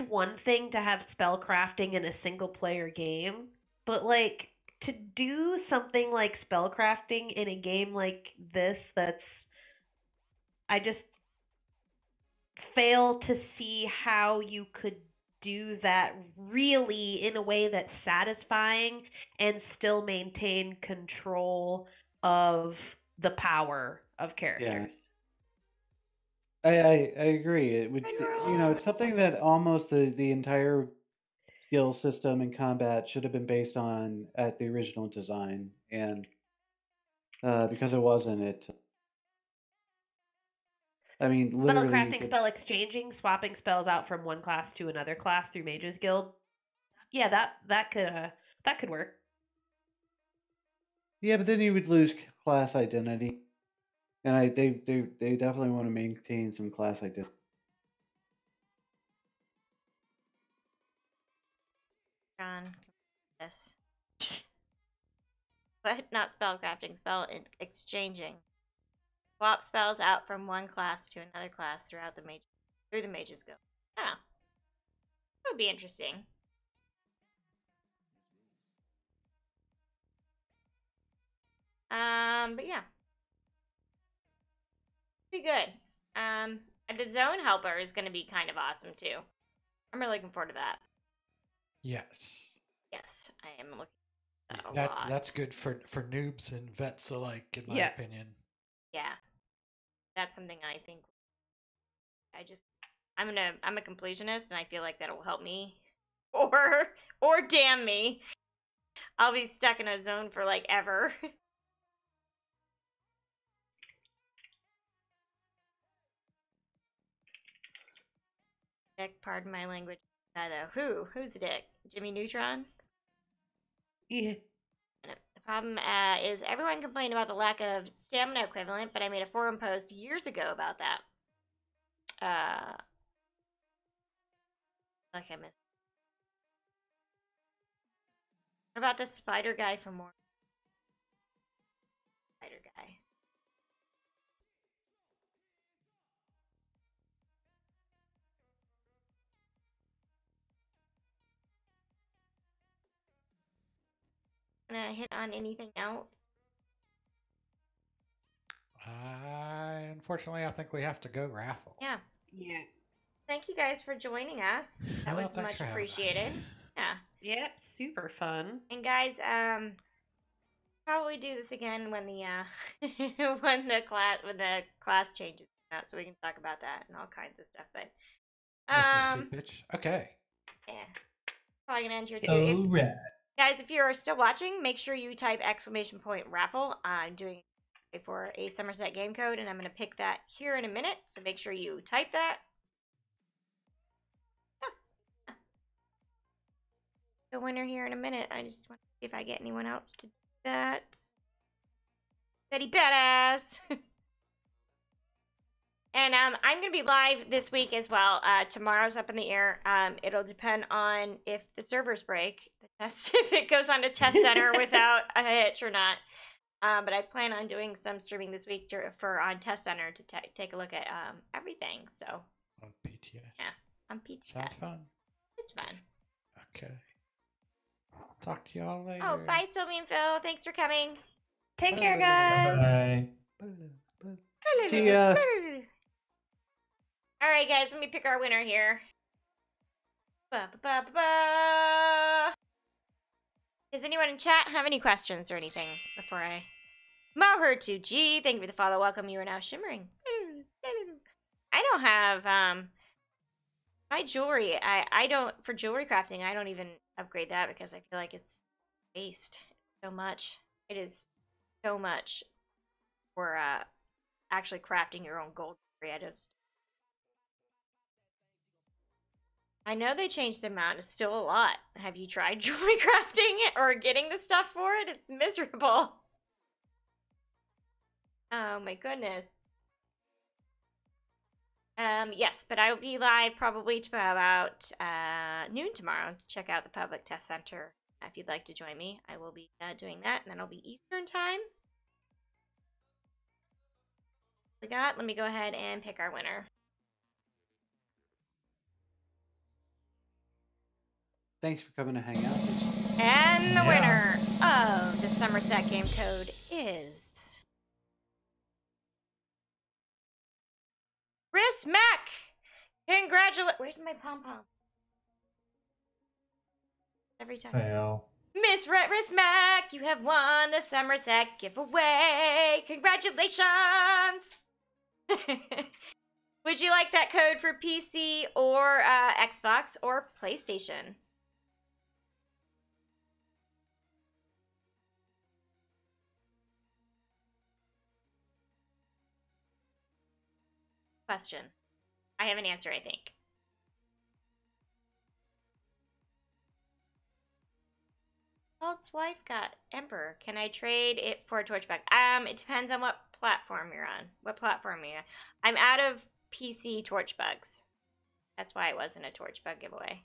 one thing to have spellcrafting in a single player game, but like to do something like spellcrafting in a game like this, I just fail to see how you could do that really in a way that's satisfying and still maintain control of the power of characters. I agree. It would, it's something that almost the entire skill system in combat should have been based on at the original design, and because it wasn't, I mean, literally. Spellcrafting, spell exchanging, swapping spells out from one class to another class through Mage's Guild. Yeah, that could work. Yeah, but then you would lose class identity, and they definitely want to maintain some class identity. John, this. But not spellcrafting, spell exchanging. Swap spells out from one class to another class through the Mage's Guild. Oh. That would be interesting. But yeah. Pretty good. And the zone helper is gonna be kind of awesome too. I'm really looking forward to that. Yes. Yes, I am looking at that a lot. That's good for noobs and vets alike, in my opinion. Yeah. That's something I think I'm a completionist and I feel like that'll help me. Or damn me. I'll be stuck in a zone for like ever. Dick, pardon my language. Who's a dick? Jimmy Neutron? Yeah. The problem is everyone complained about the lack of stamina equivalent, but I made a forum post years ago about that. Like I missed. What about the spider guy from more? Spider guy. Gonna hit on anything else? Unfortunately, I think we have to go raffle. Yeah. Yeah. Thank you guys for joining us. That was much appreciated. Yeah. Yeah, super fun. And guys, probably do this again when the when the class changes out, so we can talk about that and all kinds of stuff. But okay. Yeah. Probably gonna end here too. All right. Guys, if you're still watching, make sure you type !raffle. I'm doing it for a Summerset game code, and I'm going to pick that here in a minute. So make sure you type that. The winner here in a minute. I just want to see if I get anyone else to do that. Betty Badass. And I'm going to be live this week as well. Tomorrow's up in the air. It'll depend on if the servers break. If it goes on to test center without a hitch or not. But I plan on doing some streaming this week on test center to take a look at everything. So on PTS. Yeah, on PTS. Sounds fun. It's fun. Okay. Talk to y'all later. Oh, bye, Sylvie and Phil. Thanks for coming. Take care, guys. Bye. See ya. All right, guys. Let me pick our winner here. Ba-ba-ba-ba-ba. Does anyone in chat have any questions or anything before I... Moher2G, thank you for the follow. Welcome, you are now shimmering. I don't have, My jewelry, I don't, for jewelry crafting, I don't even upgrade that because I feel like it's waste. So much. It is so much for actually crafting your own gold jewelry. I know they changed the amount. It's still a lot. Have you tried jewelry crafting it or getting the stuff for it? It's miserable. Oh my goodness. Yes, but I will be live probably to about noon tomorrow to check out the public test center. If you'd like to join me, I will be doing that, and then it'll be Eastern time. Let me go ahead and pick our winner. Thanks for coming to hang out. And the winner of the Summerset game code is Chris Mack. Where's my pom-pom? Every time. Fail. Miss Riss Mack, you have won the Summerset giveaway. Congratulations! Would you like that code for PC or Xbox or PlayStation? Question. I have an answer, I think. Walt's wife got Emperor. Can I trade it for a torchbug? It depends on what platform you're on. What platform are you on? I'm out of PC torchbugs. That's why it wasn't a torchbug giveaway.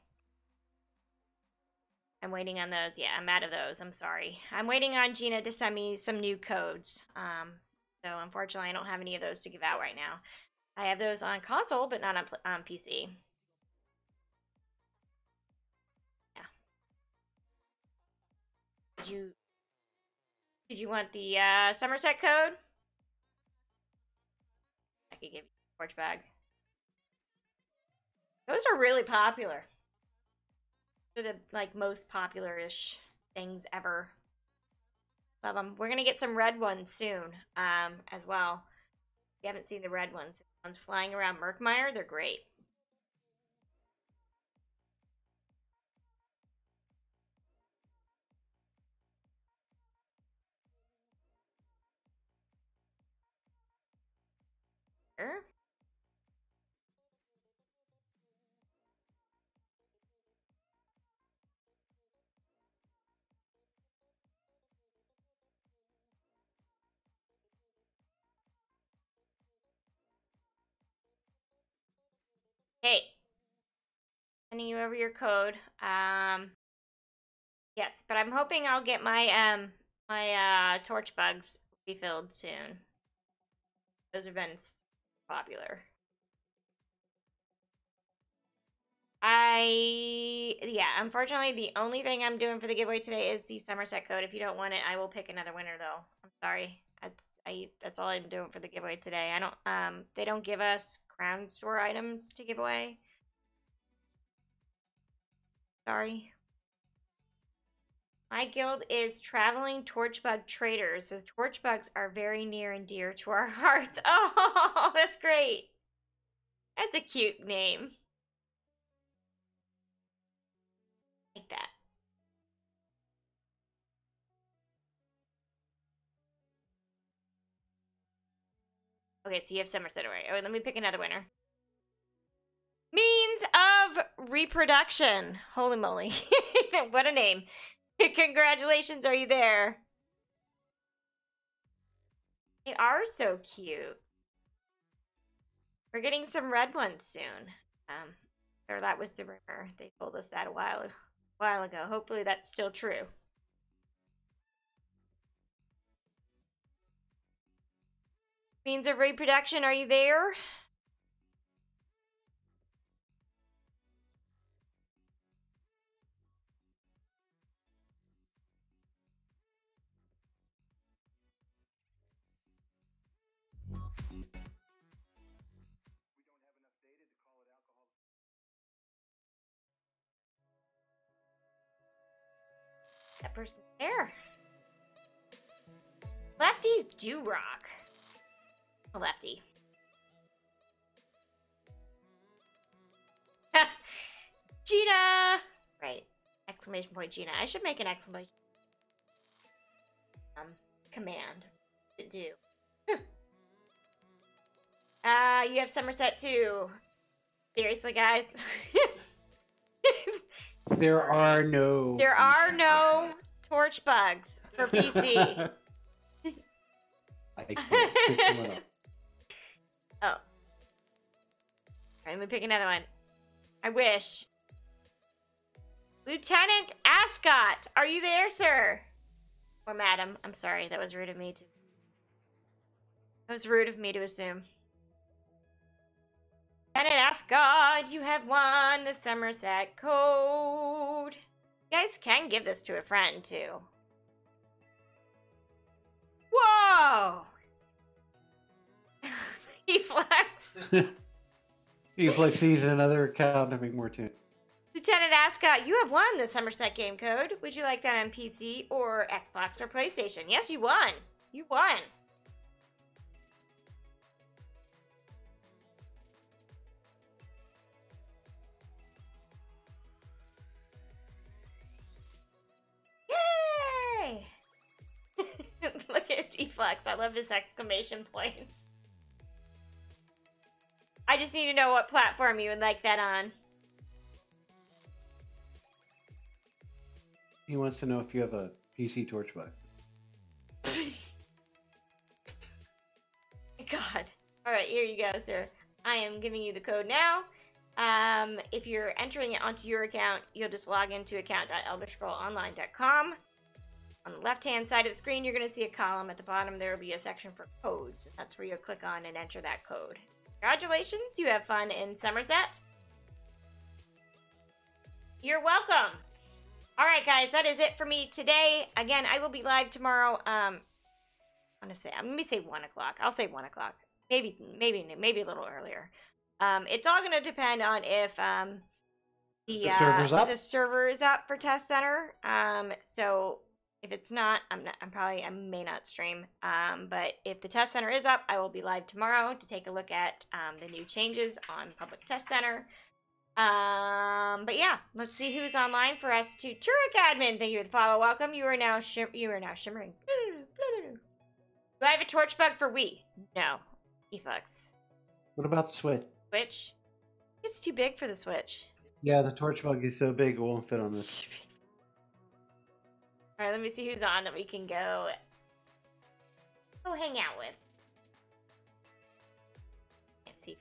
I'm waiting on those. Yeah, I'm out of those. I'm sorry. I'm waiting on Gina to send me some new codes. So unfortunately, I don't have any of those to give out right now. I have those on console, but not on PC. Yeah. Did you want the Summerset code? I could give you a torch bag. Those are really popular. They're the like most popular-ish things ever. Love them. We're gonna get some red ones soon, as well. If you haven't seen the red ones, the ones flying around Murkmire, they're great. Sure. Hey, sending you over your code. Yes, but I'm hoping I'll get my my torch bugs refilled soon. Those have been popular. Yeah, unfortunately, the only thing I'm doing for the giveaway today is the Summerset code. If you don't want it, I will pick another winner though. I'm sorry. That's all I'm doing for the giveaway today. I don't they don't give us crown store items to give away. Sorry. My guild is Traveling Torchbug Traders. So torchbugs are very near and dear to our hearts. Oh, that's great. That's a cute name. Like that. Okay, so you have Summerset already. Oh, let me pick another winner. Means of reproduction. Holy moly. What a name. Congratulations, are you there? They are so cute. We're getting some red ones soon. Or that was the rumor. They told us that a while ago. Hopefully that's still true. Means of reproduction, are you there? That person's there. Lefties do rock. A lefty. Gina! Right. Exclamation point Gina. I should make an exclamation command to do. You have Summerset too. Seriously, guys. There are no. There are no torch bugs for PC. I can't pick one up. Oh. Alright, let me pick another one. I wish. Lieutenant Ascot, are you there, sir? Or madam. I'm sorry, that was rude of me to... That was rude of me to assume. Lieutenant Ascot, you have won the Summerset code. You guys can give this to a friend, too. Whoa! He flex. You play season another account to make more too. Lieutenant Ascot, you have won the Summerset game code. Would you like that on PC or Xbox or PlayStation? Yes, you won. You won. Yay! Look at Deflex. I love his exclamation point. I just need to know what platform you would like that on. He wants to know if you have a PC torch bug. God. Alright, here you go, sir. I am giving you the code now. If you're entering it onto your account, you'll just log into account.elderscrollonline.com. On the left-hand side of the screen, you're going to see a column. At the bottom, there will be a section for codes. That's where you'll click on and enter that code. Congratulations, you have fun in Summerset. You're welcome. Alright, guys, that is it for me today. Again, I will be live tomorrow. Let me say 1 o'clock. I'll say 1 o'clock. Maybe a little earlier. It's all going to depend on if the server is up for Test Center. So if it's not, I may not stream. But if the Test Center is up, I will be live tomorrow to take a look at the new changes on Public Test Center. But yeah, let's see who's online for us to Turek Admin. Thank you for the follow. Welcome. You are now shimmering. Do I have a torch bug for Wii? No. Eflux. What about the Switch? Switch? It's too big for the Switch. Yeah, the torch bug is so big it won't fit on this. Alright, let me see who's on that we can go hang out with. Can't see.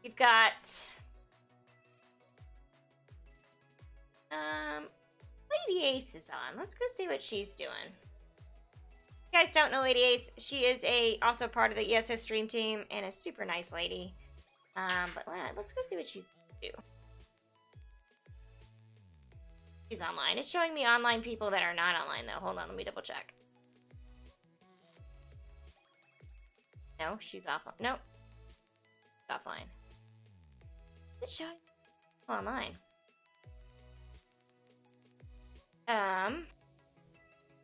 We've got Lady Ace is on. Let's go see what she's doing. If you guys don't know Lady Ace, she is also part of the ESS stream team and a super nice lady. But let's go see what she's doing. She's online. It's showing me online people that are not online though. Hold on, let me double check. No, she's off. No, she's offline. It's showing online. I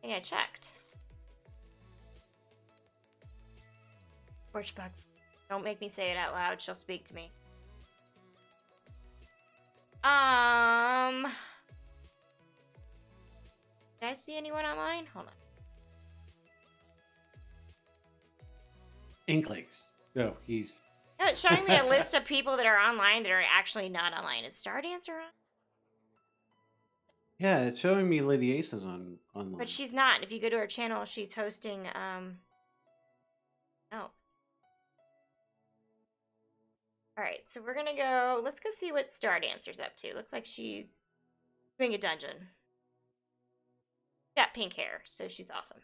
think I checked. Torch bug. Don't make me say it out loud. She'll speak to me. Did I see anyone online? Hold on. Inklings. No, he's... No, it's showing me a list of people that are online that are actually not online. Is Stardancer on? Yeah, it's showing me Lady Ace is online. But she's not. If you go to her channel, she's hosting else. Alright, so we're gonna go... Let's go see what Stardancer's up to. Looks like she's doing a dungeon. Got pink hair, so she's awesome.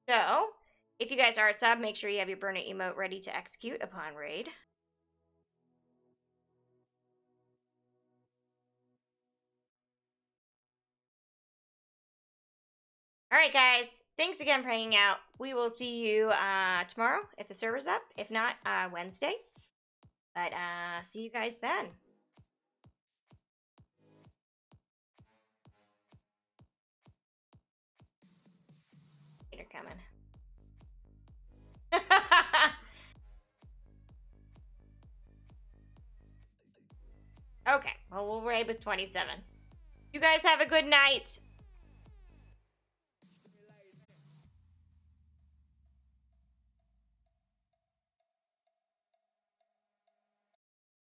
So, if you guys are a sub, make sure you have your burn it emote ready to execute upon raid. Alright guys, thanks again for hanging out. We will see you tomorrow if the server's up. If not, Wednesday. But see you guys then. Later coming. played with 27. You guys have a good night.